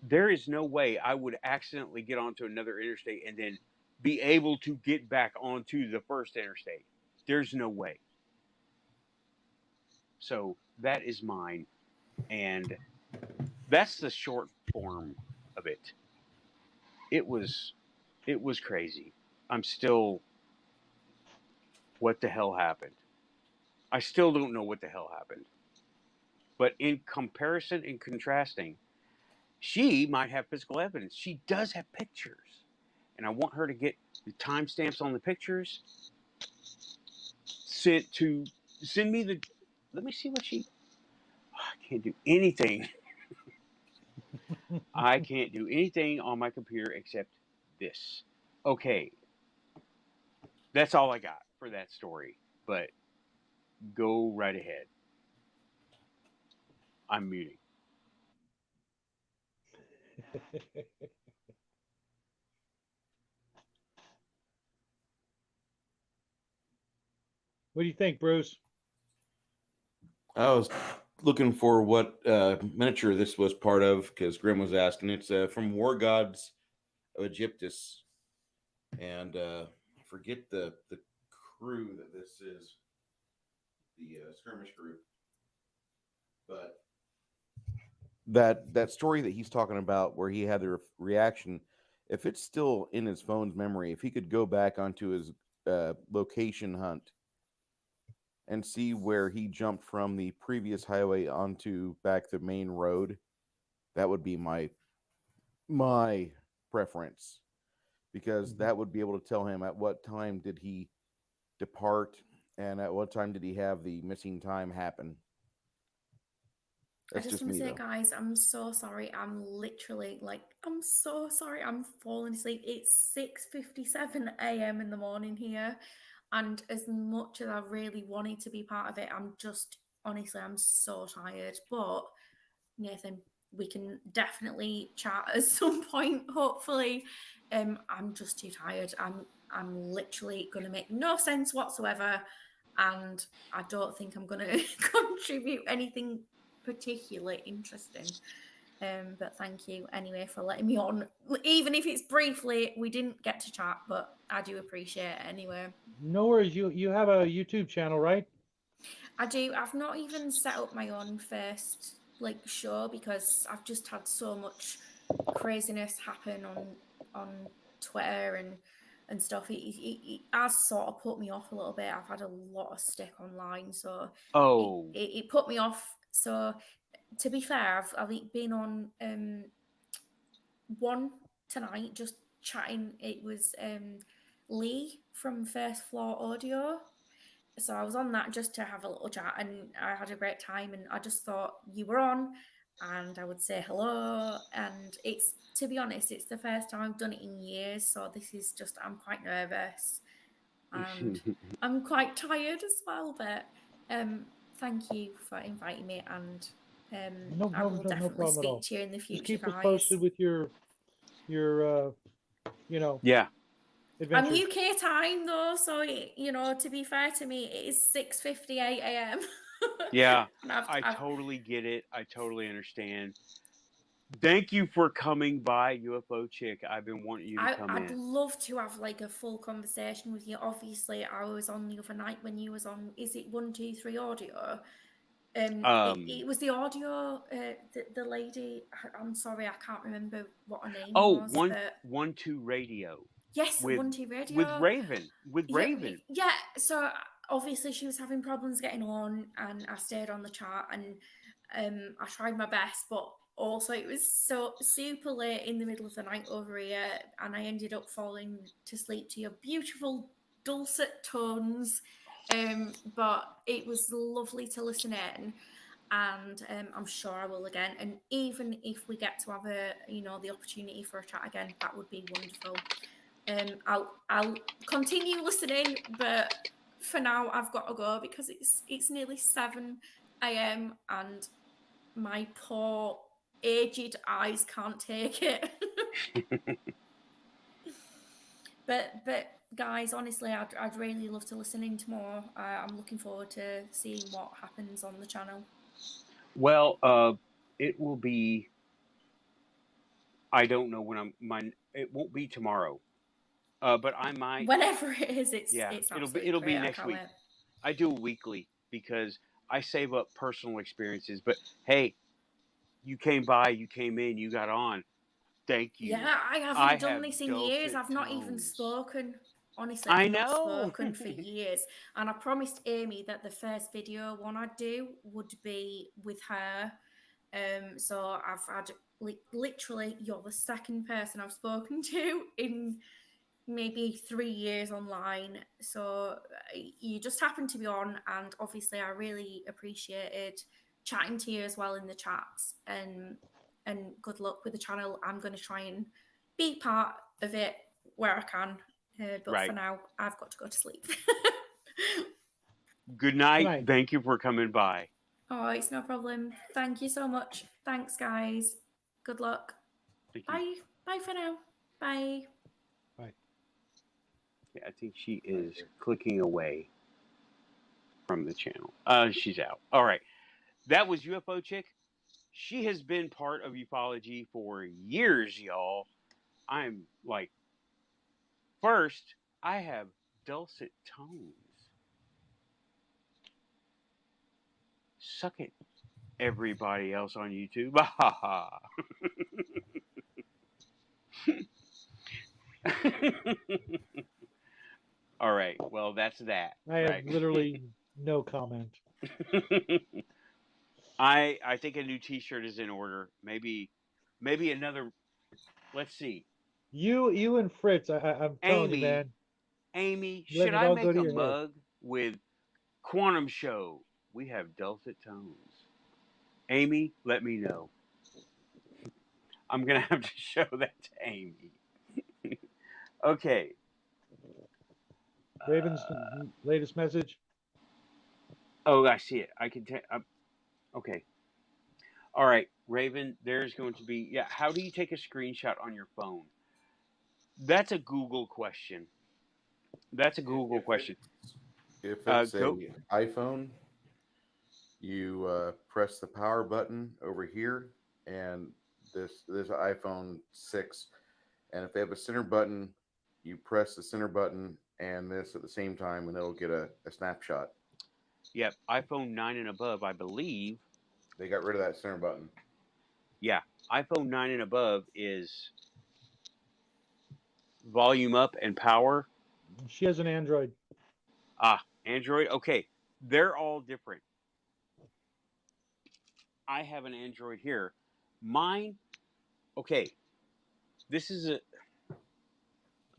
there is no way I would accidentally get onto another interstate and then be able to get back onto the first interstate. There's no way. So that is mine. And that's the short form of it. It was crazy. I'm still, what the hell happened? I still don't know what the hell happened. But in comparison and contrasting, she might have physical evidence. She does have pictures. And I want her to get the timestamps on the pictures send me let me see what I can't do anything. I can't do anything on my computer except this. Okay, that's all I got for that story. But go right ahead. I'm muting. What do you think, Bruce? I was looking for what miniature this was part of because Grim was asking. It's from War Gods of Egyptus, and I forget the crew that this is, the skirmish group, but that story that he's talking about where he had the reaction, if it's still in his phone's memory, if he could go back onto his location hunt and see where he jumped from the previous highway onto back the main road, that would be my preference, because that would be able to tell him at what time did he depart and at what time did he have the missing time happen. I That's just just want to me say, though. guys, I'm so sorry. I'm literally I'm so sorry. I'm falling asleep. It's 6:57 a.m. in the morning here, and as much as I really wanted to be part of it, I'm just honestly, I'm so tired. But Nathan, we can definitely chat at some point. Hopefully, I'm just too tired. I'm literally going to make no sense whatsoever, and I don't think I'm going to contribute anything particularly interesting. But thank you anyway for letting me on. Even if it's briefly, we didn't get to chat, but I do appreciate it anyway. No worries. You have a YouTube channel, right? I do. I've not even set up my own first show because I've just had so much craziness happen on Twitter and stuff. It has sort of put me off a little bit. I've had a lot of stick online, so it put me off. So to be fair, I've been on one tonight just chatting. It was Lee from First Floor Audio. So I was on that just to have a little chat, and I had a great time, and I just thought you were on and I would say hello. And it's, to be honest, it's the first time I've done it in years, so this is just, I'm quite nervous and I'm quite tired as well, but thank you for inviting me, and I will definitely problem at all. speak to you in the future, Just keep us guys. posted with your yeah. adventures. I'm UK time though, so to be fair to me, it is 6:58 a.m. Yeah, I totally get it. I totally understand. Thank you for coming by, UFO Chick. I've been wanting you to come I'd in. love to have a full conversation with you. Obviously, I was on the other night when you was on. Is it 123 Audio? It was the audio. The lady. I'm sorry, I can't remember what her name was. But 1-2 Radio. Yes, with 1-2 Radio. with Raven. With Raven. Yeah. So obviously she was having problems getting on, and I stayed on the chat, and I tried my best, but also it was so super late in the middle of the night over here, and I ended up falling to sleep to your beautiful dulcet tones. But it was lovely to listen in, and I'm sure I will again. And even if we get to have the opportunity for a chat again, that would be wonderful. I'll continue listening, but for now I've got to go because it's nearly 7 a.m. and my poor aged eyes can't take it. But guys, honestly, I'd really love to listen into more. I'm looking forward to seeing what happens on the channel. Well, it will be. I don't know when it won't be tomorrow, but I might. Whenever it is, it's it'll great. be next week. Wait. I do a weekly because I save up personal experiences. But hey, you came by, you came in, you got on. Thank you. Yeah, I haven't done this in years. I've not even spoken. Honestly, I've not spoken for years. And I promised Amy that the first video one I'd do would be with her. So I've had literally, you're the second person I've spoken to in maybe 3 years online. So you just happened to be on, and obviously I really appreciated chatting to you as well in the chats. And and good luck with the channel. I'm going to try and be part of it where I can. But Right. for now, I've got to go to sleep. Good night. Good night. Thank you for coming by. Oh, it's no problem. Thank you so much. Thanks, guys. Good luck. Thank you. Bye. Bye for now. Bye. Bye. Yeah, I think she is clicking away from the channel. She's out. All right. That was UFO Chick. She has been part of ufology for years, y'all. I'm like, first, I have dulcet tones. Suck it, everybody else on YouTube. All right. Well, that's that. I have right? literally no comment. I think a new T-shirt is in order. Maybe another. Let's see. You and Fritz, I'm telling you, man. Amy, Let should it I all go make to a your head. mug with Quantum Show? We have dulcet tones. Amy, let me know. I'm gonna have to show that to Amy. Okay. Raven's latest message. Oh, I see it. I can take. Okay. All right, Raven. There's going to be. Yeah. How do you take a screenshot on your phone? That's a Google question. That's a Google question. If it's Go. an iPhone, you press the power button over here, and this iPhone 6, and if they have a center button, you press the center button and this at the same time, and it'll get a snapshot. Yep, iPhone 9 and above, I believe. They got rid of that center button. Yeah, iPhone 9 and above is volume up and power. She has an Android. Android. Okay, they're all different. I have an Android here. Mine, okay, this is a,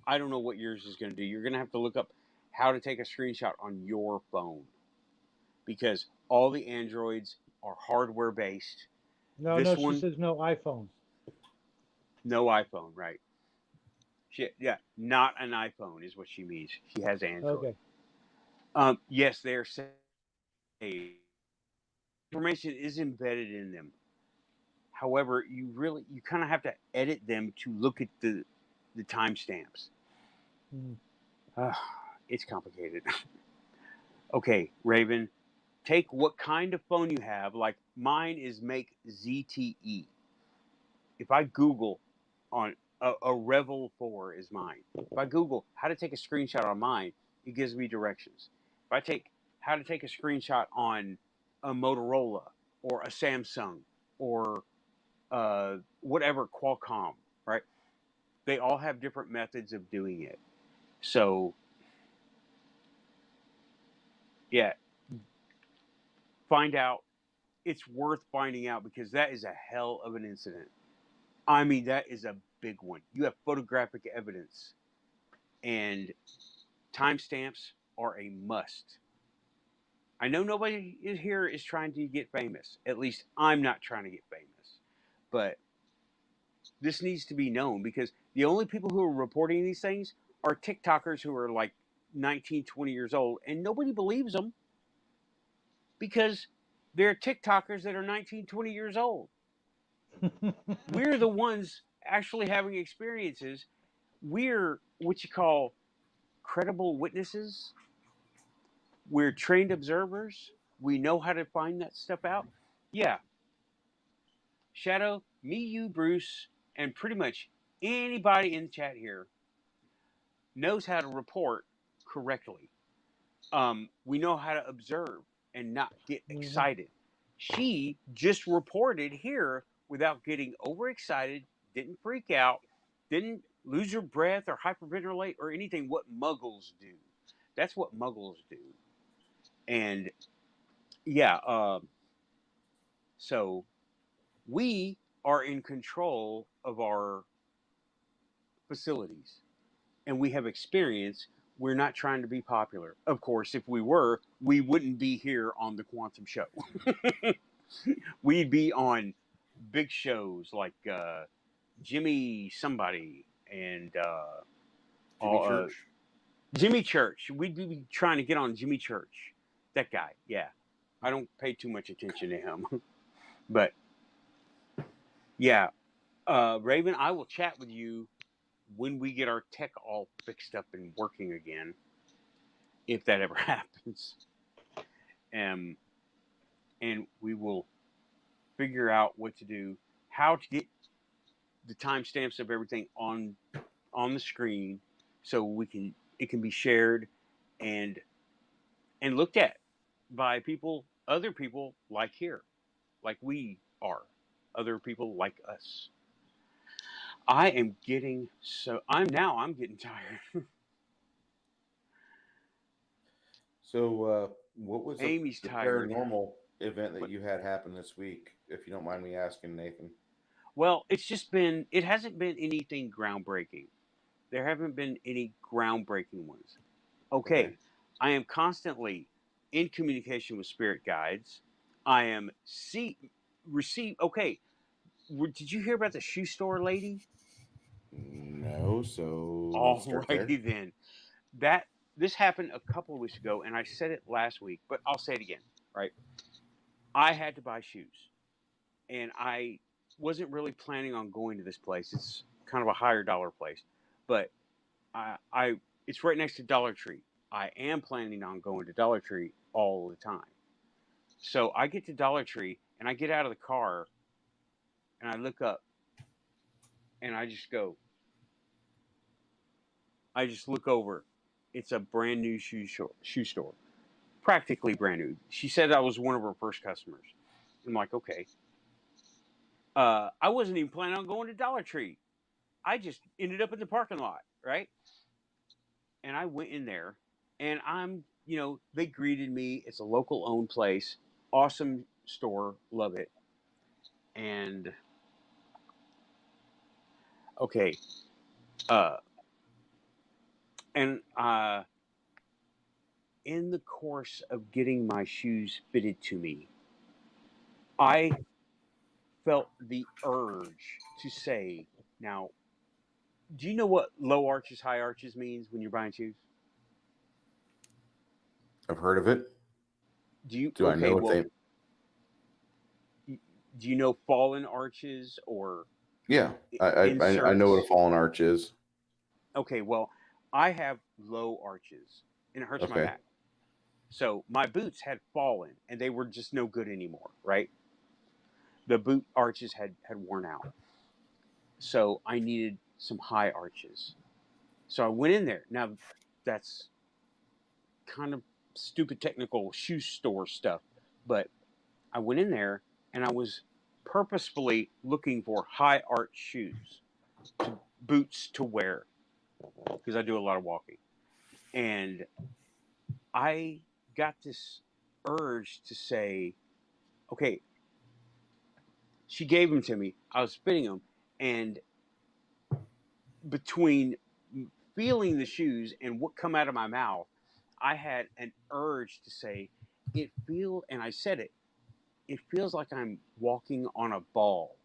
I don't know what yours is going to do. You're going to have to look up how to take a screenshot on your phone because all the Androids are hardware based. No, she says no iPhone. No iPhone, right? Yeah, not an iPhone is what she means. She has Android. Okay. Yes, they're saying information is embedded in them. However, you kind of have to edit them to look at the timestamps. It's complicated. Okay, Raven, take what kind of phone you have. Like mine is Make ZTE. If I Google on a Revel 4 is mine. If I Google how to take a screenshot on mine, it gives me directions. If I take how to take a screenshot on a Motorola or a Samsung or whatever, Qualcomm, right? They all have different methods of doing it. So, yeah, find out. It's worth finding out because that is a hell of an incident. I mean, that is a big one. You have photographic evidence, and timestamps are a must. I know nobody here is trying to get famous. At least I'm not trying to get famous. But this needs to be known because the only people who are reporting these things are TikTokers who are like 19, 20 years old, and nobody believes them because they're TikTokers that are 19, 20 years old. We're the ones actually having experiences. We're what you call credible witnesses. We're trained observers. We know how to find that stuff out. Yeah. Shadow, me, you, Bruce, and pretty much anybody in the chat here knows how to report correctly. We know how to observe and not get excited. She just reported here without getting overexcited, didn't freak out, didn't lose her breath or hyperventilate or anything. What muggles do. That's what muggles do. And yeah, so we are in control of our facilities and we have experience. We're not trying to be popular. Of course, if we were, we wouldn't be here on the Quantum Show. We'd be on big shows like Jimmy somebody and Jimmy Church. Jimmy Church. We'd be trying to get on Jimmy Church. That guy, yeah. I don't pay too much attention to him. But, yeah. Raven, I will chat with you when we get our tech all fixed up and working again, if that ever happens. And we will figure out what to do, how to get the timestamps of everything on the screen so it can be shared and looked at by other people like here, like we are, other people like us. I'm getting tired. So, what was Amy's the tired. paranormal event that you had happen this week, if you don't mind me asking, Nathan? Well, it hasn't been anything groundbreaking. There haven't been any groundbreaking ones. Okay. I am constantly in communication with spirit guides. I am okay. Did you hear about the shoe store lady? No, so Alrighty then. This happened a couple of weeks ago, and I said it last week, but I'll say it again, right? I had to buy shoes, and I wasn't really planning on going to this place. It's kind of a higher dollar place, but it's right next to Dollar Tree. I am planning on going to Dollar Tree all the time. So I get to Dollar Tree, and I get out of the car, and I look up, and I just look over. It's a brand new shoe store. Practically brand new. She said I was one of her first customers. I'm like, okay. I wasn't even planning on going to Dollar Tree. I just ended up in the parking lot, right? And I went in there, and they greeted me. It's a local owned place. Awesome store. Love it. And, okay. In the course of getting my shoes fitted to me, I felt the urge to say, now, do you know what low arches, high arches means when you're buying shoes? I've heard of it. Do I know what they... Do you know fallen arches or... Yeah, I know what a fallen arch is. Okay, well, I have low arches, and it hurts my back. So my boots had fallen, and they were just no good anymore, right? The boot arches had worn out. So I needed some high arches. So I went in there. Now, that's kind of stupid technical shoe store stuff, but I went in there, and I was purposefully looking for high arch shoes, boots to wear, because I do a lot of walking. And I got this urge to say, okay, she gave them to me. I was fitting them, and between feeling the shoes and what come out of my mouth, I had an urge to say, and I said it feels like I'm walking on a ball.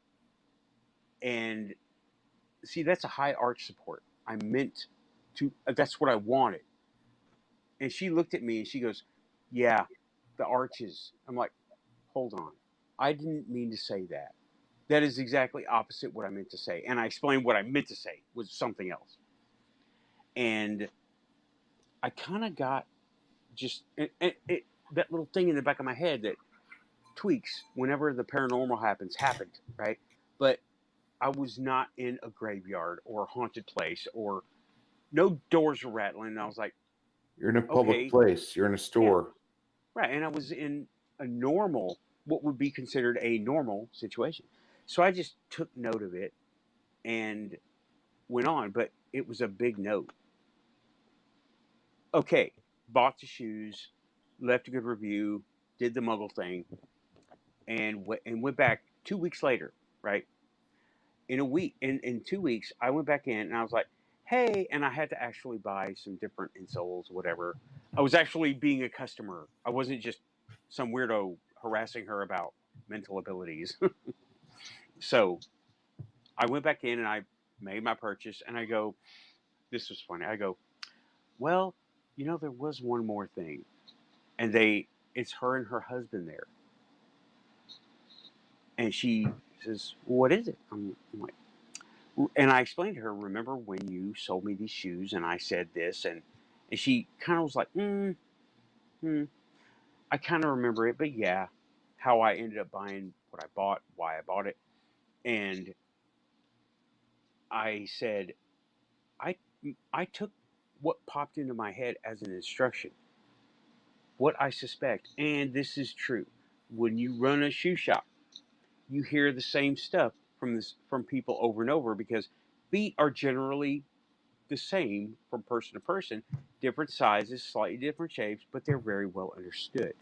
And see, that's a high arch support. I meant to, that's what I wanted. And she looked at me and she goes, yeah, the arches. I'm like, hold on. I didn't mean to say that. That is exactly opposite what I meant to say. And I explained what I meant to say was something else. And I kind of got just that little thing in the back of my head that tweaks whenever the paranormal happened, right? But I was not in a graveyard or a haunted place, or no doors were rattling. And I was like, you're in a public place. You're in a store. Yeah. Right. And I was in what would be considered a normal situation. So I just took note of it and went on, but it was a big note. Okay. Bought the shoes, left a good review, did the muggle thing, and went back 2 weeks later, right? In 2 weeks, I went back in and I was like, hey, and I had to actually buy some different insoles, whatever. I was actually being a customer. I wasn't just some weirdo harassing her about mental abilities. So I went back in and I made my purchase, and I go, this was funny. I go, well, there was one more thing, and it's her and her husband there, and she says, what is it? I'm like, and I explained to her, remember when you sold me these shoes, and I said this, and she kind of was like, I kind of remember it, but yeah, how I ended up buying what I bought, why I bought it, and I said, I took what popped into my head as an instruction, what I suspect, and this is true. When you run a shoe shop, you hear the same stuff from people over and over because feet are generally the same from person to person, different sizes, slightly different shapes, but they're very well understood.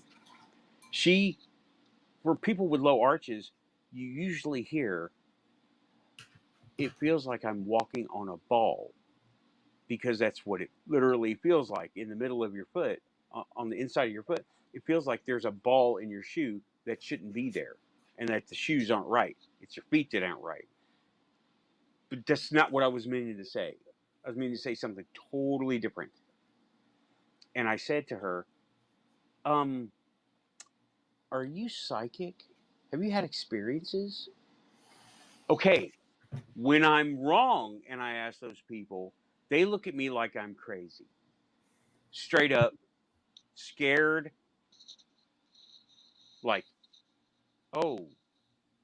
For people with low arches, you usually hear, it feels like I'm walking on a ball, because that's what it literally feels like in the middle of your foot, on the inside of your foot. It feels like there's a ball in your shoe that shouldn't be there, and that the shoes aren't right. It's your feet that aren't right. But that's not what I was meaning to say. I was meaning to say something totally different. And I said to her, are you psychic? Have you had experiences? Okay, when I'm wrong and I ask those people, they look at me like I'm crazy. Straight up, scared, like, oh,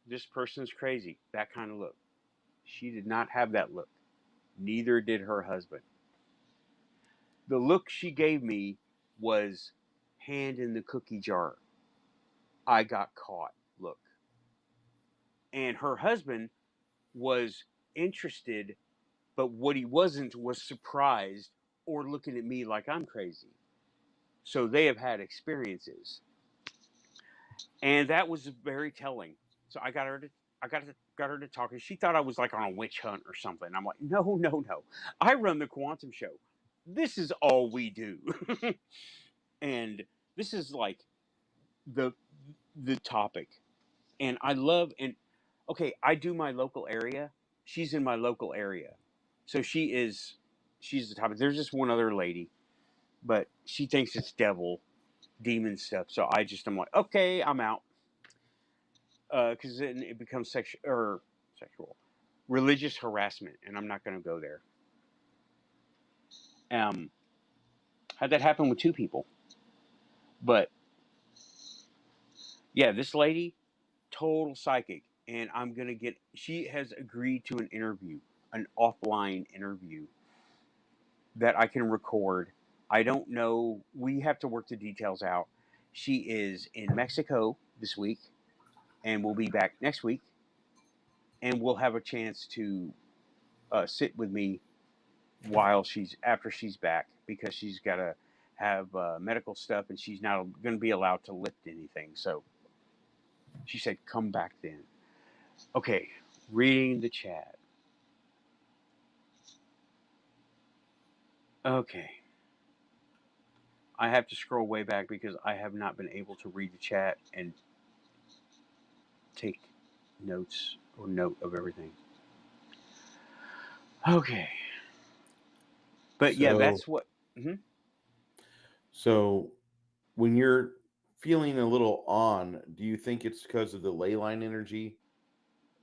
this person's crazy. That kind of look. She did not have that look. Neither did her husband. The look she gave me was hand in the cookie jar. I got caught look. And her husband was interested, but what he wasn't was surprised or looking at me like I'm crazy. So they have had experiences. And that was very telling. So I got her to talk, and she thought I was like on a witch hunt or something. I'm like, no, no, no. I run the quantum show. This is all we do. And this is like the topic. And I love, and okay, I do my local area. She's in my local area. So she's the topic. There's just one other lady, but she thinks it's demon stuff. So I'm like, okay, I'm out. Because then it becomes sexual, religious harassment, and I'm not going to go there. Had that happen with 2 people, but yeah, this lady, total psychic, and she has agreed to an interview, an offline interview that I can record. I don't know. We have to work the details out. She is in Mexico this week, and we'll be back next week, and we'll have a chance to sit with me after she's back, because she's got to have medical stuff, and she's not going to be allowed to lift anything. So she said, come back then. Okay, reading the chat. Okay. I have to scroll way back because I have not been able to read the chat and take notes or note of everything. Okay. But yeah, that's what. So when you're feeling a little on, do you think it's because of the ley line energy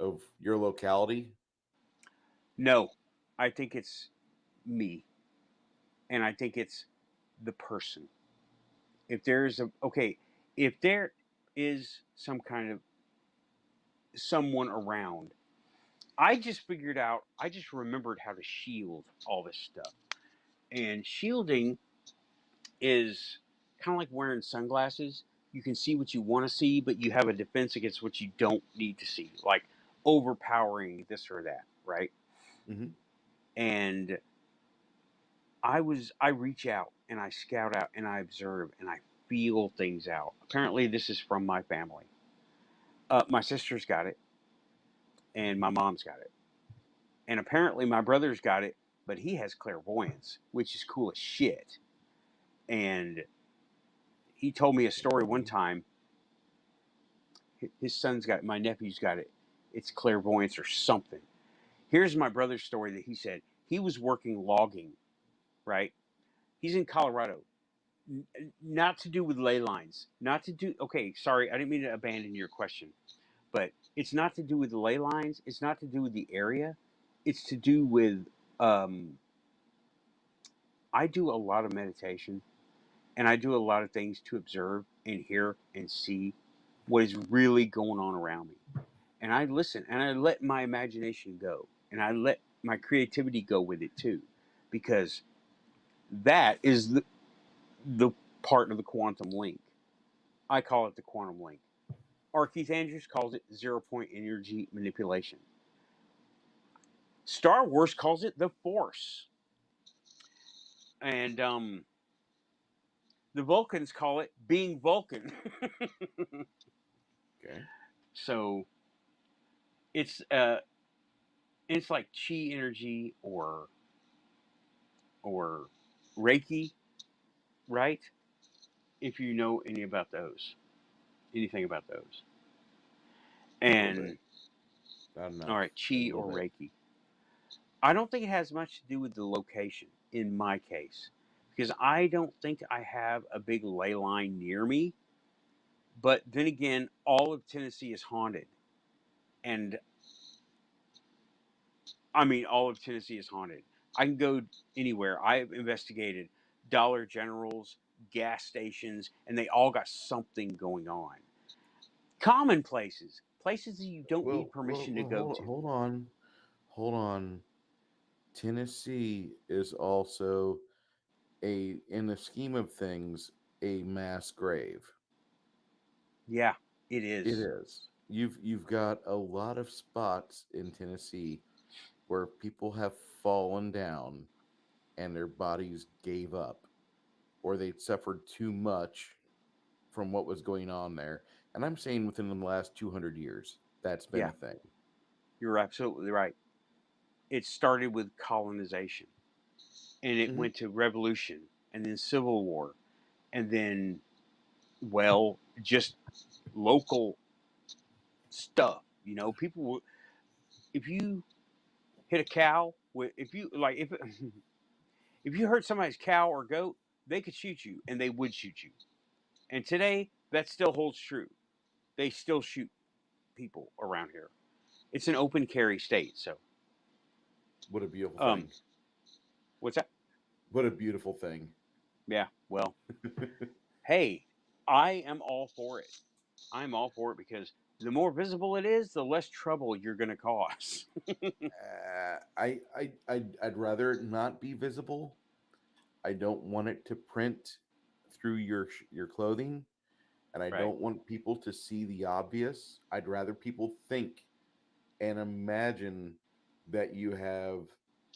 of your locality? No, I think it's me. And I think it's the person. If there is some kind of someone around, I just remembered how to shield all this stuff. And shielding is kind of like wearing sunglasses. You can see what you want to see, but you have a defense against what you don't need to see, like overpowering this or that, right? Mm-hmm. And I reach out and I scout out and I observe and I feel things out. Apparently, this is from my family. My sister's got it, and my mom's got it, and apparently my brother's got it, but he has clairvoyance, which is cool as shit. And he told me a story one time. His son's got it, my nephew's got it. it's clairvoyance or something. Here's my brother's story that he said he was working logging, right? He's in Colorado. Not to do with ley lines. Not to do. Okay, sorry, I didn't mean to abandon your question, but it's not to do with the ley lines. It's not to do with the area. It's to do with. I do a lot of meditation, and I do a lot of things to observe and hear and see what is really going on around me. And I listen, and I let my imagination go, and I let my creativity go with it too, because that is the part of the quantum link. I call it the quantum link. R. Keith Andrews calls it 0-point energy manipulation. Star Wars calls it the Force. And the Vulcans call it being Vulcan. Okay. So it's like chi energy or Reiki, right? If you know anything about those. And Not enough. all right, A chi little or bit. Reiki. I don't think it has much to do with the location in my case, because I don't think I have a big ley line near me. But then again, all of Tennessee is haunted. And I mean, all of Tennessee is haunted. I can go anywhere. I have investigated Dollar Generals, gas stations, and they all got something going on. Common places that you don't need permission to go to. Hold on. Tennessee is also in the scheme of things, a mass grave. Yeah, it is. It is. You've got a lot of spots in Tennessee where people have fallen down and their bodies gave up, or they suffered too much from what was going on there. And I'm saying within the last 200 years, that's been a thing. You're absolutely right. It started with colonization, and it went to revolution, and then civil war, and then, well, just local stuff. You know, people. If you hit a cow if you if you hurt somebody's cow or goat, they could shoot you, and they would shoot you. And today, that still holds true. They still shoot people around here. It's an open carry state, so. What a beautiful thing. What's that? What a beautiful thing. Yeah, well, hey, I am all for it. I'm all for it because the more visible it is, the less trouble you're going to cause. I'd rather it not be visible. I don't want it to print through your clothing, and I don't want people to see the obvious. I'd rather people think and imagine that you have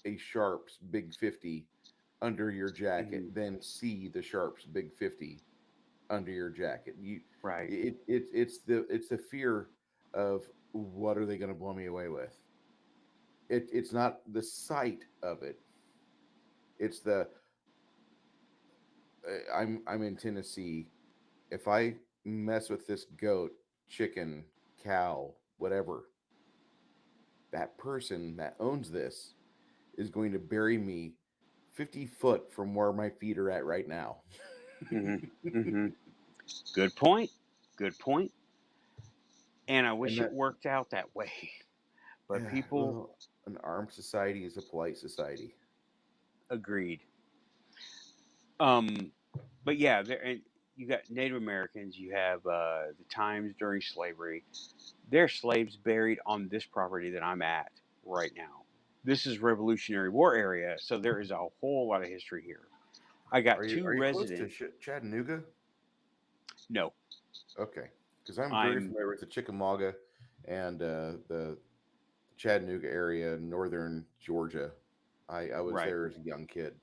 a Sharps Big 50 under your jacket than see the Sharps Big 50 under your jacket. It's the fear of what are they going to blow me away with. It's not the sight of it. It's the I'm in Tennessee. If I mess with this goat, chicken, cow, whatever, that person that owns this is going to bury me 50 foot from where my feet are at right now. Good point. And I wish it worked out that way. But people. An armed society is a polite society. Agreed. But yeah, you got Native Americans. You have the times during slavery. There are slaves buried on this property that I'm at right now. This is Revolutionary War area, so there is a whole lot of history here. I got two residents. Are you close to Chattanooga? No. Okay, because I'm very familiar with the Chickamauga and the Chattanooga area, northern Georgia. I was there as a young kid.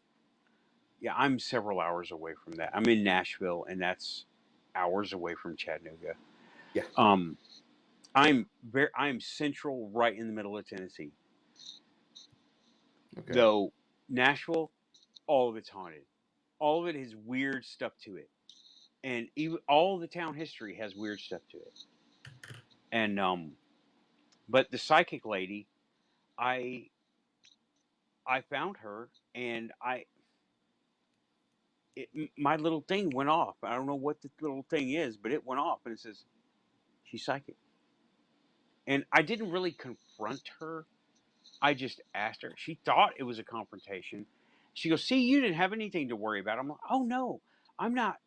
Yeah, I'm several hours away from that. I'm in Nashville, and that's hours away from Chattanooga. Yeah. I'm central, right in the middle of Tennessee. Okay. Though Nashville, all of it's haunted. All of it has weird stuff to it, and even all the town history has weird stuff to it. And But the psychic lady, I found her, and my little thing went off. I don't know what the little thing is, but it went off, and it says she's psychic. And I didn't really confront her. I just asked her. She thought it was a confrontation. She goes, "See, you didn't have anything to worry about." I'm like, "Oh no, I'm not.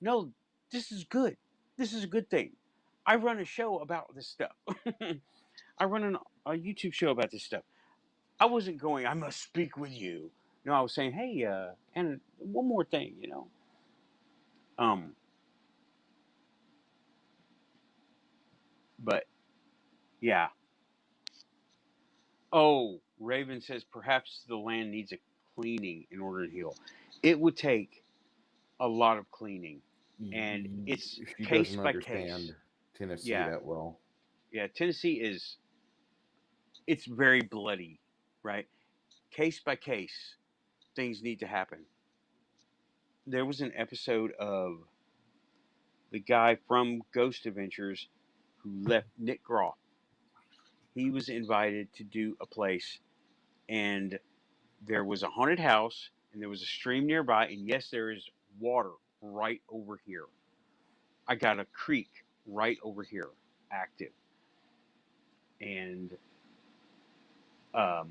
No, this is good. This is a good thing. I run a show about this stuff. I run a YouTube show about this stuff. I wasn't going, I must speak with you. No, I was saying, hey, and one more thing, you know. Um, but yeah. Oh, Raven says perhaps the land needs a cleaning in order to heal. It would take a lot of cleaning, and it's She case doesn't by case. understand Tennessee Yeah, that well. yeah. Tennessee it's very bloody, right? Case by case, things need to happen. There was an episode of the guy from Ghost Adventures who left Nick Groff. He was invited to do a place, and there was a haunted house, and there was a stream nearby, and yes, there is water right over here. I got a creek right over here, active, and um,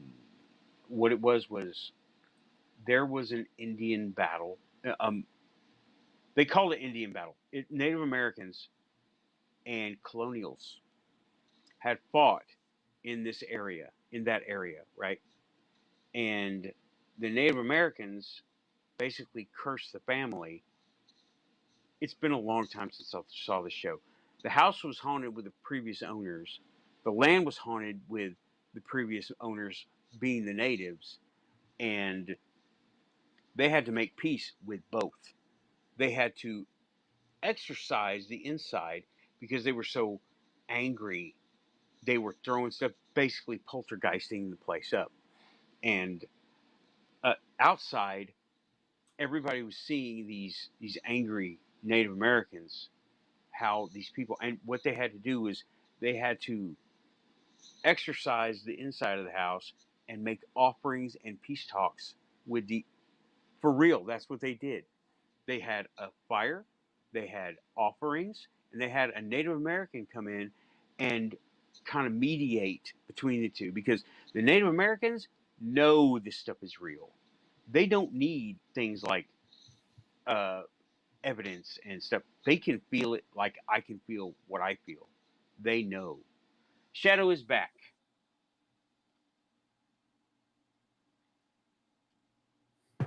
what it was there was an Indian battle. They called it Indian battle. Native Americans and colonials had fought in this area, in that area, right? And the Native Americans basically cursed the family. It's been a long time since I saw the show. The house was haunted with the previous owners. The land was haunted with the previous owners being the natives, and they had to make peace with both. They had to exercise the inside because they were so angry. They were throwing stuff, basically poltergeisting the place up. And outside, everybody was seeing these angry Native Americans, how these people, and what they had to do was they had to exercise the inside of the house and make offerings and peace talks with the, for real, that's what they did. They had a fire, they had offerings, and they had a Native American come in and kind of mediate between the two, because the Native Americans know this stuff is real. They don't need things like uh, evidence and stuff. They can feel it like I can feel what I feel. They know. Shadow is back.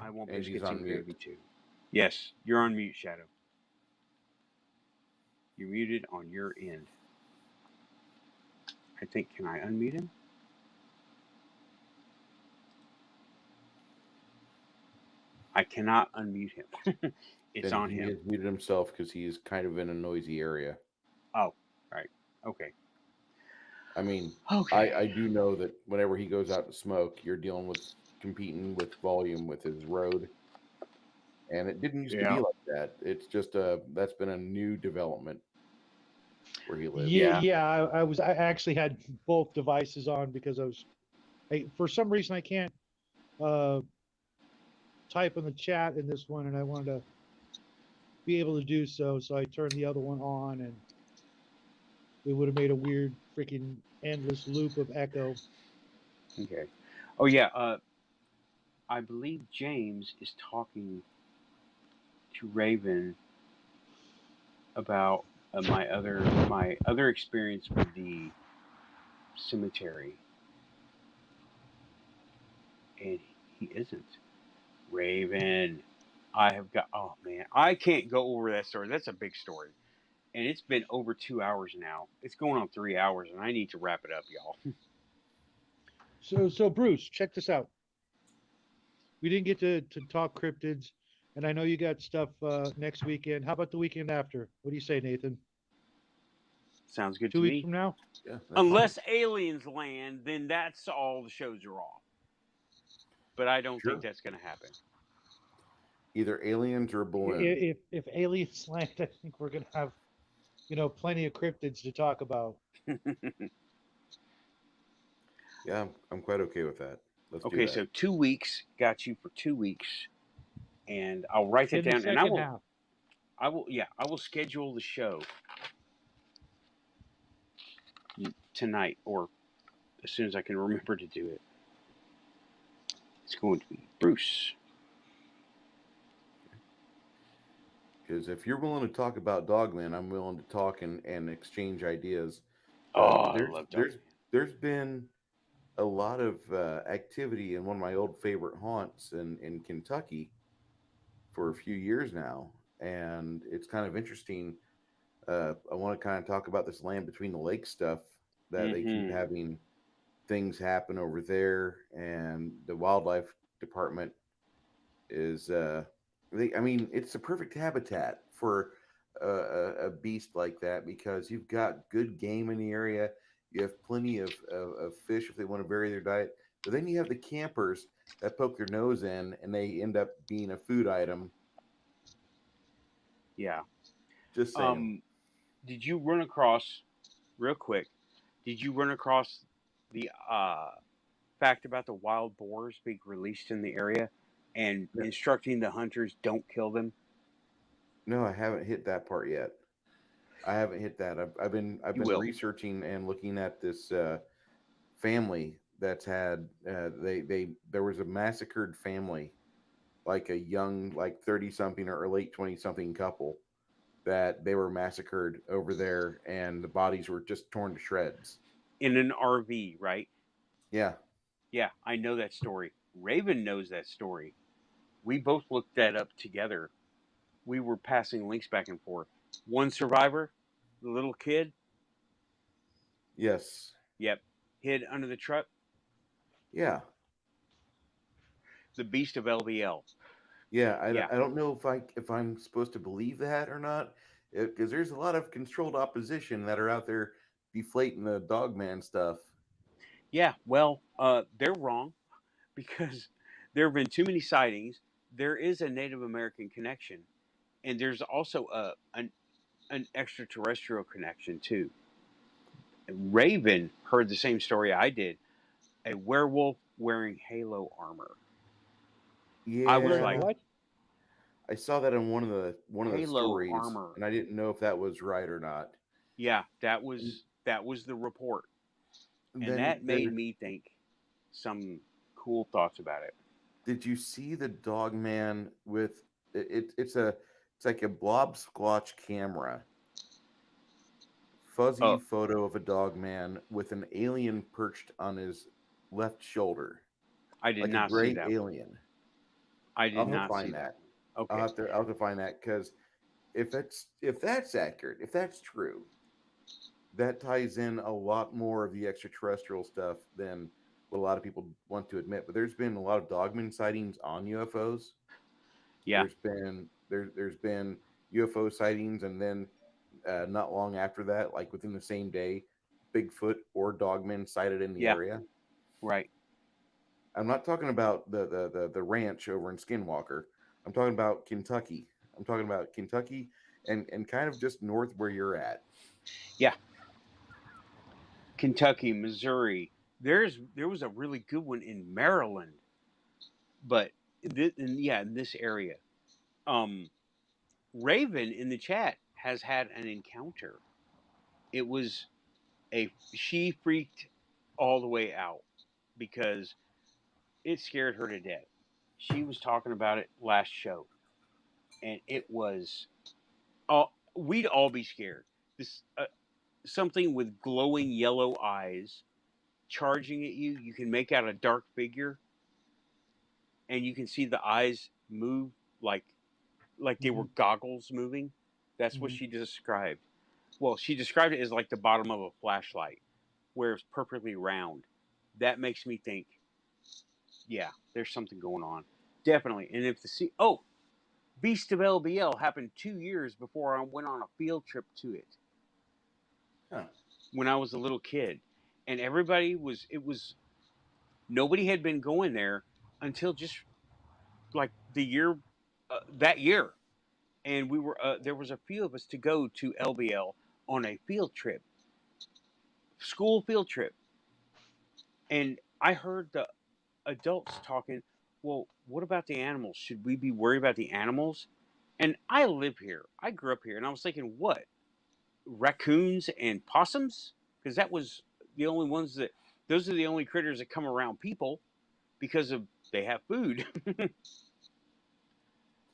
I want And he's biscuits on and mute. gravy too. Yes, you're on mute, Shadow. You're muted on your end. I think, can I unmute him? I cannot unmute him. It's Then on he him. has muted himself because he's kind of in a noisy area. Oh, right. Okay. I mean, Okay. I do know that whenever he goes out to smoke, you're dealing with competing with volume with his road. And it didn't used to be Yeah. like that. It's just that's been a new development where he lives. Yeah, Yeah. I actually had both devices on because for some reason I can't type in the chat in this one, and I wanted to be able to do so. So I turned the other one on, and it would have made a weird freaking endless loop of echo. Okay. Oh yeah. I believe James is talking to Raven about my other experience with the cemetery, and he isn't. Raven, I have got. Oh man, I can't go over that story. That's a big story, and it's been over 2 hours now. It's going on 3 hours, and I need to wrap it up, y'all. So Bruce, check this out. We didn't get to talk cryptids, and I know you got stuff next weekend. How about the weekend after? What do you say, Nathan? Sounds good 2 to weeks me. from now? Yeah, Unless aliens land, then that's all the shows are off. But I don't think that's going to happen. Either aliens or a balloon. If aliens land, I think we're gonna have plenty of cryptids to talk about. Yeah, I'm quite okay with that. Let's do Okay, that. so 2 weeks got you for 2 weeks, and I'll write that In the down, and second half. I will schedule the show tonight or as soon as I can remember to do it. It's going to be Bruce. Because if you're willing to talk about Dogman, I'm willing to talk and exchange ideas. I love Dogman. There's been a lot of activity in one of my old favorite haunts in Kentucky for a few years now, and it's kind of interesting. I want to kind of talk about this land between the lakes stuff that they keep having things happen over there, and the wildlife department is I mean, it's the perfect habitat for a beast like that because you've got good game in the area, you have plenty of fish if they want to vary their diet, but then you have the campers that poke their nose in and they end up being a food item. Yeah. Just saying. Did you run across, real quick, did you run across the fact about the wild boars being released in the area and instructing the hunters don't kill them? No, I haven't hit that part yet. I haven't hit that. I've been researching and looking at this family that's had there was a massacred family, like a young, like 30 something or late 20 something couple, that they were massacred over there and the bodies were just torn to shreds in an RV, right? Yeah. Yeah, I know that story. Raven knows that story. We both looked that up together. We were passing links back and forth. One survivor, the little kid. Yes. Yep. Hid under the truck. Yeah. The beast of LBL. Yeah, I don't know if I'm supposed to believe that or not, because there's a lot of controlled opposition that are out there deflating the Dogman stuff. Yeah, well, they're wrong because there have been too many sightings. There is a Native American connection, and there's also an extraterrestrial connection too. Raven heard the same story I did. A werewolf wearing halo armor. Yeah, I was like, what? I saw that in one of the stories, armor. and I didn't know if that was right or not. Yeah, that was the report, and that made me think some cool thoughts about it. Did you see the Dogman with it's like a blob squatch camera, fuzzy photo of a Dogman with an alien perched on his left shoulder? I did like not a gray see that alien. One. I did not see that. Okay, I'll have to find that because if that's accurate, if that's true, that ties in a lot more of the extraterrestrial stuff than what a lot of people want to admit. But there's been a lot of Dogman sightings on UFOs. Yeah, there's been UFO sightings, and then not long after that, like within the same day, Bigfoot or Dogman sighted in the area. Right. I'm not talking about the ranch over in Skinwalker. I'm talking about Kentucky. I'm talking about Kentucky and kind of just north where you're at. Yeah. Kentucky, Missouri. There was a really good one in Maryland, but in this area. Raven in the chat has had an encounter. It was she freaked all the way out because it scared her to death. She was talking about it last show, and it was we'd all be scared. This something with glowing yellow eyes charging at you. You can make out a dark figure, and you can see the eyes move like they were goggles moving. That's what she described. Well, she described it as like the bottom of a flashlight, where it's perfectly round. That makes me think, yeah, there's something going on, definitely. And if Beast of LBL happened 2 years before I went on a field trip to it. Huh. When I was a little kid, and nobody had been going there until just like the year, that year. And we were, there was a few of us to go to LBL on a field trip, school field trip. And I heard the adults talking, well, what about the animals? Should we be worried about the animals? And I live here. I grew up here, and I was thinking, what? Raccoons and possums? Because that was the only ones that, those are the only critters that come around people because of they have food.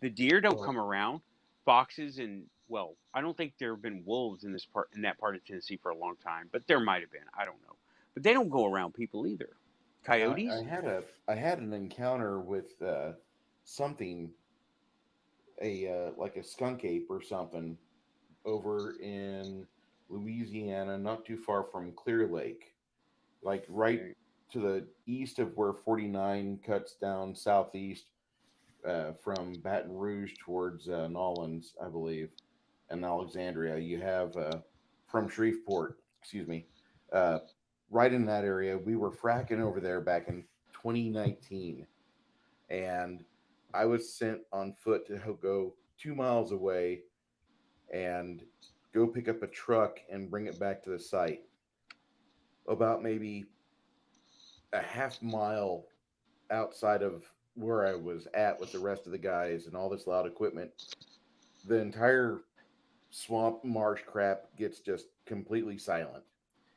The deer don't come around. Foxes and, well, I don't think there have been wolves in that part of Tennessee for a long time, but there might have been. I don't know. But they don't go around people either. Coyotes? I had an encounter with something, like a skunk ape or something, over in Louisiana, not too far from Clear Lake, like right to the east of where 49 cuts down southeast from Baton Rouge towards Nolens, I believe, and Alexandria. You have from Shreveport, excuse me, uh, right in that area. We were fracking over there back in 2019, and I was sent on foot to go 2 miles away and go pick up a truck and bring it back to the site. About maybe a half mile outside of where I was at with the rest of the guys and all this loud equipment, the entire swamp marsh crap gets just completely silent.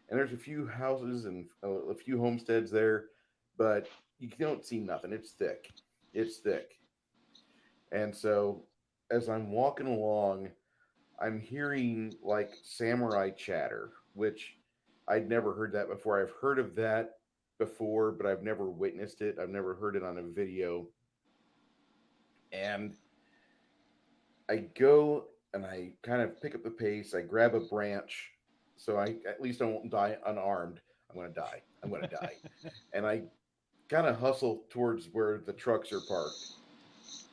And there's a few houses and a few homesteads there, but you don't see nothing. It's thick. It's thick. And so as I'm walking along, I'm hearing like samurai chatter, which I'd never heard that before. I've heard of that before, but I've never witnessed it. I've never heard it on a video. And I go and I kind of pick up the pace. I grab a branch so at least I won't die unarmed. I'm going to die. I'm going to die. And I kind of hustle towards where the trucks are parked.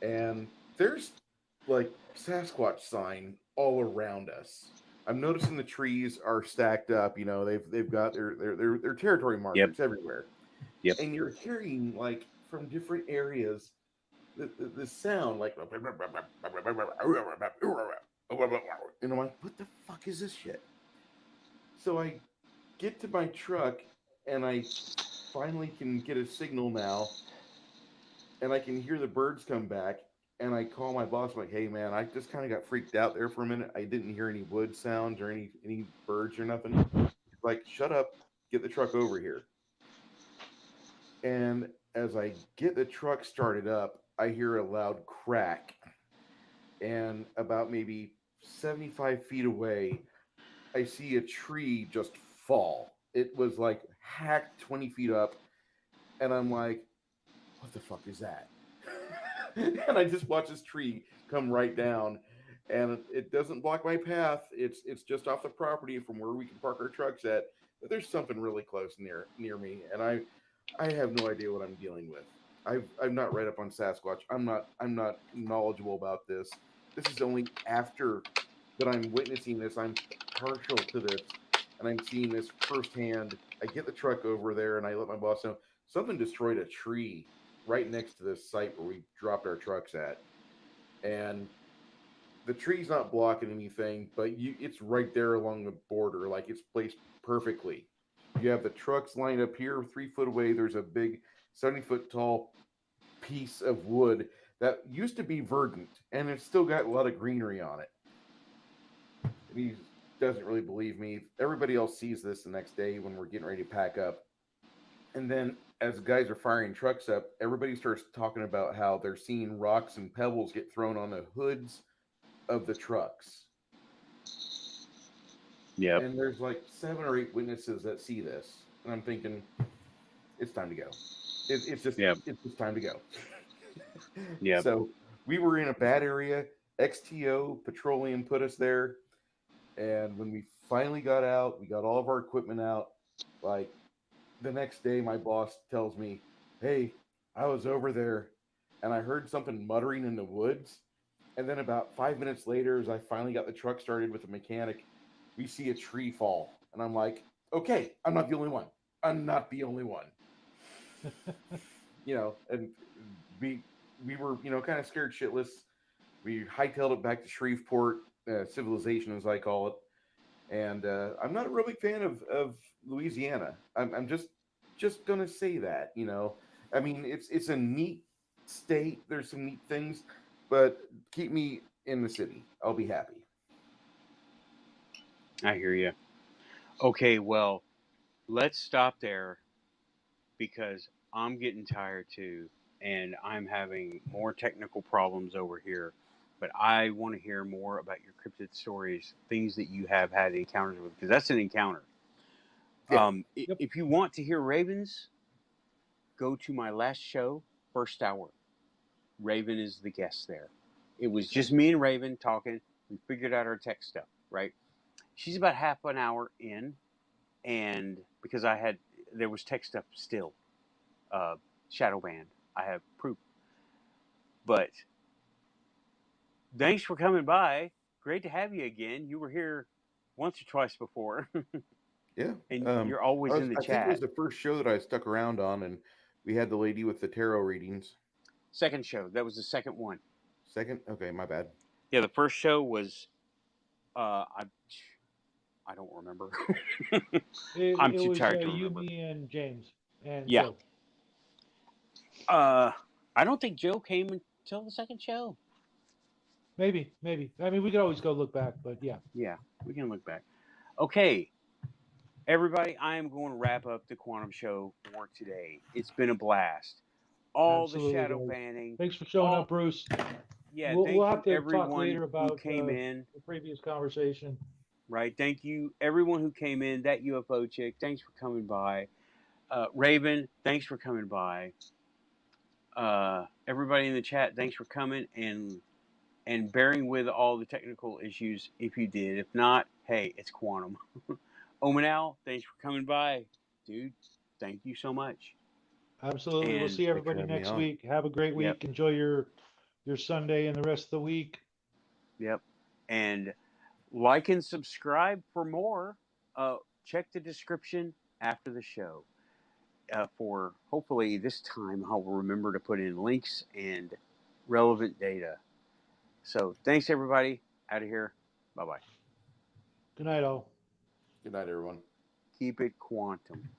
And there's like Sasquatch sign all around us. I'm noticing the trees are stacked up. You know, they've got their territory markers everywhere. Yep. And you're hearing like from different areas the sound like, and I'm like, what the fuck is this shit? So I get to my truck and I finally can get a signal now, and I can hear the birds come back. And I call my boss, I'm like, hey man, I just kind of got freaked out there for a minute. I didn't hear any wood sounds or any birds or nothing. Like, shut up, get the truck over here. And as I get the truck started up, I hear a loud crack. And about maybe 75 feet away, I see a tree just fall. It was like hacked 20 feet up. And I'm like, what the fuck is that? And I just watch this tree come right down, and it doesn't block my path. It's just off the property from where we can park our trucks at. But there's something really close near me, and I have no idea what I'm dealing with. I'm not read up on Sasquatch. I'm not knowledgeable about this. This is only after that I'm witnessing this. I'm partial to this, and I'm seeing this firsthand. I get the truck over there, and I let my boss know something destroyed a tree right next to this site where we dropped our trucks at. And the tree's not blocking anything, but it's right there along the border. Like, it's placed perfectly. You have the trucks lined up here 3 foot away. There's a big 70-foot tall piece of wood that used to be verdant, and it's still got a lot of greenery on it. He doesn't really believe me. Everybody else sees this the next day when we're getting ready to pack up. And then as guys are firing trucks up, everybody starts talking about how they're seeing rocks and pebbles get thrown on the hoods of the trucks. Yeah. And there's like 7 or 8 witnesses that see this. And I'm thinking, it's time to go. It's just time to go. Yeah. So we were in a bad area. XTO Petroleum put us there. And when we finally got out, we got all of our equipment out. Like, the next day, my boss tells me, hey, I was over there and I heard something muttering in the woods. And then about 5 minutes later, as I finally got the truck started with the mechanic, we see a tree fall. And I'm like, okay, I'm not the only one. I'm not the only one. You know, and we were, you know, kind of scared shitless. We hightailed it back to Shreveport, civilization, as I call it. And I'm not a real big fan of Louisiana. I'm just just gonna say that. I mean, it's a neat state. There's some neat things, but keep me in the city. I'll be happy. I hear you. Okay, well, let's stop there because I'm getting tired too, and I'm having more technical problems over here. But I want to hear more about your cryptid stories, things that you have had encounters with, because that's an encounter. Yeah. If you want to hear Ravens, go to my last show, first hour. Raven is the guest there. It was just me and Raven talking. We figured out our tech stuff, right? She's about half an hour in, and because there was tech stuff still, shadow band. I have proof. But thanks for coming by. Great to have you again. You were here once or twice before. Yeah. And you're always in the I think it was chat. the first show that I stuck around on, and we had the lady with the tarot readings. Second show. That was the second one. Second? Okay, my bad. Yeah, the first show was I don't remember. I'm too tired to you, remember. me, and James and Yeah. Joe. I don't think Joe came until the second show. Maybe. I mean, we could always go look back, but yeah. Yeah, we can look back. Okay, everybody, I am going to wrap up the Quantum Show for today. It's been a blast. All Absolutely, the shadow guys. banning. Thanks for showing up, Bruce. Yeah, we'll have to everyone talk later about who came in. the previous conversation. Right. Thank you, everyone who came in. That UFO chick, thanks for coming by. Raven, thanks for coming by. Everybody in the chat, thanks for coming and bearing with all the technical issues if you did. If not, hey, it's Quantum. Omanal, thanks for coming by. Dude, thank you so much. Absolutely. We'll see everybody next week. Have a great week. Enjoy your Sunday and the rest of the week. Yep. And like and subscribe for more. Check the description after the show. For hopefully this time I'll remember to put in links and relevant data. So thanks everybody. Out of here. Bye bye. Good night, all. Good night, everyone. Keep it quantum.